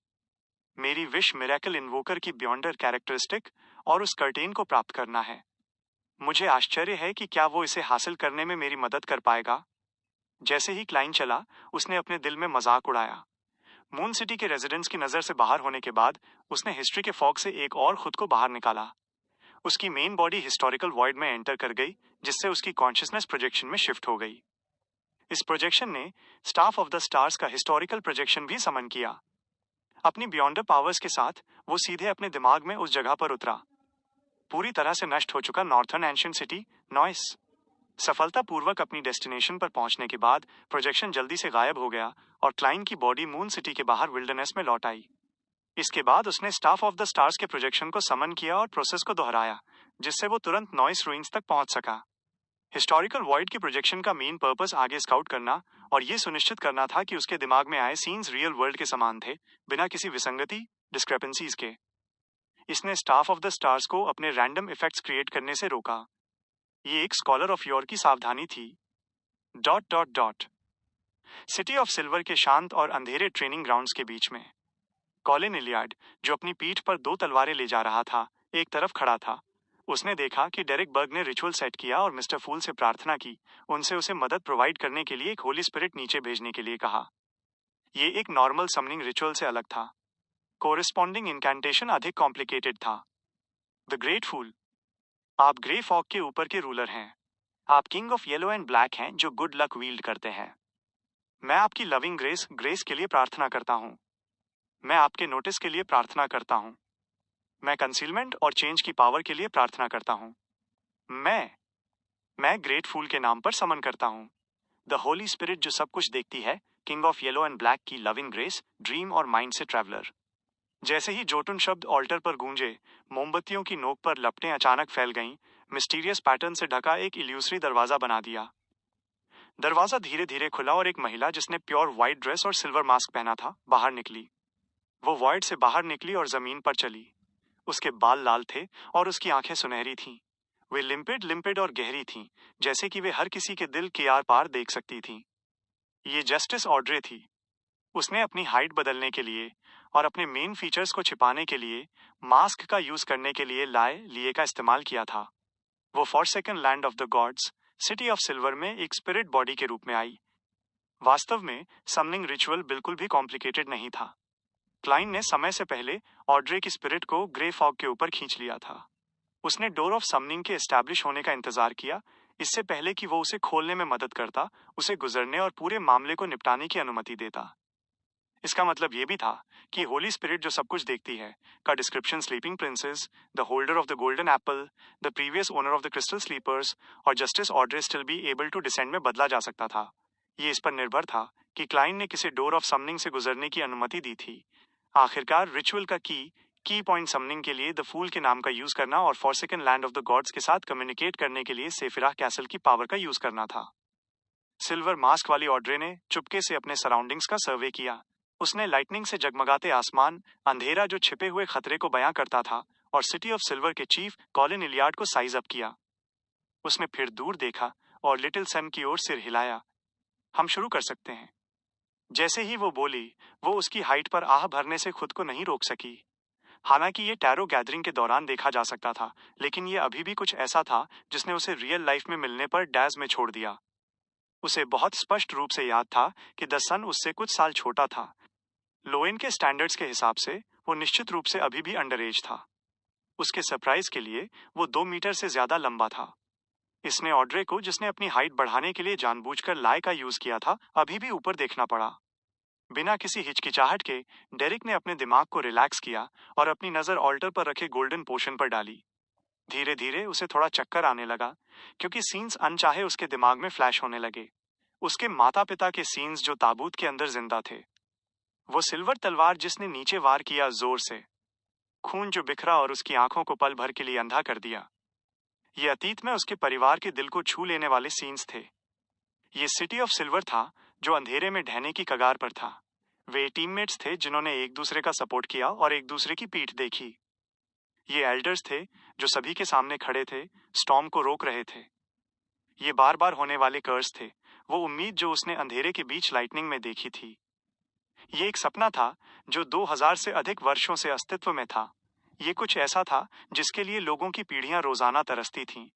मेरी विश मिरेकल इन्वोकर की बियॉन्डर कैरेक्टरिस्टिक और उस कर्टेन को प्राप्त करना है। मुझे आश्चर्य है कि क्या वो इसे हासिल करने में मेरी मदद कर पाएगा। जैसे ही क्लाइन चला, उसने अपने दिल में मजाक उड़ाया। मून सिटी के रेजिडेंट्स की नजर से बाहर होने के बाद उसने हिस्ट्री के फॉग से एक और खुद को बाहर निकाला। उसकी मेन बॉडी हिस्टोरिकल वॉइड में एंटर कर गई, जिससे उसकी कॉन्शियसनेस प्रोजेक्शन में शिफ्ट हो गई। इस प्रोजेक्शन ने स्टाफ ऑफ द स्टार्स का हिस्टोरिकल प्रोजेक्शन भी समन किया। अपनी बियॉन्डर पावर्स के साथ वो सीधे अपने दिमाग में उस जगह पर उतरा। पूरी तरह से नष्ट हो चुका नॉर्थर्न एंशिएंट सिटी नॉइस। सफलतापूर्वक अपनी डेस्टिनेशन पर पहुंचने के बाद प्रोजेक्शन जल्दी से गायब हो गया और क्लाइन की बॉडी मून सिटी के बाहर विल्डरनेस में लौट आई। इसके बाद उसने स्टाफ ऑफ द स्टार्स के प्रोजेक्शन को समन किया और प्रोसेस को दोहराया, जिससे वो तुरंत नॉइस रूइंस तक पहुंच सका। हिस्टोरिकल वॉइड की प्रोजेक्शन का मेन पर्पस आगे स्काउट करना और ये सुनिश्चित करना था कि उसके दिमाग में आए सीन्स रियल वर्ल्ड के समान थे, बिना किसी विसंगति, डिस्क्रेपेंसीज के। इसने स्टाफ ऑफ द स्टार्स को अपने रैंडम इफेक्ट्स क्रिएट करने से रोका। ये एक स्कॉलर ऑफ योर की सावधानी थी। Dot dot dot city of silver के शांत और अंधेरे ट्रेनिंग ग्राउंड्स के बीच में कॉलिन इलियाड, जो अपनी पीठ पर 2 तलवारें ले जा रहा था, एक तरफ खड़ा था। उसने देखा कि डेरिक बर्ग ने रिचुअल सेट किया और मिस्टर फूल से प्रार्थना की, उनसे उसे मदद प्रोवाइड करने के लिए एक होली स्पिरिट नीचे भेजने के लिए कहा। ये एक नॉर्मल समनिंग रिचुअल से अलग था। कोरिस्पॉन्डिंग इनकैंटेशन अधिक कॉम्प्लिकेटेड था। द ग्रेट फूल, आप ग्रे फॉग के ऊपर के रूलर हैं। आप king of yellow and black हैं, जो गुड लक वील्ड करते हैं। मैं आपकी लविंग ग्रेस के लिए प्रार्थना करता हूँ। मैं आपके नोटिस के लिए प्रार्थना करता हूँ। मैं कंसीलमेंट और चेंज की पावर के लिए प्रार्थना करता हूँ। मैं ग्रेट फूल के नाम पर समन करता हूँ। द होली स्पिरिट जो सब कुछ देखती है, king of yellow and black की लविंग ग्रेस, ड्रीम और माइंड से ट्रैवलर। जैसे ही जोटुन शब्द ऑल्टर पर गूंजे, मोमबत्तियों की नोक पर लपटें अचानक फैल गईं, मिस्टीरियस पैटर्न से ढका एक इल्यूसरी दरवाजा बना दिया। दरवाजा धीरे धीरे खुला और एक महिला जिसने प्योर व्हाइट ड्रेस और सिल्वर मास्क पहना था, बाहर निकली। वो वॉइड से बाहर निकली और जमीन पर चली। उसके बाल लाल थे और उसकी आंखें सुनहरी थीं। वे लिम्पिड और गहरी थीं, जैसे कि वे हर किसी के दिल के आर पार देख सकती थीं। ये जस्टिस ऑड्रे थी। उसने अपनी हाइट बदलने के लिए और अपने मेन फीचर्स को छिपाने के लिए मास्क का यूज करने के लिए का इस्तेमाल किया था। वो forsaken land of the God's, city of silver में एक स्पिरिट बॉडी के रूप में आई। वास्तव में समनिंग रिचुअल बिल्कुल भी कॉम्प्लिकेटेड नहीं था। क्लाइन ने समय से पहले ऑड्रे की स्पिरिट को ग्रे फॉग के ऊपर खींच लिया था। उसने डोर ऑफ समनिंग के एस्टैब्लिश होने का इंतजार किया, इससे पहले कि वो उसे खोलने में मदद करता, उसे गुजरने और पूरे मामले को निपटाने की अनुमति देता। इसका मतलब ये भी था कि होली स्पिरिट जो सब कुछ देखती है का description sleeping princess, the holder of the golden apple, the previous owner of the crystal slippers और justice Audrey still be able to descend में बदला जा सकता था। ये इस पर निर्भर था कि क्लाइंट ने किसे डोर ऑफ समनिंग से गुजरने की अनुमति दी थी। आखिरकार रिचुअल का की पॉइंट समनिंग के लिए द फूल के नाम का यूज करना और forsaken land of the gods के साथ कम्युनिकेट करने के लिए सेफिरा कैसल की पावर का यूज करना था। सिल्वर मास्क वाली ऑड्रे ने चुपके से अपने सराउंडिंग्स का सर्वे किया। उसने लाइटनिंग से जगमगाते आसमान, अंधेरा जो छिपे हुए खतरे को बयां करता था, और सिटी ऑफ सिल्वर के चीफ कॉलिन इलियार्ड को साइज अप किया। उसने फिर दूर देखा और लिटिल सैम की ओर सिर हिलाया। हम शुरू कर सकते हैं। जैसे ही वो बोली, वो उसकी हाइट पर आह भरने से खुद को नहीं रोक सकी। हालांकि ये टैरो गैदरिंग के दौरान देखा जा सकता था, लेकिन ये अभी भी कुछ ऐसा था जिसने उसे रियल लाइफ में मिलने पर डैज में छोड़ दिया। उसे बहुत स्पष्ट रूप से याद था कि द सन उससे कुछ साल छोटा था। लोएन के स्टैंडर्ड्स के हिसाब से वो निश्चित रूप से अभी भी अंडर एज था। उसके सरप्राइज के लिए वो 2 मीटर से ज्यादा लंबा था। इसने ऑड्रे को, जिसने अपनी हाइट बढ़ाने के लिए जानबूझकर लाई का यूज किया था, अभी भी ऊपर देखना पड़ा। बिना किसी हिचकिचाहट के डेरिक ने अपने दिमाग को रिलैक्स किया और अपनी नजर ऑल्टर पर रखे गोल्डन पोशन पर डाली। धीरे धीरे उसे थोड़ा चक्कर आने लगा, क्योंकि सीन्स अनचाहे उसके दिमाग में फ्लैश होने लगे। उसके माता पिता के सीन्स जो ताबूत के अंदर जिंदा थे। वो सिल्वर तलवार जिसने नीचे वार किया जोर से, खून जो बिखरा और उसकी आंखों को पल भर के लिए अंधा कर दिया। ये अतीत में उसके परिवार के दिल को छू लेने वाले सीन्स थे। ये सिटी ऑफ सिल्वर था जो अंधेरे में ढहने की कगार पर था। वे टीममेट्स थे जिन्होंने एक दूसरे का सपोर्ट किया और एक दूसरे की पीठ देखी। ये एल्डर्स थे जो सभी के सामने खड़े थे, स्टॉर्म को रोक रहे थे। ये बार बार होने वाले कर्स थे, वो उम्मीद जो उसने अंधेरे के बीच लाइटनिंग में देखी थी। ये एक सपना था जो 2000 से अधिक वर्षों से अस्तित्व में था। ये कुछ ऐसा था जिसके लिए लोगों की पीढ़ियां रोजाना तरसती थीं।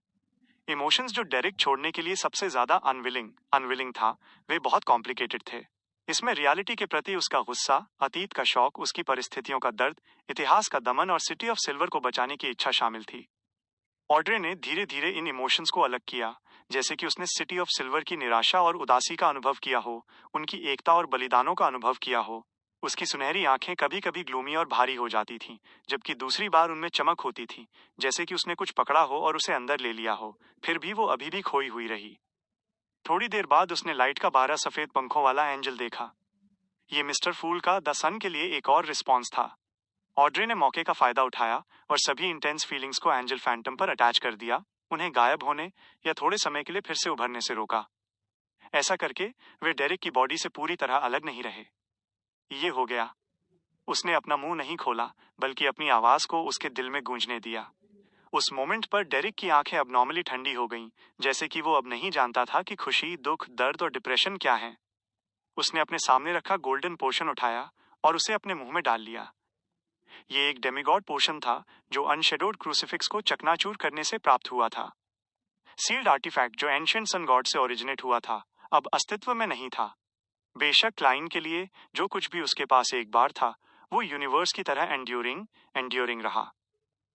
इमोशंस जो डेरिक छोड़ने के लिए सबसे ज्यादा अनविलिंग था, वे बहुत कॉम्प्लिकेटेड थे। इसमें रियलिटी के प्रति उसका गुस्सा, अतीत का शौक, उसकी परिस्थितियों का दर्द, इतिहास का दमन और सिटी ऑफ सिल्वर को बचाने की इच्छा शामिल थी। ऑड्रे ने धीरे धीरे इन इमोशंस को अलग किया, जैसे कि उसने सिटी ऑफ सिल्वर की निराशा और उदासी का अनुभव किया हो, उनकी एकता और बलिदानों का अनुभव किया हो। उसकी सुनहरी आंखें कभी कभी ग्लूमी और भारी हो जाती थीं, जबकि दूसरी बार उनमें चमक होती थी, जैसे कि उसने कुछ पकड़ा हो और उसे अंदर ले लिया हो। फिर भी वो अभी भी खोई हुई रही। थोड़ी देर बाद उसने लाइट का 12 सफेद पंखों वाला एंजल देखा। ये मिस्टर फूल का द सन के लिए एक और रिस्पॉन्स था। ऑड्रे ने मौके का फायदा उठाया और सभी इंटेंस फीलिंग्स को एंजल फैंटम पर अटैच कर दिया, उन्हें गायब होने या थोड़े समय के लिए फिर से उभरने से रोका। ऐसा करके वे डेरिक की बॉडी से पूरी तरह अलग नहीं रहे। ये हो गया। उसने अपना मुंह नहीं खोला, बल्कि अपनी आवाज को उसके दिल में गूंजने दिया। उस मोमेंट पर डेरिक की आंखें अबनॉर्मली ठंडी हो गईं, जैसे कि वो अब नहीं जानता था कि खुशी, दुख, दर्द और डिप्रेशन क्या है। उसने अपने सामने रखा गोल्डन पोशन उठाया और उसे अपने मुंह में डाल लिया। ये एक डेमिगॉड पोशन था जो अनशेडोड क्रूसिफिक्स को चकनाचूर करने से प्राप्त हुआ था। सील्ड आर्टिफैक्ट जो एंशिएंट सन गॉड से ओरिजिनेट हुआ था, अब अस्तित्व में नहीं था। बेशक क्लाइन के लिए जो कुछ भी उसके पास एक बार था, वो यूनिवर्स की तरह एंड्योरिंग रहा।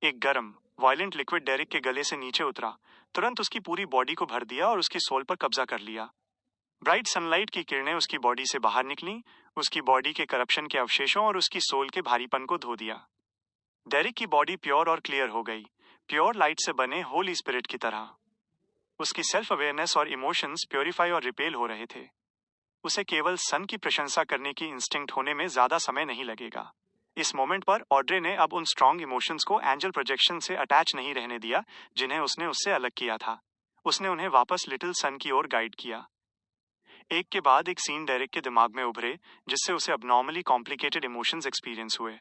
एक गर्म, वायलेंट लिक्विड डेरिक के गले से नीचे उतरा, तुरंत उसकी पूरी बॉडी को भर दिया और उसकी सोल पर कब्जा कर लिया। ब्राइट सनलाइट की किरणें उसकी बॉडी से बाहर निकली, उसकी बॉडी के करप्शन के अवशेषों और उसकी सोल के भारीपन को धो दिया। डेरिक की बॉडी प्योर और क्लियर हो गई, प्योर लाइट से बने होली स्पिरिट की तरह। उसकी सेल्फ अवेयरनेस और इमोशंस प्योरीफाई और रिपेल हो रहे थे। उसे केवल सन की प्रशंसा करने की इंस्टिंक्ट होने में ज्यादा समय नहीं लगेगा। इस मोमेंट पर ऑड्रे ने अब उन स्ट्रॉन्ग इमोशंस को एंजल प्रोजेक्शन से अटैच नहीं रहने दिया जिन्हें उसने उससे अलग किया था। उसने उन्हें वापस लिटिल सन की ओर गाइड किया। एक के बाद एक सीन डेरिक के दिमाग में उभरे, जिससे उसे अबनॉर्मली कॉम्प्लिकेटेड इमोशंस एक्सपीरियंस हुए।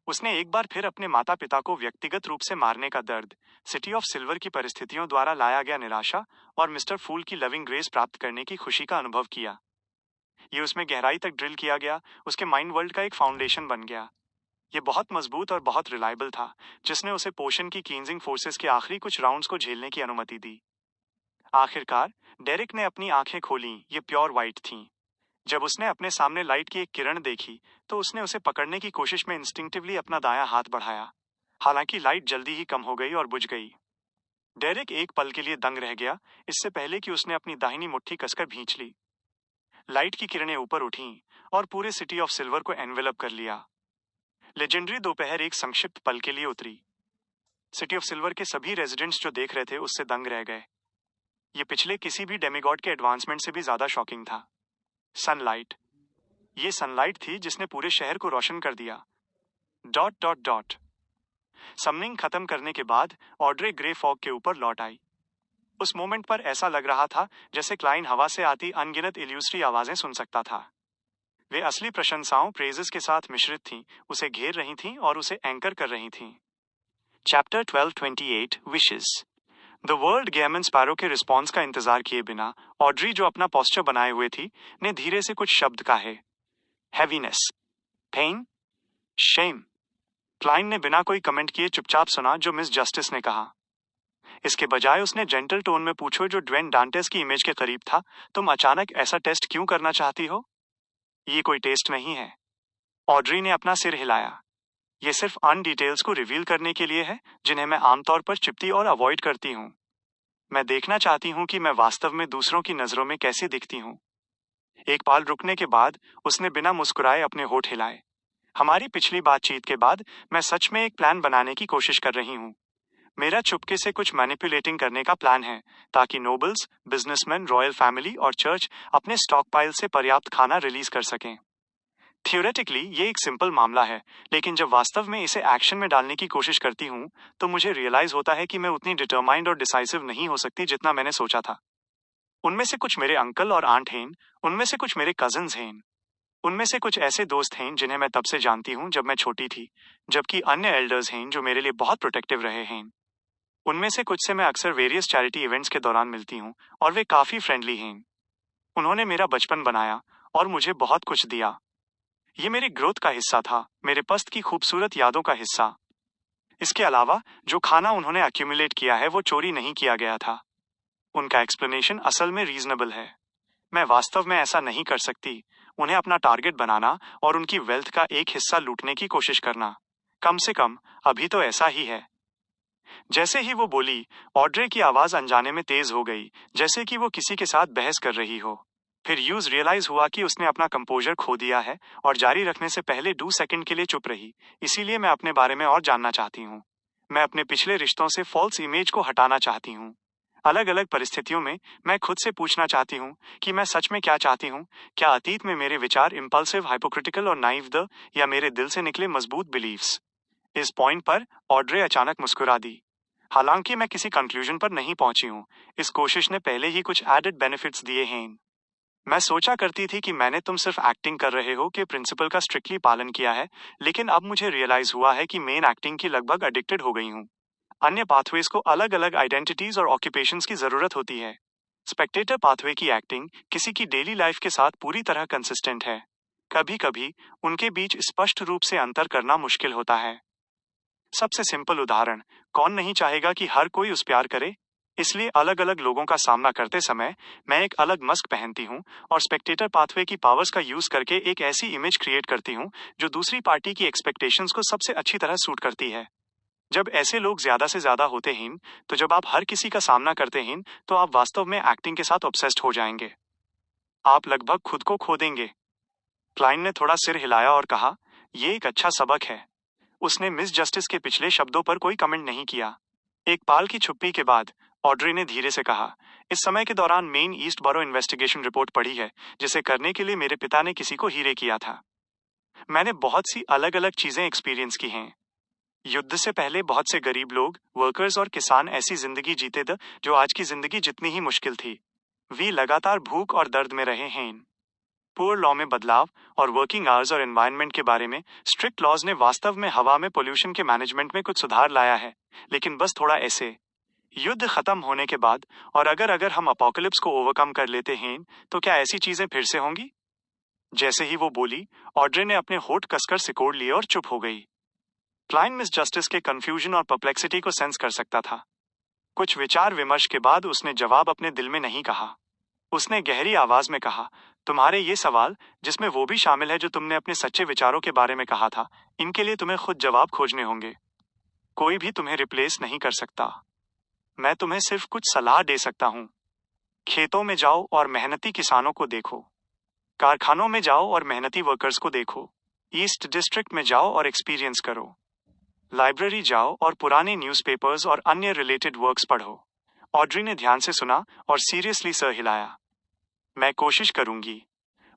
उसने एक बार फिर अपने माता पिता को व्यक्तिगत रूप से मारने का दर्द, सिटी ऑफ सिल्वर की परिस्थितियों द्वारा लाया गया निराशा और मिस्टर फूल की लविंग ग्रेस प्राप्त करने की खुशी का अनुभव किया। ये उसमें गहराई तक ड्रिल किया गया, उसके माइंड वर्ल्ड का एक फाउंडेशन बन गया। ये बहुत मजबूत और बहुत रिलायबल था, जिसने उसे पोशन की क्लींजिंग फोर्सेस के आखिरी कुछ राउंड्स को झेलने की अनुमति दी। आखिरकार डेरिक ने अपनी आंखें खोलीं, ये प्योर वाइट थीं। जब उसने अपने सामने लाइट की एक किरण देखी, तो उसने उसे पकड़ने की कोशिश में इंस्टिंक्टिवली अपना दायां हाथ बढ़ाया। हालांकि लाइट जल्दी ही कम हो गई और बुझ गई। डेरिक एक पल के लिए दंग रह गया, इससे पहले कि उसने अपनी दाहिनी मुट्ठी कसकर भींच ली। लाइट की किरणें ऊपर उठीं और पूरे सिटी ऑफ सिल्वर को एनवेलप कर लिया। लेजेंडरी दोपहर एक संक्षिप्त पल के लिए उतरी। सिटी ऑफ सिल्वर के सभी रेजिडेंट्स जो देख रहे थे उससे दंग रह गए। ये पिछले किसी भी डेमिगॉड के एडवांसमेंट से भी ज्यादा शॉकिंग था। सनलाइट, ये सनलाइट थी जिसने पूरे शहर को रोशन कर दिया। Dot dot dot. समनिंग खत्म करने के बाद ऑड्रे ग्रे फॉग के ऊपर लौट आई। उस मोमेंट पर ऐसा लग रहा था जैसे क्लाइन हवा से आती अनगिनत इल्यूस्ट्री आवाजें सुन सकता था। वे असली प्रशंसाओं प्रेजेस के साथ मिश्रित थीं, उसे घेर रही थीं और उसे एंकर कर रही थीं। Chapter 1228 wishes. The world gammon sparrow के रिस्पॉन्स का इंतजार किए बिना ऑड्री, जो अपना पोस्चर बनाए हुए थी, ने धीरे से कुछ शब्द कहे। Heaviness, pen, Shem. क्लाइन ने बिना कोई कमेंट किए चुपचाप सुना जो मिस जस्टिस ने कहा। इसके बजाय उसने जेंटल टोन में पूछो जो ड्वेन डांटेस की इमेज के करीब था, तुम अचानक ऐसा टेस्ट क्यों करना चाहती हो? ये कोई टेस्ट नहीं है। ऑड्री ने अपना सिर हिलाया। ये सिर्फ अन डिटेल्स को रिवील करने के लिए है जिन्हें मैं आमतौर पर चिपती और अवॉइड करती हूँ। मैं देखना चाहती हूँ कि मैं वास्तव में दूसरों की नजरों में कैसे दिखती हूँ। एक पल रुकने के बाद उसने बिना मुस्कुराए अपने होठ हिलाए। हमारी पिछली बातचीत के बाद मैं सच में एक प्लान बनाने की कोशिश कर रही हूँ। मेरा चुपके से कुछ मैनिपुलेटिंग करने का प्लान है ताकि नोबल्स, बिजनेसमैन, रॉयल फैमिली और चर्च अपने स्टॉकपाइल से पर्याप्त खाना रिलीज कर सकें। थियोरेटिकली ये एक सिंपल मामला है, लेकिन जब वास्तव में इसे एक्शन में डालने की कोशिश करती हूँ तो मुझे रियलाइज होता है कि मैं उतनी डिटरमाइंड और डिसाइसिव नहीं हो सकती जितना मैंने सोचा था। उनमें से कुछ मेरे अंकल और आंट हैं, उनमें से कुछ मेरे कजन्स हैं, उनमें से कुछ ऐसे दोस्त हैं जिन्हें मैं तब से जानती हूँ जब मैं छोटी थी, जबकि अन्य एल्डर्स हैं जो मेरे लिए बहुत प्रोटेक्टिव रहे हैं। उनमें से कुछ से मैं अक्सर वेरियस चैरिटी इवेंट्स के दौरान मिलती हूँ और वे काफी फ्रेंडली हैं। उन्होंने मेरा बचपन बनाया और मुझे बहुत कुछ दिया। ये मेरे ग्रोथ का हिस्सा था, मेरे पस्त की खूबसूरत यादों का हिस्सा। इसके अलावा जो खाना उन्होंने एक्यूमुलेट किया है वो चोरी नहीं किया गया था। उनका एक्सप्लेनेशन असल में रीजनेबल है। मैं वास्तव में ऐसा नहीं कर सकती। उन्हें अपना टारगेट बनाना और उनकी वेल्थ का एक हिस्सा लूटने की कोशिश करना, कम से कम अभी तो ऐसा ही है। जैसे ही वो बोली, ऑड्रे की आवाज अनजाने में तेज हो गई, जैसे कि वो किसी के साथ बहस कर रही हो। फिर यूज रियलाइज हुआ कि उसने अपना कंपोजर खो दिया है और जारी रखने से पहले 2 सेकंड के लिए चुप रही। इसीलिए मैं अपने बारे में और जानना चाहती हूँ। मैं अपने पिछले रिश्तों से फॉल्स इमेज को हटाना चाहती हूँ। अलग अलग परिस्थितियों में मैं खुद से पूछना चाहती हूँ कि मैं सच में क्या चाहती हूँ। क्या अतीत में मेरे विचार इम्पल्सिव, हाइपोक्रिटिकल और नाइव द, या मेरे दिल से निकले मजबूत बिलीव्स? इस पॉइंट पर ऑड्रे अचानक मुस्कुरा दी। हालांकि मैं किसी कंक्लूजन पर नहीं पहुंची हूँ। इस कोशिश ने पहले ही कुछ एडेड बेनिफिट्स दिए हैं। मैं सोचा करती थी कि मैंने तुम सिर्फ एक्टिंग कर रहे हो के प्रिंसिपल का स्ट्रिक्टली पालन किया है, लेकिन अब मुझे रियलाइज हुआ है कि मेन एक्टिंग की लगभग एडिक्टेड हो गई हूँ। अन्य पाथवेज को अलग अलग आइडेंटिटीज और ऑक्यूपेशंस की जरूरत होती है। स्पेक्टेटर पाथवे की एक्टिंग किसी की डेली लाइफ के साथ पूरी तरह कंसिस्टेंट है। कभी कभी उनके बीच स्पष्ट रूप से अंतर करना मुश्किल होता है। सबसे सिंपल उदाहरण, कौन नहीं चाहेगा कि हर कोई उस प्यार करे? इसलिए अलग अलग लोगों का सामना करते समय मैं एक अलग मस्क पहनती हूँ और स्पेक्टेटर पाथवे की पावर्स का यूज करके एक ऐसी इमेज क्रिएट करती हूँ जो दूसरी पार्टी की एक्सपेक्टेशंस को सबसे अच्छी तरह सूट करती है। जब ऐसे लोग ज्यादा से ज्यादा होते हैं, तो जब आप हर किसी का सामना करते हैं, तो आप वास्तव में एक्टिंग के साथ ऑब्सेस्ड हो जाएंगे। आप लगभग खुद को खो देंगे। क्लाइन ने थोड़ा सिर हिलाया और कहा, यह एक अच्छा सबक है। उसने मिस जस्टिस के पिछले शब्दों पर कोई कमेंट नहीं किया। एक पाल की छुप्पी के बाद ऑड्रे ने धीरे से कहा, इस समय के दौरान मेन ईस्ट बरो इन्वेस्टिगेशन रिपोर्ट पढ़ी है जिसे करने के लिए मेरे पिता ने किसी को हीरे किया था। मैंने बहुत सी अलग अलग चीजें एक्सपीरियंस की हैं। युद्ध से पहले बहुत से गरीब लोग, वर्कर्स और किसान ऐसी जिंदगी जीते थे जो आज की जिंदगी जितनी ही मुश्किल थी। वे लगातार भूख और दर्द में रहे हैं। पुअर लॉ में बदलाव और वर्किंग आवर्स और एनवायरनमेंट के बारे में स्ट्रिक्ट लॉज ने वास्तव में हवा में पोल्यूशन के मैनेजमेंट में कुछ सुधार लाया है, लेकिन बस थोड़ा ऐसे। युद्ध खत्म होने के बाद और अगर हम अपोकलिप्स को ओवरकम कर लेते हैं तो क्या ऐसी चीजें फिर से होंगी? जैसे ही वो बोली, ऑड्रे ने अपने होठ कसकर सिकोड़ लिए और चुप हो गई। क्लाइन मिस जस्टिस के कंफ्यूजन और परप्लेक्सिटी को सेंस कर सकता था। कुछ विचार विमर्श के बाद उसने जवाब अपने दिल में नहीं कहा। उसने गहरी आवाज में कहा, तुम्हारे ये सवाल, जिसमें वो भी शामिल है जो तुमने अपने सच्चे विचारों के बारे में कहा था, इनके लिए तुम्हें खुद जवाब खोजने होंगे। कोई भी तुम्हें रिप्लेस नहीं कर सकता। मैं तुम्हें सिर्फ कुछ सलाह दे सकता हूँ। खेतों में जाओ और मेहनती किसानों को देखो। कारखानों में जाओ और मेहनती वर्कर्स को देखो। ईस्ट डिस्ट्रिक्ट में जाओ और एक्सपीरियंस करो। लाइब्रेरी जाओ और पुराने न्यूज़पेपर्स और अन्य रिलेटेड वर्क्स पढ़ो। ऑड्री ने ध्यान से सुना और सीरियसली सर हिलाया। मैं कोशिश करूंगी।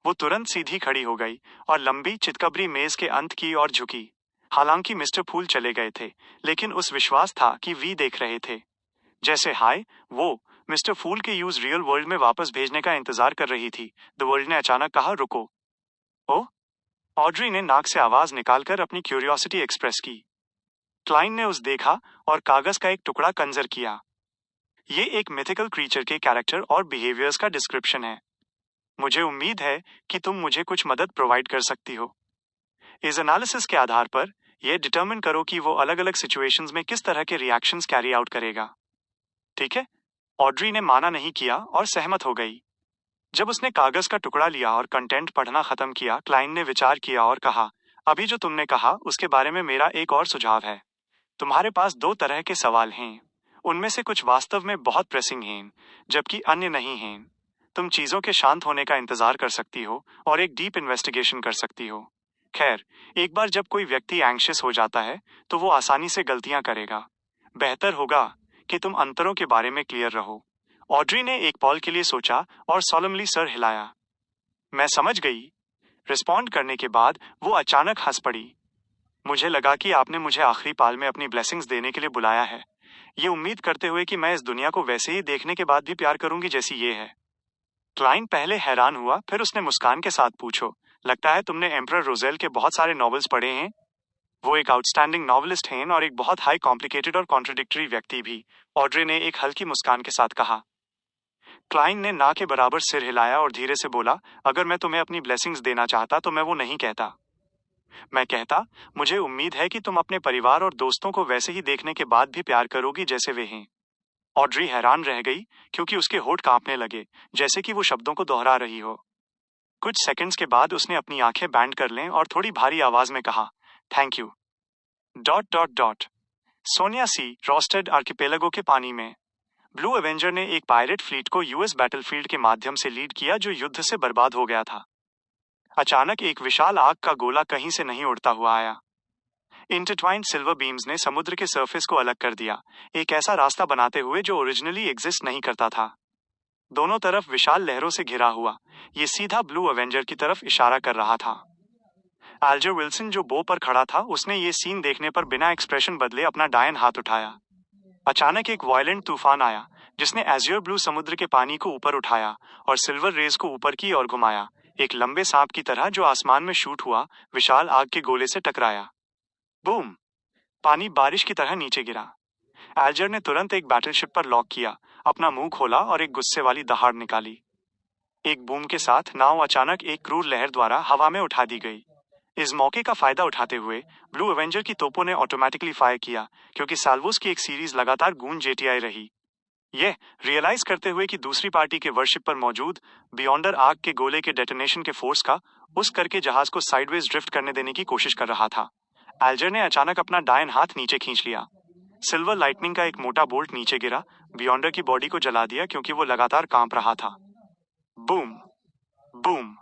वो तुरंत सीधी खड़ी हो गई और लंबी चितकबरी मेज के अंत की ओर झुकी। हालांकि मिस्टर फूल चले गए थे, लेकिन उस विश्वास था कि वी देख रहे थे। जैसे हाय वो मिस्टर फूल के यूज रियल वर्ल्ड में वापस भेजने का इंतजार कर रही थी। द वर्ल्ड ने अचानक कहा, रुको। ओ, ऑड्री ने नाक से आवाज निकालकर अपनी क्यूरियोसिटी एक्सप्रेस की। क्लाइन ने उस देखा और कागज का एक टुकड़ा कंजर किया। ये एक मिथिकल क्रीचर के कैरेक्टर और बिहेवियर्स का डिस्क्रिप्शन है। मुझे उम्मीद है कि तुम मुझे कुछ मदद प्रोवाइड कर सकती हो। इस एनालिसिस के आधार पर यह डिटरमिन करो कि वो अलग अलग सिचुएशंस में किस तरह के रिएक्शंस कैरी आउट करेगा। ठीक है? ऑड्री ने माना नहीं किया और सहमत हो गई। जब उसने कागज का टुकड़ा लिया और कंटेंट पढ़ना खत्म किया, क्लाइन ने विचार किया और कहा, अभी जो तुमने कहा उसके बारे में मेरा एक और सुझाव है। तुम्हारे पास दो तरह के सवाल हैं। उनमें से कुछ वास्तव में बहुत प्रेसिंग हैं, जबकि अन्य नहीं हैं। तुम चीजों के शांत होने का इंतजार कर सकती हो और एक डीप इन्वेस्टिगेशन कर सकती हो। खैर, एक बार जब कोई व्यक्ति एंग्शियस हो जाता है तो वो आसानी से गलतियां करेगा। बेहतर होगा कि तुम अंतरों के बारे में क्लियर रहो। ऑड्री ने एक पल के लिए सोचा और सॉलमली सर हिलाया। मैं समझ गई। रिस्पॉन्ड करने के बाद वो अचानक हंस पड़ी। मुझे लगा कि आपने मुझे आखिरी पाल में अपनी ब्लेसिंग्स देने के लिए बुलाया है, ये उम्मीद करते हुए कि मैं इस दुनिया को वैसे ही देखने के बाद भी प्यार करूंगी जैसी ये है। क्लाइन पहले हैरान हुआ, फिर उसने मुस्कान के साथ पूछो, लगता है तुमने एम्परर रोजेल के बहुत सारे नॉवेल्स पढ़े हैं। वो एक आउटस्टैंडिंग नॉवेलिस्ट हैं और एक बहुत हाई कॉम्प्लिकेटेड और कॉन्ट्रडिक्टरी व्यक्ति भी, ऑड्रे ने एक हल्की मुस्कान के साथ कहा। क्लाइन ने ना के बराबर सिर हिलाया और धीरे से बोला, अगर मैं तुम्हें अपनी ब्लेसिंग्स देना चाहता तो मैं वो नहीं कहता। मैं कहता, मुझे उम्मीद है कि तुम अपने परिवार और दोस्तों को वैसे ही देखने के बाद भी प्यार करोगी जैसे वे हैं। ऑड्री हैरान रह गई क्योंकि उसके होंठ कांपने लगे, जैसे कि वो शब्दों को दोहरा रही हो। कुछ सेकंड्स के बाद उसने अपनी आंखें बैंड कर लें और थोड़ी भारी आवाज में कहा, thank you. Dot dot dot. Sonia sea Rorsted archipelago के पानी में। ब्लू एवेंजर ने एक पायरेट फ्लीट को यूएस बैटलफील्ड के माध्यम से लीड किया जो युद्ध से बर्बाद हो गया था। अचानक एक विशाल आग का गोला कहीं से नहीं उड़ता हुआ आया। इंटरट्वाइंड सिल्वर बीम्स ने समुद्र के सरफेस को अलग कर दिया, एक ऐसा रास्ता बनाते हुए जो ओरिजिनली एग्जिस्ट नहीं करता था। दोनों तरफ विशाल लहरों से घिरा हुआ, ये सीधा ब्लू एवेंजर की तरफ इशारा कर रहा था। एल्जर विल्सन जो बो पर खड़ा था, उसने ये सीन देखने पर बिना एक्सप्रेशन बदले अपना डायन हाथ उठाया। अचानक एक वायलेंट तूफान आया जिसने एज़्योर ब्लू समुद्र के पानी को ऊपर उठाया और सिल्वर रेज को ऊपर की ओर घुमाया, एक लंबे सांप की तरह जो आसमान में शूट हुआ, विशाल आग के गोले से टकराया। बूम! पानी बारिश की तरह नीचे गिरा। एल्जर ने तुरंत एक बैटलशिप पर लॉक किया, अपना मुंह खोला और एक गुस्से वाली दहाड़ निकाली। एक बूम के साथ नाव अचानक एक क्रूर लहर द्वारा हवा में उठा दी गई। इस मौके का फायदा उठाते हुए ब्लू एवेंजर की तोपों ने ऑटोमेटिकली फायर किया, क्योंकि साल्वोस की एक सीरीज लगातार गूंज जेटीआई रही। यह रियलाइज करते हुए कि दूसरी पार्टी के वर्शिप पर मौजूद बियॉन्डर आग के गोले के डेटोनेशन के फोर्स का उस करके जहाज को साइडवेज ड्रिफ्ट करने देने की कोशिश कर रहा था। एल्जर ने अचानक अपना डायन हाथ नीचे खींच लिया। सिल्वर लाइटनिंग का एक मोटा बोल्ट नीचे गिरा, बियॉन्डर की बॉडी को जला दिया क्योंकि वो लगातार कांप रहा था। बूम! बूम!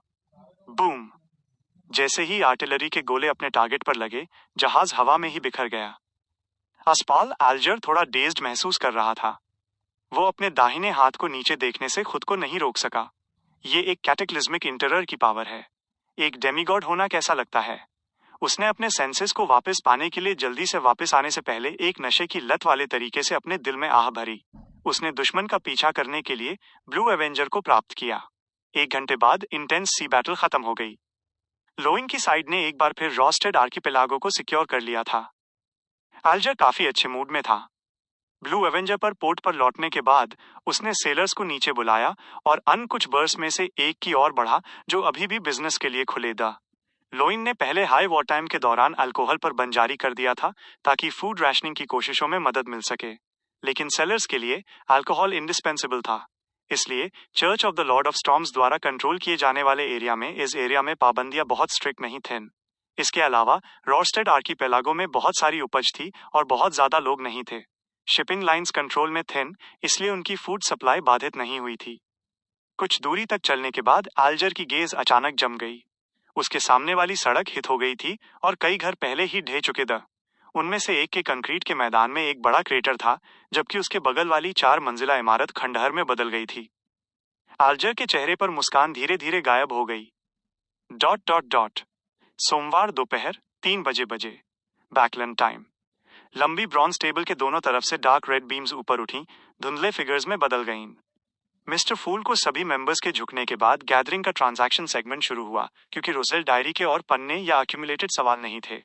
बूम! जैसे ही आर्टिलरी के गोले अपने टारगेट पर लगे, जहाज हवा में ही बिखर गया। आसपास एल्जर थोड़ा डेज्ड महसूस कर रहा था। वो अपने दाहिने हाथ को नीचे देखने से खुद को नहीं रोक सका। ये एक कैटेक्लिज्मिक इंटरर की पावर है। एक डेमीगॉड होना कैसा लगता है? उसने अपने सेंसेस को वापस पाने के लिए जल्दी से वापस आने से पहले एक नशे की लत वाले तरीके से अपने दिल में आह भरी। उसने दुश्मन का पीछा करने के लिए ब्लू एवेंजर को प्राप्त किया। 1 घंटे बाद इंटेंस सी बैटल खत्म हो गई। लोइन की साइड ने एक बार फिर रोस्टेड आर्किपेलागो को सिक्योर कर लिया था। एल्जर काफी अच्छे मूड में था। ब्लू एवेंजर पर पोर्ट पर लौटने के बाद उसने सेलर्स को नीचे बुलाया और अन्य कुछ बर्स में से एक की ओर बढ़ा जो अभी भी बिजनेस के लिए खुले था। लोइन ने पहले हाई वॉर टाइम के दौरान अल्कोहल पर बंद जारी कर दिया था ताकि फूड रैशनिंग की कोशिशों में मदद मिल सके, लेकिन सेलर्स के लिए अल्कोहल इंडिस्पेंसिबल था। इसलिए church of the Lord of storms द्वारा कंट्रोल किए जाने वाले इस एरिया में पाबंदियां बहुत स्ट्रिक्ट नहीं थीं। इसके अलावा रोस्टेड आर्किपेलागो में बहुत सारी उपज थी और बहुत ज्यादा लोग नहीं थे। शिपिंग लाइंस कंट्रोल में थीं, इसलिए उनकी फूड सप्लाई बाधित नहीं हुई थी। कुछ दूरी तक चलने के बाद आल्जर की गेज अचानक जम गई। उसके सामने वाली सड़क हिट हो गई थी और कई घर पहले ही ढह चुके थे। उनमें से एक के कंक्रीट के मैदान में एक बड़ा क्रेटर था, जबकि उसके बगल वाली 4 मंजिला इमारत खंडहर में बदल गई थी। आल्जर के चेहरे पर मुस्कान धीरे धीरे गायब हो गई। Dot dot dot. सोमवार दोपहर 3 बजे बैकलैंड टाइम। लंबी ब्रॉन्ज टेबल के दोनों तरफ से डार्क रेड बीम्स ऊपर उठी, धुंधले फिगर्स में बदल गईं। मिस्टर फूल को सभी मेंबर्स के झुकने के बाद गैदरिंग का ट्रांजैक्शन सेगमेंट शुरू हुआ, क्योंकि रोजेल डायरी के और पन्ने या अक्यूमुलेटेड सवाल नहीं थे।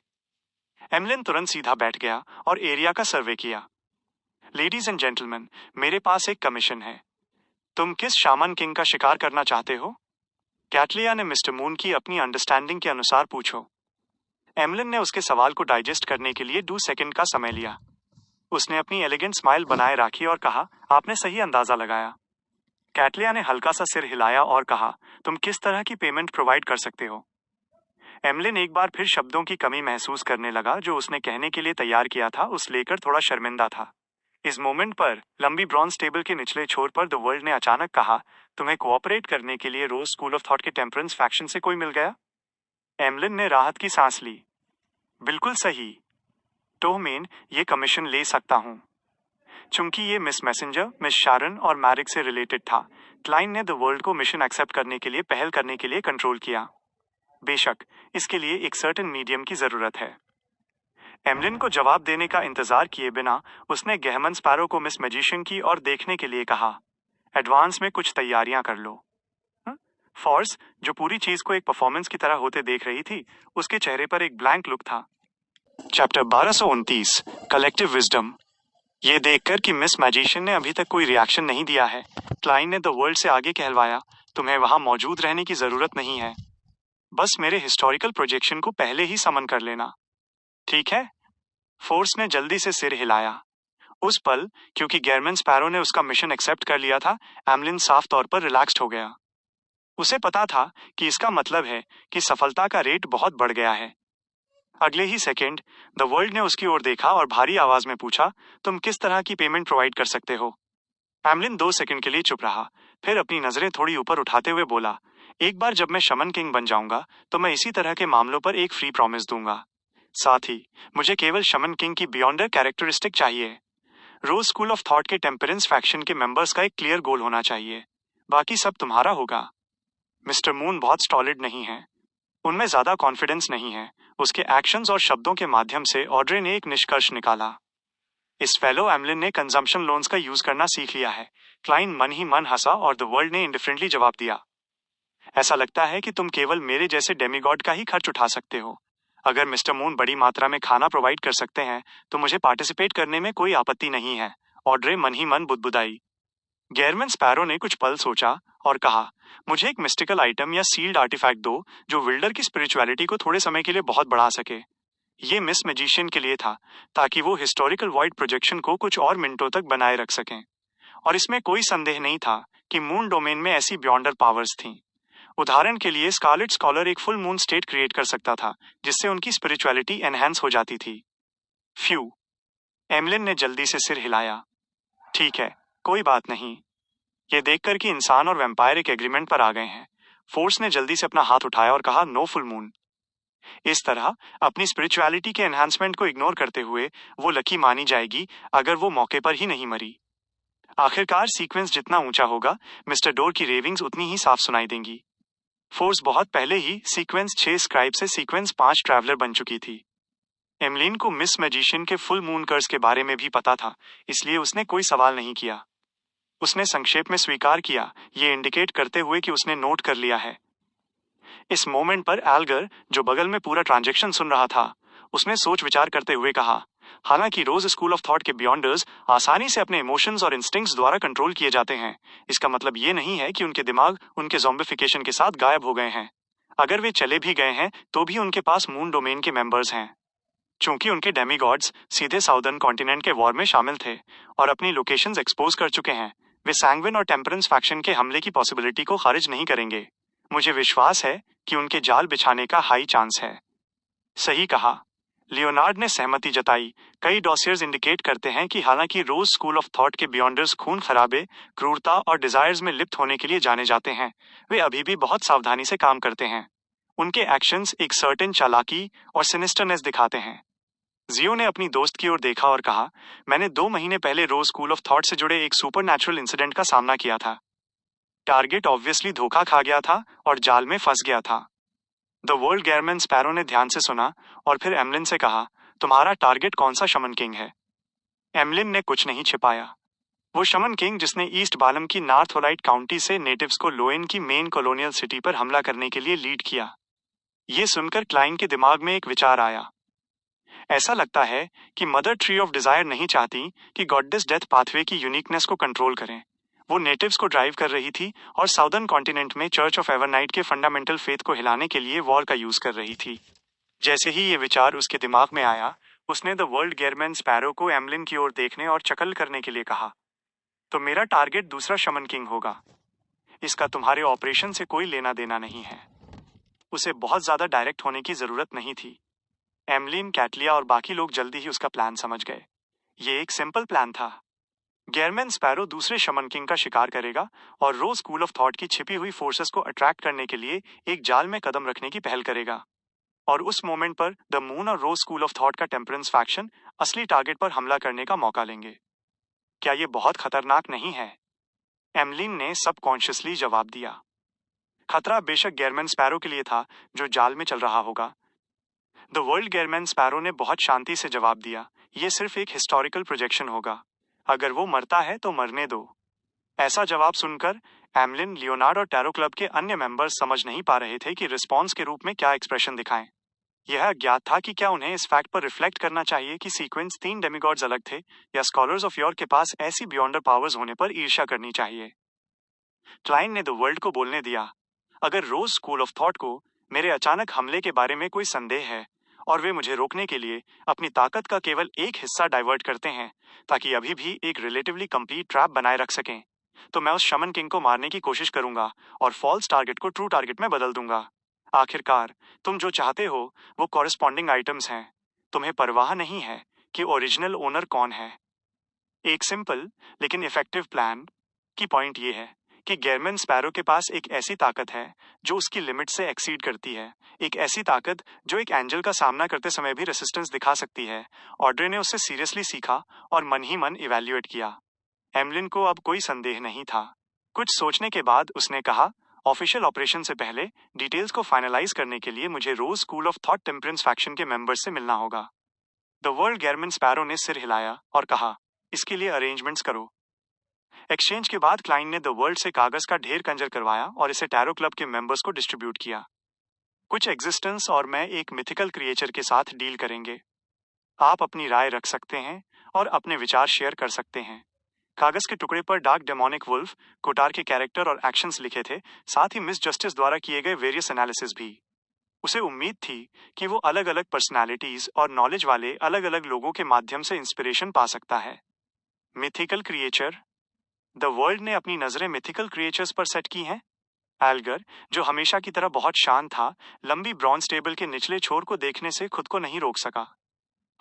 एमलिन तुरंत सीधा बैठ गया और एरिया का सर्वे किया। लेडीज एंड जेंटलमैन, मेरे पास एक कमीशन है। तुम किस शामन किंग का शिकार करना चाहते हो? कैटलिया ने मिस्टर मून की अपनी अंडरस्टैंडिंग के अनुसार पूछो। एमलिन ने उसके सवाल को डाइजेस्ट करने के लिए 2 सेकंड का समय लिया। उसने अपनी एलिगेंट स्माइल बनाए रखी और कहा, आपने सही अंदाजा लगाया। कैटलिया ने हल्का सा सिर हिलाया और कहा, तुम किस तरह की पेमेंट प्रोवाइड कर सकते हो? एमलिन एक बार फिर शब्दों की कमी महसूस करने लगा जो उसने कहने के लिए तैयार किया था, उस लेकर थोड़ा शर्मिंदा था। इस मोमेंट पर लंबी ब्रॉन्ज टेबल के निचले छोर पर द वर्ल्ड ने अचानक कहा, तुम्हें कोऑपरेट करने के लिए रोज स्कूल ऑफ थॉट के टेम्परेंस फैक्शन से कोई मिल गया? एमलिन ने राहत की सांस ली। बिल्कुल सही। तो मैं ये कमीशन ले सकता हूँ। चूंकि ये मिस मैसेंजर, मिस शारन और मैरिक से रिलेटेड था, क्लाइन ने द वर्ल्ड को मिशन एक्सेप्ट करने के लिए पहल करने के लिए कंट्रोल किया। बेशक इसके लिए एक सर्टेन मीडियम की जरूरत है। एमलिन को जवाब देने का इंतजार किए बिना उसने गहमन स्पैरो को मिस मैजिशियन की ओर देखने के लिए कहा, एडवांस में कुछ तैयारियां कर लो। फोर्स, जो पूरी चीज को एक परफॉर्मेंस की तरह होते देख रही थी, उसके चेहरे पर एक ब्लैंक लुक था। Chapter 1229 collective wisdom. ये देखकर कि मिस मैजिशियन ने अभी तक कोई रिएक्शन नहीं दिया है, क्लाइन ने द वर्ल्ड से आगे कहलवाया, तुम्हें वहां मौजूद रहने की जरूरत नहीं है। बस मेरे हिस्टोरिकल प्रोजेक्शन को पहले ही समन कर लेना, ठीक है? फोर्स ने जल्दी से सिर हिलाया। उस पल, क्योंकि गैरमन स्पैरो ने उसका मिशन एक्सेप्ट कर लिया था, एमलिन साफ तौर पर रिलैक्स्ड हो गया। उसे पता था कि इसका मतलब है कि सफलता का रेट बहुत बढ़ गया है। अगले ही सेकंड द वर्ल्ड ने उसकी ओर देखा और भारी आवाज में पूछा, तुम किस तरह की पेमेंट प्रोवाइड कर सकते हो? एमलिन 2 सेकंड के लिए चुप रहा, फिर अपनी नजरें थोड़ी ऊपर उठाते हुए बोला, एक बार जब मैं शमन किंग बन जाऊंगा तो मैं इसी तरह के मामलों पर एक फ्री प्रॉमिस दूंगा। साथ ही मुझे केवल शमन किंग की बियॉन्डर कैरेक्टरिस्टिक चाहिए। रोज स्कूल ऑफ थॉट के टेम्परेंस फैक्शन के मेंबर्स का एक क्लियर गोल होना चाहिए, बाकी सब तुम्हारा होगा। मिस्टर मून बहुत स्टॉलिड नहीं है, उनमें ज्यादा कॉन्फिडेंस नहीं है। उसके एक्शंस और शब्दों के माध्यम से ऑड्रे ने एक निष्कर्ष निकाला, इस फेलो एमलिन ने कंजम्पशन लोन्स का यूज करना सीख लिया है। क्लाइन मन ही मन हंसा और द वर्ल्ड ने इंडिफरेंटली जवाब दिया, ऐसा लगता है कि तुम केवल मेरे जैसे डेमीगॉड का ही खर्च उठा सकते हो। अगर मिस्टर मून बड़ी मात्रा में खाना प्रोवाइड कर सकते हैं तो मुझे पार्टिसिपेट करने में कोई आपत्ति नहीं है। ऑड्रे मन ही मन बुदबुदाई। गैरमन स्पैरो ने कुछ पल सोचा और कहा, मुझे एक मिस्टिकल आइटम या सील्ड आर्टिफैक्ट दो जो विल्डर की स्पिरिचुअलिटी को थोड़े समय के लिए बहुत बढ़ा सके। ये मिस मैजिशियन के लिए था, ताकि वो हिस्टोरिकल वॉइड प्रोजेक्शन को कुछ और मिनटों तक बनाए रख सकें। और इसमें कोई संदेह नहीं था कि मून डोमेन में ऐसी बियॉन्डर पावर्स थीं। उदाहरण के लिए स्कारलेट स्कॉलर एक फुल मून स्टेट क्रिएट कर सकता था, जिससे उनकी स्पिरिचुअलिटी एनहांस हो जाती थी। फ्यू। एमलिन ने जल्दी से सिर हिलाया। ठीक है, कोई बात नहीं। ये देखकर कि इंसान और वैम्पायर एक एग्रीमेंट पर आ गए हैं, फोर्स ने जल्दी से अपना हाथ उठाया और कहा, नो फुल मून। इस तरह अपनी स्पिरिचुअलिटी के एनहांसमेंट को इग्नोर करते हुए वो लकी मानी जाएगी अगर वो मौके पर ही नहीं मरी। आखिरकार सीक्वेंस जितना ऊंचा होगा, मिस्टर डोर की रेविंग्स उतनी ही साफ सुनाई देंगी। फोर्स बहुत पहले ही सीक्वेंस 6 स्क्राइब से सीक्वेंस 5 ट्रैवलर बन चुकी थी। एमलिन को मिस मैजिशियन के फुल मून कर्स के बारे में भी पता था, इसलिए उसने कोई सवाल नहीं किया। उसने संक्षेप में स्वीकार किया, ये इंडिकेट करते हुए कि उसने नोट कर लिया है। इस मोमेंट पर एल्गर, जो बगल में पूरा ट्रांजैक्शन सुन रहा था, उसने सोच विचार करते हुए कहा, हालांकि रोज स्कूल ऑफ थॉट के बियॉन्डर्स आसानी से अपने इमोशंस और इंस्टिंक्ट्स द्वारा कंट्रोल किए जाते हैं, इसका मतलब ये नहीं है कि उनके दिमाग उनके ज़ॉम्बिफिकेशन के साथ गायब हो गए हैं। अगर वे चले भी गए हैं तो भी उनके पास मून डोमेन के मेंबर्स हैं। चूंकि उनके डेमीगॉड्स सीधे साउदर्न कॉन्टिनेंट के वॉर में शामिल थे और अपनी लोकेशंस एक्सपोज कर चुके हैं, वे सैंग्विन और टेम्परेंस फैक्शन के हमले की पॉसिबिलिटी को खारिज नहीं करेंगे। मुझे विश्वास है कि उनके जाल बिछाने का हाई चांस है। सही कहा। लियोनार्ड ने सहमति जताई। कई डॉसियर्स इंडिकेट करते हैं कि हालांकि रोज स्कूल ऑफ थॉट के बियॉन्डर्स खून खराबे, क्रूरता और डिजायर्स में लिप्त होने के लिए जाने जाते हैं, वे अभी भी बहुत सावधानी से काम करते हैं। उनके एक्शंस एक सर्टेन चालाकी और सिनिस्टरनेस दिखाते हैं। जियो ने अपनी दोस्त की ओर देखा और कहा, मैंने 2 महीने पहले रोज स्कूल ऑफ थॉट से जुड़े एक सुपरनैचुरल इंसिडेंट का सामना किया था। टारगेट ऑब्वियसली धोखा खा गया था और जाल में फंस गया था। द वर्ल्ड गेयरमैन स्पैरो ने ध्यान से सुना और फिर एमलिन से कहा, तुम्हारा टारगेट कौन सा शमन किंग है? एमलिन ने कुछ नहीं छिपाया। वो शमन किंग जिसने ईस्ट बालम की नॉर्थोलाइट काउंटी से नेटिव्स को लोएन की मेन कॉलोनियल सिटी पर हमला करने के लिए लीड किया। ये सुनकर क्लाइन के दिमाग में एक विचार आया। ऐसा लगता है कि मदर ट्री ऑफ डिजायर नहीं चाहती कि गॉडेस डेथ पाथवे की यूनिकनेस को कंट्रोल करें। वो नेटिव्स को ड्राइव कर रही थी और साउदर्न कॉन्टिनेंट में चर्च ऑफ एवरनाइट के फंडामेंटल फेथ को हिलाने के लिए वॉर का यूज कर रही थी। जैसे ही ये विचार उसके दिमाग में आया, उसने द वर्ल्ड गेयरमैन स्पैरो को एमलिन की ओर देखने और चकल करने के लिए कहा, तो मेरा टारगेट दूसरा शमन किंग होगा। इसका तुम्हारे ऑपरेशन से कोई लेना देना नहीं है। उसे बहुत ज्यादा डायरेक्ट होने की जरूरत नहीं थी। एमलिन, कैटलिया और बाकी लोग जल्दी ही उसका प्लान समझ गए। ये एक सिंपल प्लान था। गेयरमैन स्पैरो दूसरे शमन किंग का शिकार करेगा और रोज स्कूल ऑफ थॉट की छिपी हुई फोर्सेस को अट्रैक्ट करने के लिए एक जाल में कदम रखने की पहल करेगा। और उस मोमेंट पर द मून और रोज स्कूल ऑफ थॉट का टेम्परेंस फैक्शन असली टारगेट पर हमला करने का मौका लेंगे। क्या ये बहुत खतरनाक नहीं है? एमलिन ने सबकॉन्शियसली जवाब दिया। खतरा बेशक गेयरमैन स्पैरो के लिए था जो जाल में चल रहा होगा। द वर्ल्ड गेयरमैन स्पैरो ने बहुत शांति से जवाब दिया, यह सिर्फ एक हिस्टोरिकल प्रोजेक्शन होगा। अगर वो मरता है तो मरने दो। ऐसा जवाब सुनकर एमलिन, लियोनार्ड और टैरो क्लब के अन्य मेंबर्स समझ नहीं पा रहे थे कि रिस्पॉन्स के रूप में क्या एक्सप्रेशन दिखाएं। यह अज्ञात था कि क्या उन्हें इस फैक्ट पर रिफ्लेक्ट करना चाहिए कि सीक्वेंस 3 डेमिगॉड्स अलग थे, या स्कॉलर्स ऑफ योर के पास ऐसी बियॉन्डर पावर्स होने पर ईर्ष्या करनी चाहिए। क्लाइन ने द वर्ल्ड को बोलने दिया, अगर रोज स्कूल ऑफ थॉट को मेरे अचानक हमले के बारे में कोई संदेह है और वे मुझे रोकने के लिए अपनी ताकत का केवल एक हिस्सा डाइवर्ट करते हैं ताकि अभी भी एक रिलेटिवली कंप्लीट ट्रैप बनाए रख सकें, तो मैं उस शमन किंग को मारने की कोशिश करूंगा और फॉल्स टारगेट को ट्रू टारगेट में बदल दूंगा। आखिरकार तुम जो चाहते हो वो कॉरेस्पॉन्डिंग आइटम्स हैं। तुम्हें परवाह नहीं है कि ओरिजिनल ओनर कौन है। एक सिंपल लेकिन इफेक्टिव प्लान की पॉइंट ये है कि गेयरमैन स्पैरो के पास एक ऐसी ताकत है जो उसकी लिमिट से एक्सीड करती है, एक ऐसी ताकत जो एक एंजल का सामना करते समय भी रेसिस्टेंस दिखा सकती है। ऑड्रे ने उससे सीरियसली सीखा और मन ही मन इवैल्यूएट किया। एमलिन को अब कोई संदेह नहीं था। कुछ सोचने के बाद उसने कहा, ऑफिशियल ऑपरेशन से पहले डिटेल्स को फाइनलाइज करने के लिए मुझे Rose school of thought temperance faction के मेंबर्स से मिलना होगा। द वर्ल्ड गेयरमैन स्पैरो ने सिर हिलाया और कहा, इसके लिए अरेंजमेंट्स करो। एक्सचेंज के बाद क्लाइन ने द वर्ल्ड से कागज का ढेर कंजर करवाया और इसे टैरो क्लब के मेंबर्स को डिस्ट्रीब्यूट किया। कुछ एग्जिस्टेंस और मैं एक मिथिकल क्रिएचर के साथ डील करेंगे। आप अपनी राय रख सकते हैं और अपने विचार शेयर कर सकते हैं। कागज के टुकड़े पर डार्क डेमोनिक वुल्फ, कोटार के कैरेक्टर और एक्शंस लिखे थे, साथ ही मिस जस्टिस द्वारा किए गए वेरियस एनालिसिस भी। उसे उम्मीद थी कि वो अलग अलग पर्सनालिटीज और नॉलेज वाले अलग अलग लोगों के माध्यम से इंस्पिरेशन पा सकता है। Mythical creature. द वर्ल्ड ने अपनी नजरें मिथिकल क्रिएचर्स पर सेट की हैं। एल्गर, जो हमेशा की तरह बहुत शांत था, लंबी ब्रॉन्ज टेबल के निचले छोर को देखने से खुद को नहीं रोक सका।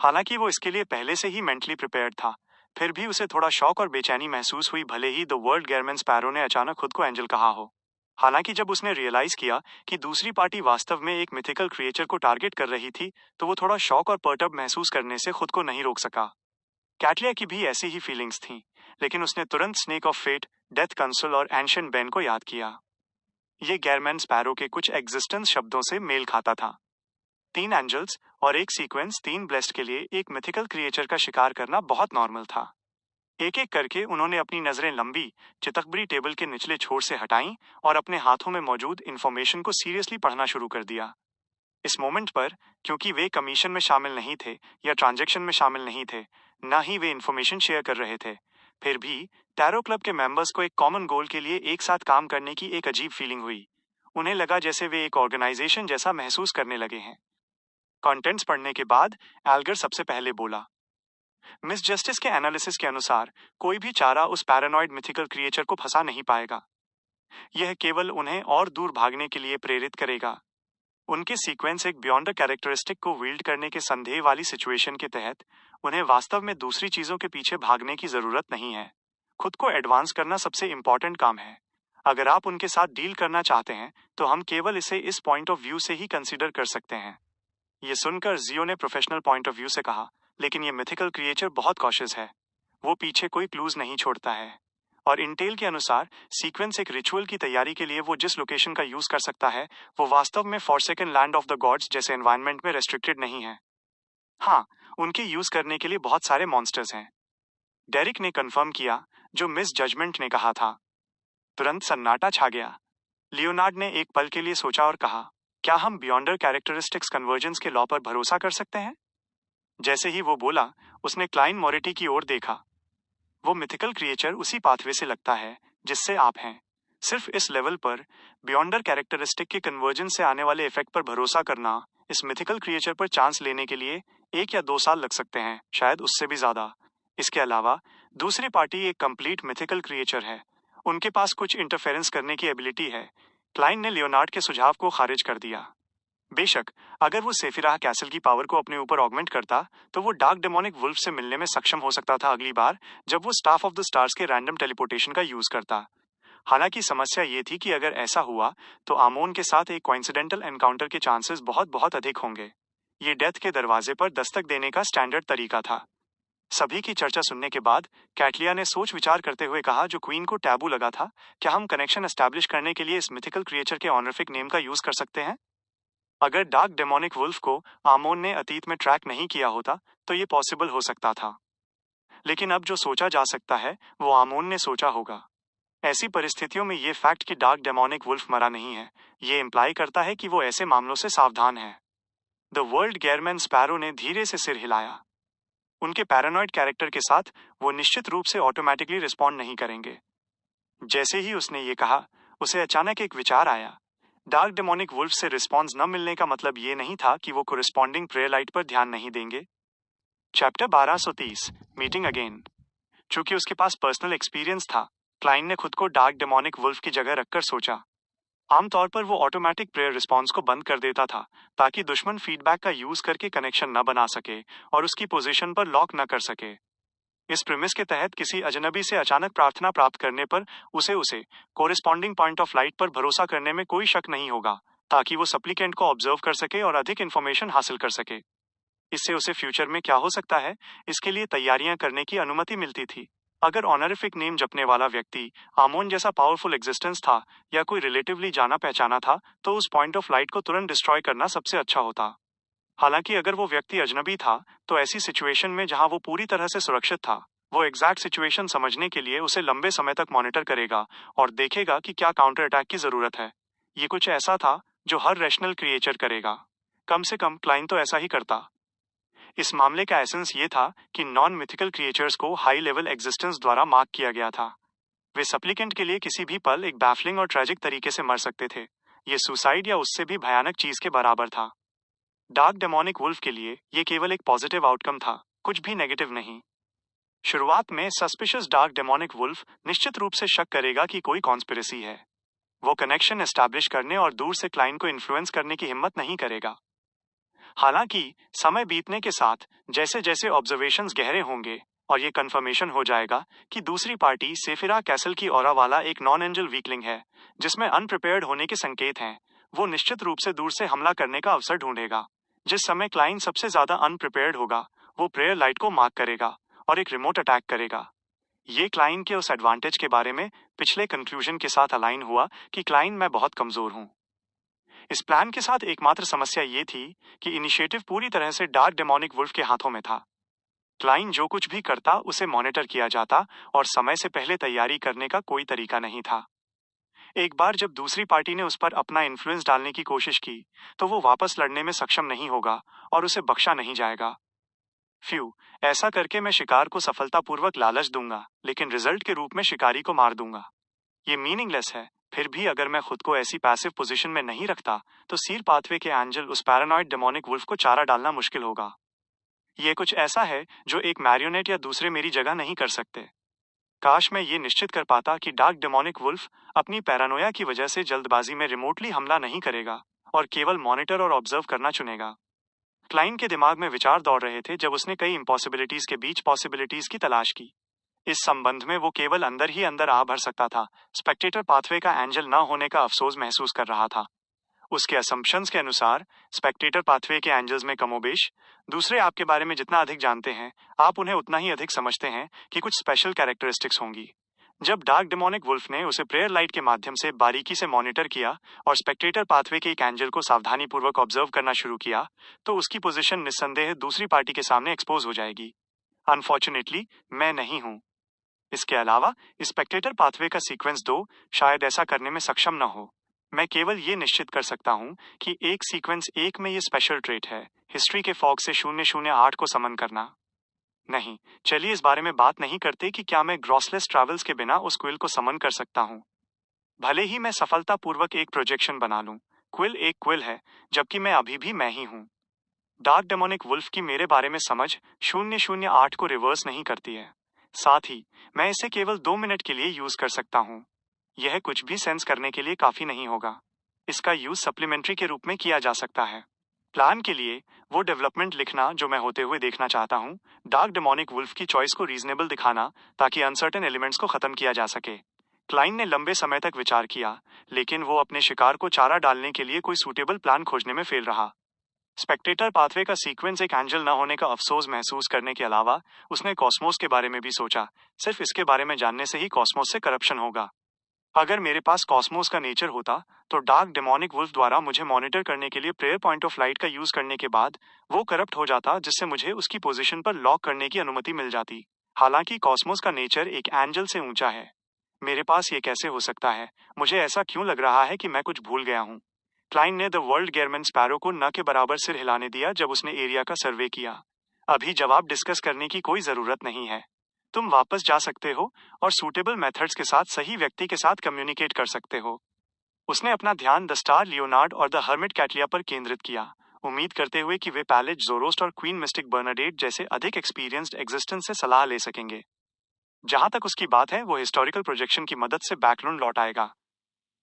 हालांकि वो इसके लिए पहले से ही मेंटली प्रिपेयर्ड था, फिर भी उसे थोड़ा शौक और बेचैनी महसूस हुई, भले ही द वर्ल्ड गेयरमैन स्पैरो ने अचानक खुद को एंजल कहा हो। हालांकि जब उसने रियलाइज किया कि दूसरी पार्टी वास्तव में एक मिथिकल क्रिएचर को टारगेट कर रही थी, तो वो थोड़ा शौक और पर्टर्ब महसूस करने से खुद को नहीं रोक सका। कैटलिया की भी ऐसी ही फीलिंग्स थीं, लेकिन उसने तुरंत snake of fate, death consul और एंशिएंट बेन को याद किया। ये गेयरमैन स्पैरो के कुछ एग्जिस्टेंस शब्दों से मेल खाता था। 3 एंजल्स और एक सीक्वेंस 3 ब्लेस्ड के लिए एक मिथिकल क्रिएचर का शिकार करना बहुत नॉर्मल था। एक एक करके उन्होंने अपनी नजरें लंबी, चितकबरी टेबल के निचले छोर से हटाईं और अपने हाथों में मौजूद इंफॉर्मेशन को सीरियसली पढ़ना शुरू कर दिया। इस मोमेंट पर, क्योंकि वे कमीशन में शामिल नहीं थे या ट्रांजैक्शन में शामिल नहीं थे, ना ही वे इंफॉर्मेशन शेयर कर रहे थे, फिर भी टैरो क्लब के मेंबर्स को एक कॉमन गोल के लिए एक साथ काम करने की एक अजीब फीलिंग हुई। उन्हें लगा जैसे वे एक ऑर्गेनाइजेशन जैसा महसूस करने लगे हैं। कंटेंट्स पढ़ने के बाद एल्गर सबसे पहले बोला, मिस जस्टिस के एनालिसिस के अनुसार कोई भी चारा उस पैरानॉइड मिथिकल क्रिएचर को फंसा नहीं पाएगा। यह केवल उन्हें और दूर भागने के लिए प्रेरित करेगा। उनके सीक्वेंस एक बियॉन्ड कैरेक्टरिस्टिक को विल्ड करने के संदेह वाली सिचुएशन के तहत उन्हें वास्तव में दूसरी चीजों के पीछे भागने की जरूरत नहीं है। खुद को एडवांस करना सबसे इंपॉर्टेंट काम है। अगर आप उनके साथ डील करना चाहते हैं तो हम केवल इसे इस पॉइंट ऑफ व्यू से ही कंसीडर कर सकते हैं। ये सुनकर जियो ने प्रोफेशनल पॉइंट ऑफ व्यू से कहा, लेकिन ये मिथिकल क्रिएचर बहुत कॉशियस है। वो पीछे कोई क्लूज नहीं छोड़ता है। और इंटेल के अनुसार सीक्वेंस एक रिचुअल की तैयारी के लिए वो जिस लोकेशन का यूज कर सकता है वो वास्तव में forsaken land of the God's जैसे एनवायरनमेंट में रेस्ट्रिक्टेड नहीं है। हाँ, उनके यूज करने के लिए बहुत सारे मॉन्स्टर्स हैं। डेरिक ने कंफर्म किया जो मिस जजमेंट ने कहा था। तुरंत सन्नाटा छा गया। लियोनार्ड ने एक पल के लिए सोचा और कहा, क्या हम बियॉन्डर कैरेक्टरिस्टिक्स कन्वर्जेंस के लॉ पर भरोसा कर सकते हैं? जैसे ही वो बोला, उसने क्लाइन मोरेटी की ओर देखा। वो मिथिकल क्रिएचर उसी पाथवे से लगता है जिससे आप हैं। सिर्फ इस लेवल पर बियॉन्डर कैरेक्टरिस्टिक के कन्वर्जेंस से आने वाले इफेक्ट पर भरोसा करना, इस मिथिकल क्रिएचर पर चांस लेने के लिए 1 या 2 साल लग सकते हैं, शायद उससे भी ज्यादा। इसके अलावा दूसरी पार्टी एक कंप्लीट मिथिकल क्रिएचर है। उनके पास कुछ इंटरफेरेंस करने की एबिलिटी है। क्लाइन ने लियोनार्ड के सुझाव को खारिज कर दिया। बेशक, अगर वो सेफिराह कैसल की पावर को अपने ऊपर ऑगमेंट करता तो वो डार्क डेमोनिक वुल्फ से मिलने में सक्षम हो सकता था अगली बार जब वो स्टाफ ऑफ द स्टार्स के रैंडम टेलीपोर्टेशन का यूज करता। हालांकि समस्या ये थी कि अगर ऐसा हुआ तो आमोन के साथ एक कोइंसिडेंटल एनकाउंटर के चांसेस बहुत बहुत अधिक होंगे। ये डेथ के दरवाजे पर दस्तक देने का स्टैंडर्ड तरीका था। सभी की चर्चा सुनने के बाद कैटलिया ने सोच विचार करते हुए कहा, जो क्वीन को टैबू लगा था, क्या हम कनेक्शन एस्टैब्लिश करने के लिए इस मिथिकल क्रिएचर के ऑनरिफिक नेम का यूज कर सकते हैं? अगर डार्क डेमोनिक वुल्फ को आमोन ने अतीत में ट्रैक नहीं किया होता तो ये पॉसिबल हो सकता था। लेकिन अब जो सोचा जा सकता है वो आमोन ने सोचा होगा। ऐसी परिस्थितियों में ये फैक्ट कि डार्क डेमोनिक वुल्फ मरा नहीं है, ये इम्प्लाई करता है कि वो ऐसे मामलों से सावधान है। द वर्ल्ड गेयरमैन स्पैरो ने धीरे से सिर हिलाया। उनके पैरानॉइड कैरेक्टर के साथ वो निश्चित रूप से ऑटोमेटिकली रिस्पॉन्ड नहीं करेंगे। जैसे ही उसने ये कहा, उसे अचानक एक विचार आया। डार्क डेमोनिक वुल्फ से रिस्पॉन्स न मिलने का मतलब ये नहीं था कि वो कोरिस्पॉन्डिंग प्रेयर लाइट पर ध्यान नहीं देंगे। Chapter 1230 meeting again. चूंकि उसके पास पर्सनल एक्सपीरियंस था, क्लाइन ने खुद को डार्क डेमोनिक वुल्फ की जगह रखकर सोचा। आमतौर पर वो ऑटोमेटिक प्रेयर रिस्पॉन्स को बंद कर देता था ताकि दुश्मन फीडबैक का यूज करके कनेक्शन न बना सके और उसकी पोजीशन पर लॉक न कर सके। इस प्रीमिस के तहत किसी अजनबी से अचानक प्रार्थना प्राप्त करने पर उसे कोरिस्पॉन्डिंग पॉइंट ऑफ लाइट पर भरोसा करने में कोई शक नहीं होगा, ताकि वो सप्लीकेंट को ऑब्जर्व कर सके और अधिक इंफॉर्मेशन हासिल कर सके। इससे उसे फ्यूचर में क्या हो सकता है इसके लिए तैयारियां करने की अनुमति मिलती थी। अगर ऑनरिफिक नेम जपने वाला व्यक्ति आमोन जैसा पावरफुल एग्जिस्टेंस था या कोई रिलेटिवली जाना पहचाना था तो उस पॉइंट ऑफ लाइट को तुरंत डिस्ट्रॉय करना सबसे अच्छा होता। हालांकि अगर वो व्यक्ति अजनबी था तो ऐसी सिचुएशन में जहां वो पूरी तरह से सुरक्षित था, वो एग्जैक्ट सिचुएशन समझने के लिए उसे लंबे समय तक मॉनिटर करेगा और देखेगा कि क्या काउंटर अटैक की जरूरत है। ये कुछ ऐसा था जो हर रैशनल क्रिएचर करेगा। कम से कम क्लाइन तो ऐसा ही करता। इस मामले का एसेंस ये था कि नॉन मिथिकल क्रिएचर्स को हाई लेवल एग्जिस्टेंस द्वारा मार्क किया गया था। वे सप्लीकेंट के लिए किसी भी पल एक बैफलिंग और ट्रेजिक तरीके से मर सकते थे। ये सुसाइड या उससे भी भयानक चीज के बराबर था। डार्क डेमोनिक वुल्फ के लिए ये केवल एक पॉजिटिव आउटकम था, कुछ भी नेगेटिव नहीं। शुरुआत में सस्पिशियस डार्क डेमोनिक वुल्फ निश्चित रूप से शक करेगा कि कोई कॉन्स्पिरेसी है। वो कनेक्शन एस्टैब्लिश करने और दूर से क्लाइंट को इन्फ्लुएंस करने की हिम्मत नहीं करेगा। हालांकि समय बीतने के साथ जैसे जैसे ऑब्जर्वेशंस गहरे होंगे और ये कंफर्मेशन हो जाएगा कि दूसरी पार्टी सेफिरा कैसल की ऑरा वाला एक नॉन एंजल वीकलिंग है जिसमें अनप्रिपेयर्ड होने के संकेत हैं, वो निश्चित रूप से दूर से हमला करने का अवसर ढूंढेगा। जिस समय क्लाइंट सबसे ज्यादा अनप्रिपेयर्ड होगा, वो प्रेयर लाइट को मार्क करेगा और एक रिमोट अटैक करेगा। ये क्लाइंट के उस एडवांटेज के बारे में पिछले कंक्लूजन के साथ अलाइन हुआ कि क्लाइंट मैं बहुत कमजोर हूं। इस प्लान के साथ एकमात्र समस्या ये थी कि इनिशिएटिव पूरी तरह से डार्क डेमोनिक वुल्फ के हाथों में था। क्लाइन जो कुछ भी करता उसे मॉनिटर किया जाता और समय से पहले तैयारी करने का कोई तरीका नहीं था। एक बार जब दूसरी पार्टी ने उस पर अपना इन्फ्लुएंस डालने की कोशिश की तो वो वापस लड़ने में सक्षम नहीं होगा और उसे बख्शा नहीं जाएगा। ऐसा करके मैं शिकार को सफलतापूर्वक लालच दूंगा, लेकिन रिजल्ट के रूप में शिकारी को मार दूंगा। ये मीनिंगलेस है। फिर भी अगर मैं खुद को ऐसी पैसिव पोजीशन में नहीं रखता तो सीर पाथवे के एंजल उस पैरानॉइड डेमोनिक वुल्फ को चारा डालना मुश्किल होगा। ये कुछ ऐसा है जो एक मैरियोनेट या दूसरे मेरी जगह नहीं कर सकते। काश मैं ये निश्चित कर पाता कि डार्क डेमोनिक वुल्फ अपनी पैरानोया की वजह से जल्दबाजी में रिमोटली हमला नहीं करेगा और केवल मॉनिटर और ऑब्जर्व करना चुनेगा। क्लाइंट के दिमाग में विचार दौड़ रहे थे जब उसने कई इम्पॉसिबिलिटीज के बीच पॉसिबिलिटीज की तलाश की। इस संबंध में वो केवल अंदर ही अंदर आ भर सकता था। स्पेक्टेटर पाथवे का एंजल न होने का अफसोस महसूस कर रहा था। उसके असम्पशंस के अनुसार स्पेक्टेटर पाथवे के एंजल्स में कमोबेश दूसरे आपके बारे में जितना अधिक जानते हैं, आप उन्हें उतना ही अधिक समझते हैं कि कुछ स्पेशल कैरेक्टरिस्टिक्स होंगी। जब डार्क डेमोनिक वुल्फ ने उसे प्रेयर लाइट के माध्यम से बारीकी से मॉनिटर किया और स्पेक्टेटर पाथवे के एक एंजल को सावधानीपूर्वक ऑब्जर्व करना शुरू किया, तो उसकी पोजीशन निस्संदेह दूसरी पार्टी के सामने एक्सपोज हो जाएगी। अनफॉर्चुनेटली मैं नहीं हूं। इसके अलावा स्पेक्टेटर पाथवे का सीक्वेंस 2 शायद ऐसा करने में सक्षम न हो। मैं केवल ये निश्चित कर सकता हूं कि एक सीक्वेंस 1 में ये स्पेशल ट्रेट है, हिस्ट्री के फॉग से 008 को समन करना। नहीं, चलिए इस बारे में बात नहीं करते कि क्या मैं ग्रॉसलेस ट्रैवल्स के बिना उस क्विल को समन कर सकता हूं। भले ही मैं सफलतापूर्वक एक प्रोजेक्शन बना लूं, क्विल एक क्विल है, जबकि मैं अभी भी मैं ही हूं। डार्क डेमोनिक वुल्फ की मेरे बारे में समझ 008 को रिवर्स नहीं करती है। साथ ही मैं इसे केवल 2 मिनट के लिए यूज कर सकता हूं। यह कुछ भी सेंस करने के लिए काफी नहीं होगा। इसका यूज सप्लीमेंट्री के रूप में किया जा सकता है। प्लान के लिए वो डेवलपमेंट लिखना जो मैं होते हुए देखना चाहता हूँ, डार्क डेमोनिक वुल्फ की चॉइस को रीजनेबल दिखाना ताकि अनसर्टेन एलिमेंट्स को खत्म किया जा सके। क्लाइंट ने लंबे समय तक विचार किया, लेकिन वो अपने शिकार को चारा डालने के लिए कोई सूटेबल प्लान खोजने में फेल रहा। स्पेक्टेटर पाथवे का सीक्वेंस एक एंजल न होने का अफसोस महसूस करने के अलावा उसने कॉस्मोस के बारे में भी सोचा। सिर्फ इसके बारे में जानने से ही कॉस्मोस से करप्शन होगा। अगर मेरे पास कॉस्मोस का नेचर होता, तो डार्क डेमोनिक वुल्फ द्वारा मुझे मॉनिटर करने के लिए प्रेयर पॉइंट ऑफ लाइट का यूज करने के बाद वो करप्ट हो जाता, जिससे मुझे उसकी पोजीशन पर लॉक करने की अनुमति मिल जाती। हालांकि कॉस्मोस का नेचर एक एंजल से ऊंचा है। मेरे पास ये कैसे हो सकता है? मुझे ऐसा क्यों लग रहा है कि मैं कुछ भूल गया हूँ? क्लाइंट ने द वर्ल्ड गेयरमैन स्पैरो को न के बराबर सिर हिलाने दिया जब उसने एरिया का सर्वे किया। अभी जवाब डिस्कस करने की कोई जरूरत नहीं है। तुम वापस जा सकते हो और सूटेबल मेथड्स के साथ सही व्यक्ति के साथ कम्युनिकेट कर सकते हो। उसने अपना ध्यान द स्टार लियोनार्ड और द हर्मिट कैटलिया पर केंद्रित किया, उम्मीद करते हुए कि वे पैलेज जोरोस्ट और क्वीन मिस्टिक बर्नाडेट जैसे अधिक एक्सपीरियंस्ड एग्जिस्टेंस से सलाह ले सकेंगे। जहां तक उसकी बात है, वो हिस्टोरिकल प्रोजेक्शन की मदद से बैकलून लौट आएगा।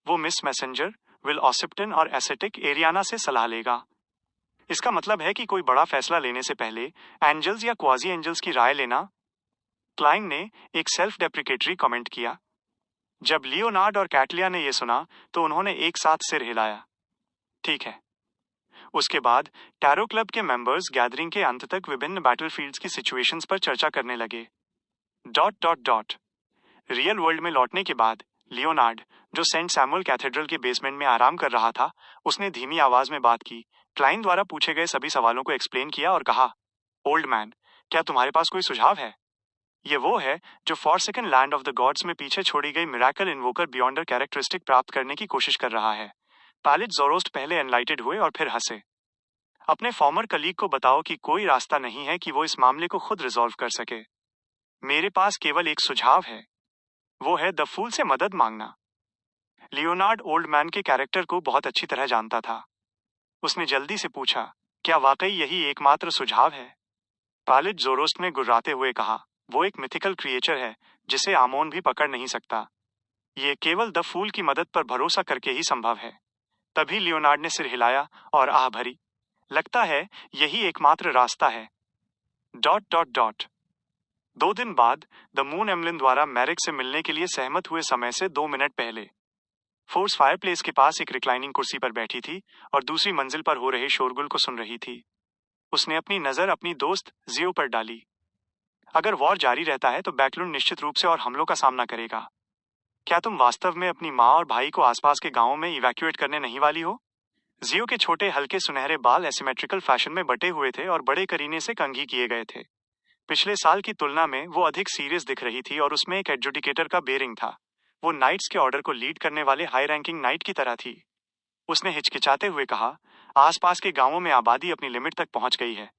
वो मिस मैसेंजर, विल ऑसिप्टन और एसेटिक एरियाना से सलाह लेगा। इसका मतलब है कि कोई बड़ा फैसला लेने से पहले एंजल्स या क्वाजी एंजल्स की राय लेना। क्लाइंट ने एक सेल्फ डेप्रिकेटरी कमेंट किया। जब लियोनार्ड और कैटलिया ने यह सुना, तो उन्होंने एक साथ सिर हिलाया। ठीक है। उसके बाद टैरो क्लब के मेंबर्स गैदरिंग के अंत तक विभिन्न बैटलफील्ड्स की सिचुएशंस पर चर्चा करने लगे। रियल वर्ल्ड में लौटने के बाद लियोनार्ड, जो सेंट सैमुअल कैथेड्रल के बेसमेंट में आराम कर रहा था, उसने धीमी आवाज में बात की, क्लाइंट द्वारा पूछे गए सभी सवालों को एक्सप्लेन किया और कहा, ओल्ड मैन, क्या तुम्हारे पास कोई सुझाव है? ये वो है जो forsaken land of the God's में पीछे छोड़ी गई मिराकल इन्वोकर बियॉन्डर कैरेक्टरिस्टिक प्राप्त करने की कोशिश कर रहा है। पैलेट जोरोस्ट पहले एनलाइटेड हुए और फिर हंसे। अपने फॉर्मर कलीग को बताओ कि कोई रास्ता नहीं है कि वो इस मामले को खुद रिजॉल्व कर सके। मेरे पास केवल एक सुझाव है, वो है द फूल से मदद मांगना। लियोनार्ड ओल्ड मैन के कैरेक्टर को बहुत अच्छी तरह जानता था। उसने जल्दी से पूछा, क्या वाकई यही एकमात्र सुझाव है? पैलेट जोरोस्ट ने गुर्राते हुए कहा, वो एक मिथिकल क्रिएचर है जिसे आमोन भी पकड़ नहीं सकता। ये केवल द फूल की मदद पर भरोसा करके ही संभव है। तभी लियोनार्ड ने सिर हिलाया और आह भरी, लगता है यही एकमात्र रास्ता है। 2 दिन बाद द मून एम्लिन द्वारा मैरिक से मिलने के लिए सहमत हुए समय से 2 मिनट पहले फोर्स फायरप्लेस के पास एक रिक्लाइनिंग कुर्सी पर बैठी थी और दूसरी मंजिल पर हो रहे शोरगुल को सुन रही थी। उसने अपनी नजर अपनी दोस्त जियो पर डाली। अगर वॉर जारी रहता है तो बैकलून निश्चित रूप से और हमलों का सामना करेगा। क्या तुम वास्तव में अपनी माँ और भाई को आसपास के गांवों में इवैक्यूएट करने नहीं वाली हो? जियो के छोटे हल्के सुनहरे बाल एसिमेट्रिकल फैशन में बटे हुए थे और बड़े करीने से कंघी किए गए थे। पिछले साल की तुलना में वो अधिक सीरियस दिख रही थी और उसमें एक एडजुडिकेटर का बेरिंग था। वो नाइट्स के ऑर्डर को लीड करने वाले हाई रैंकिंग नाइट की तरह थी। उसने हिचकिचाते हुए कहा, आसपास के गांवों में आबादी अपनी लिमिट तक पहुंच गई है।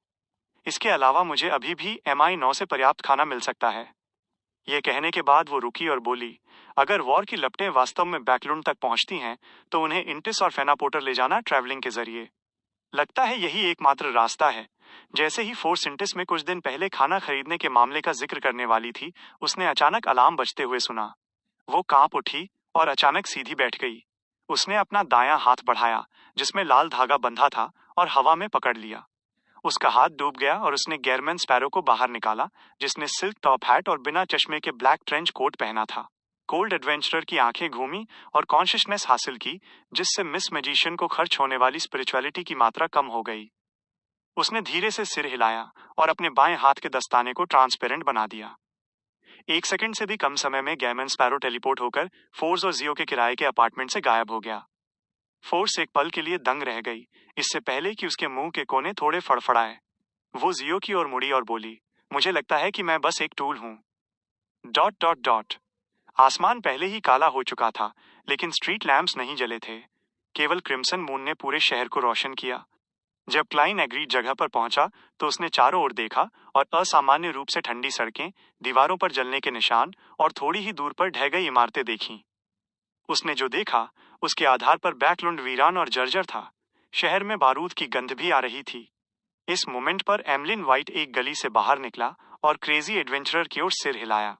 इसके अलावा मुझे अभी भी MI9 से पर्याप्त खाना मिल सकता है। यह कहने के बाद वो रुकी और बोली, अगर वॉर की लपटें वास्तव में बैकलून तक पहुंचती हैं, तो उन्हें इंटिस और फेनापोर्टर ले जाना ट्रैवलिंग के जरिए। लगता है यही एकमात्र रास्ता है। जैसे ही फोर्स इंटिस में कुछ दिन पहले खाना खरीदने के मामले का जिक्र करने वाली थी, उसने अचानक अलार्म बजते हुए सुना। वो कांप उठी और अचानक सीधी बैठ गई। उसने अपना दायां हाथ बढ़ाया, जिसमें लाल धागा बंधा था और हवा में पकड़ लिया। उसका हाथ डूब गया और उसने गेयरमैन स्पैरो को बाहर निकाला, जिसने सिल्क टॉप हैट और बिना चश्मे के ब्लैक ट्रेंच कोट पहना था। कोल्ड एडवेंचरर की आंखें घूमी और कॉन्शियसनेस हासिल की, जिससे मिस मैजिशियन को खर्च होने वाली स्पिरिचुअलिटी की मात्रा कम हो गई। उसने धीरे से सिर हिलाया और अपने बाएं हाथ के दस्ताने को ट्रांसपेरेंट बना दिया। 1 सेकंड से भी कम समय में गेयरमैन स्पैरो टेलीपोर्ट होकर फोर्स और जियो के किराए के अपार्टमेंट से गायब हो गया। फोर्स एक पल के लिए दंग रह गई, इससे पहले कि उसके मुंह के कोने थोड़े फड़फड़ाए। वो जियो की ओर मुड़ी और बोली, मुझे लगता है कि मैं बस एक टूल हूं। Dot dot dot. आसमान पहले ही काला हो चुका था, लेकिन स्ट्रीट लैंप्स नहीं जले थे। केवल क्रिम्सन मून ने पूरे शहर को रोशन किया। जब क्लाइन एग्रीड जगह पर पहुंचा तो उसने चारों ओर देखा और असामान्य रूप से ठंडी सड़कें, दीवारों पर जलने के निशान और थोड़ी ही दूर पर ढह गई इमारतें देखीं। उसने जो देखा उसके आधार पर बैकलुंड वीरान और जर्जर था। शहर में बारूद की गंध भी आ रही थी। इस मोमेंट पर एमलिन वाइट एक गली से बाहर निकला और क्रेजी एडवेंचरर की ओर सिर हिलाया।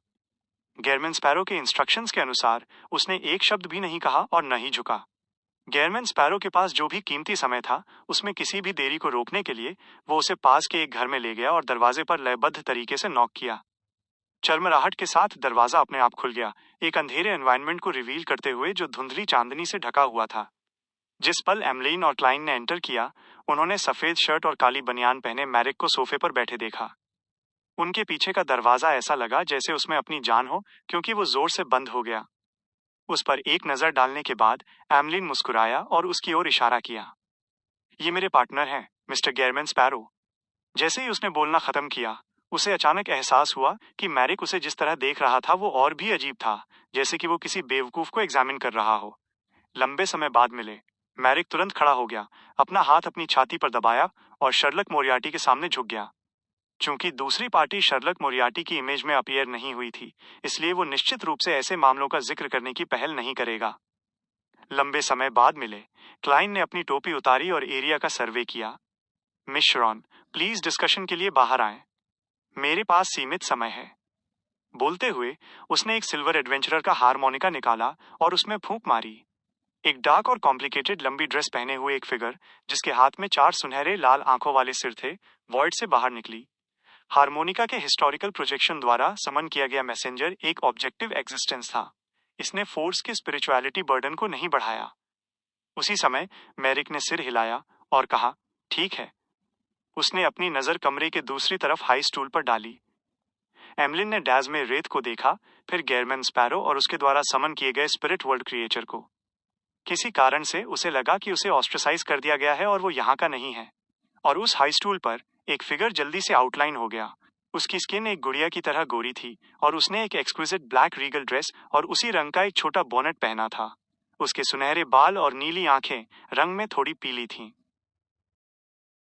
गेयरमैन स्पैरो के इंस्ट्रक्शंस के अनुसार उसने एक शब्द भी नहीं कहा और न ही झुका। गेयरमैन स्पैरो के पास जो भी कीमती समय था, उसमें किसी भी देरी को रोकने के लिए वो उसे पास के एक घर में ले गया और दरवाजे पर लयबद्ध तरीके से नॉक किया। चरमराहट के साथ दरवाजा अपने आप खुल गया, एक अंधेरे एनवायरनमेंट को रिवील करते हुए जो धुंधली चांदनी से ढका हुआ था। जिस पल एमलिन और क्लाइन ने एंटर किया, उन्होंने सफेद शर्ट और काली बनियान पहने मैरिक को सोफे पर बैठे देखा। उनके पीछे का दरवाजा ऐसा लगा जैसे उसमें अपनी जान हो, क्योंकि वो जोर से बंद हो गया। उस पर एक नजर डालने के बाद एमलिन मुस्कुराया और उसकी ओर इशारा किया। ये मेरे पार्टनर हैं, मिस्टर गेयरमैन स्पैरो। जैसे ही उसने बोलना खत्म किया, उसे अचानक एहसास हुआ कि मैरिक उसे जिस तरह देख रहा था वो और भी अजीब था, जैसे कि वो किसी बेवकूफ को एग्जामिन कर रहा हो। लंबे समय बाद मिले। मैरिक तुरंत खड़ा हो गया, अपना हाथ अपनी छाती पर दबाया और शर्लक मोरियार्टी के सामने झुक गया। चूंकि दूसरी पार्टी शर्लक मोरियार्टी की इमेज में अपीयर नहीं हुई थी, इसलिए वो निश्चित रूप से ऐसे मामलों का जिक्र करने की पहल नहीं करेगा। लंबे समय बाद मिले। क्लाइन ने अपनी टोपी उतारी और एरिया का सर्वे किया। मिस श्रॉन, प्लीज डिस्कशन के लिए बाहर आएं। मेरे पास सीमित समय है। बोलते हुए उसने एक सिल्वर एडवेंचरर का हारमोनिका निकाला और उसमें फूंक मारी। एक डार्क और कॉम्प्लिकेटेड लंबी ड्रेस पहने हुए एक फिगर, जिसके हाथ में 4 सुनहरे लाल आंखों वाले सिर थे, वॉइड से बाहर निकली। हारमोनिका के हिस्टोरिकल प्रोजेक्शन द्वारा समन किया गया मैसेंजर एक ऑब्जेक्टिव एग्जिस्टेंस था। इसने फोर्स की स्पिरिचुअलिटी बर्डन को नहीं बढ़ाया। उसी समय मैरिक ने सिर हिलाया और कहा, ठीक है। उसने अपनी नजर कमरे के दूसरी तरफ हाई स्टूल पर डाली। एमलिन ने डैज में रेत को देखा, फिर गेयरमैन स्पैरो और उसके द्वारा समन किए गए स्पिरिट वर्ल्ड क्रिएचर को। किसी कारण से उसे लगा कि उसे ऑस्ट्रेसाइज कर दिया गया है और वो यहाँ का नहीं है। और उस हाई स्टूल पर एक फिगर जल्दी से आउटलाइन हो गया। उसकी स्किन एक गुड़िया की तरह गोरी थी और उसने एक एक्सक्विजिट ब्लैक रीगल ड्रेस और उसी रंग का एक छोटा बोनेट पहना था। उसके सुनहरे बाल और नीली आंखें रंग में थोड़ी पीली थीं।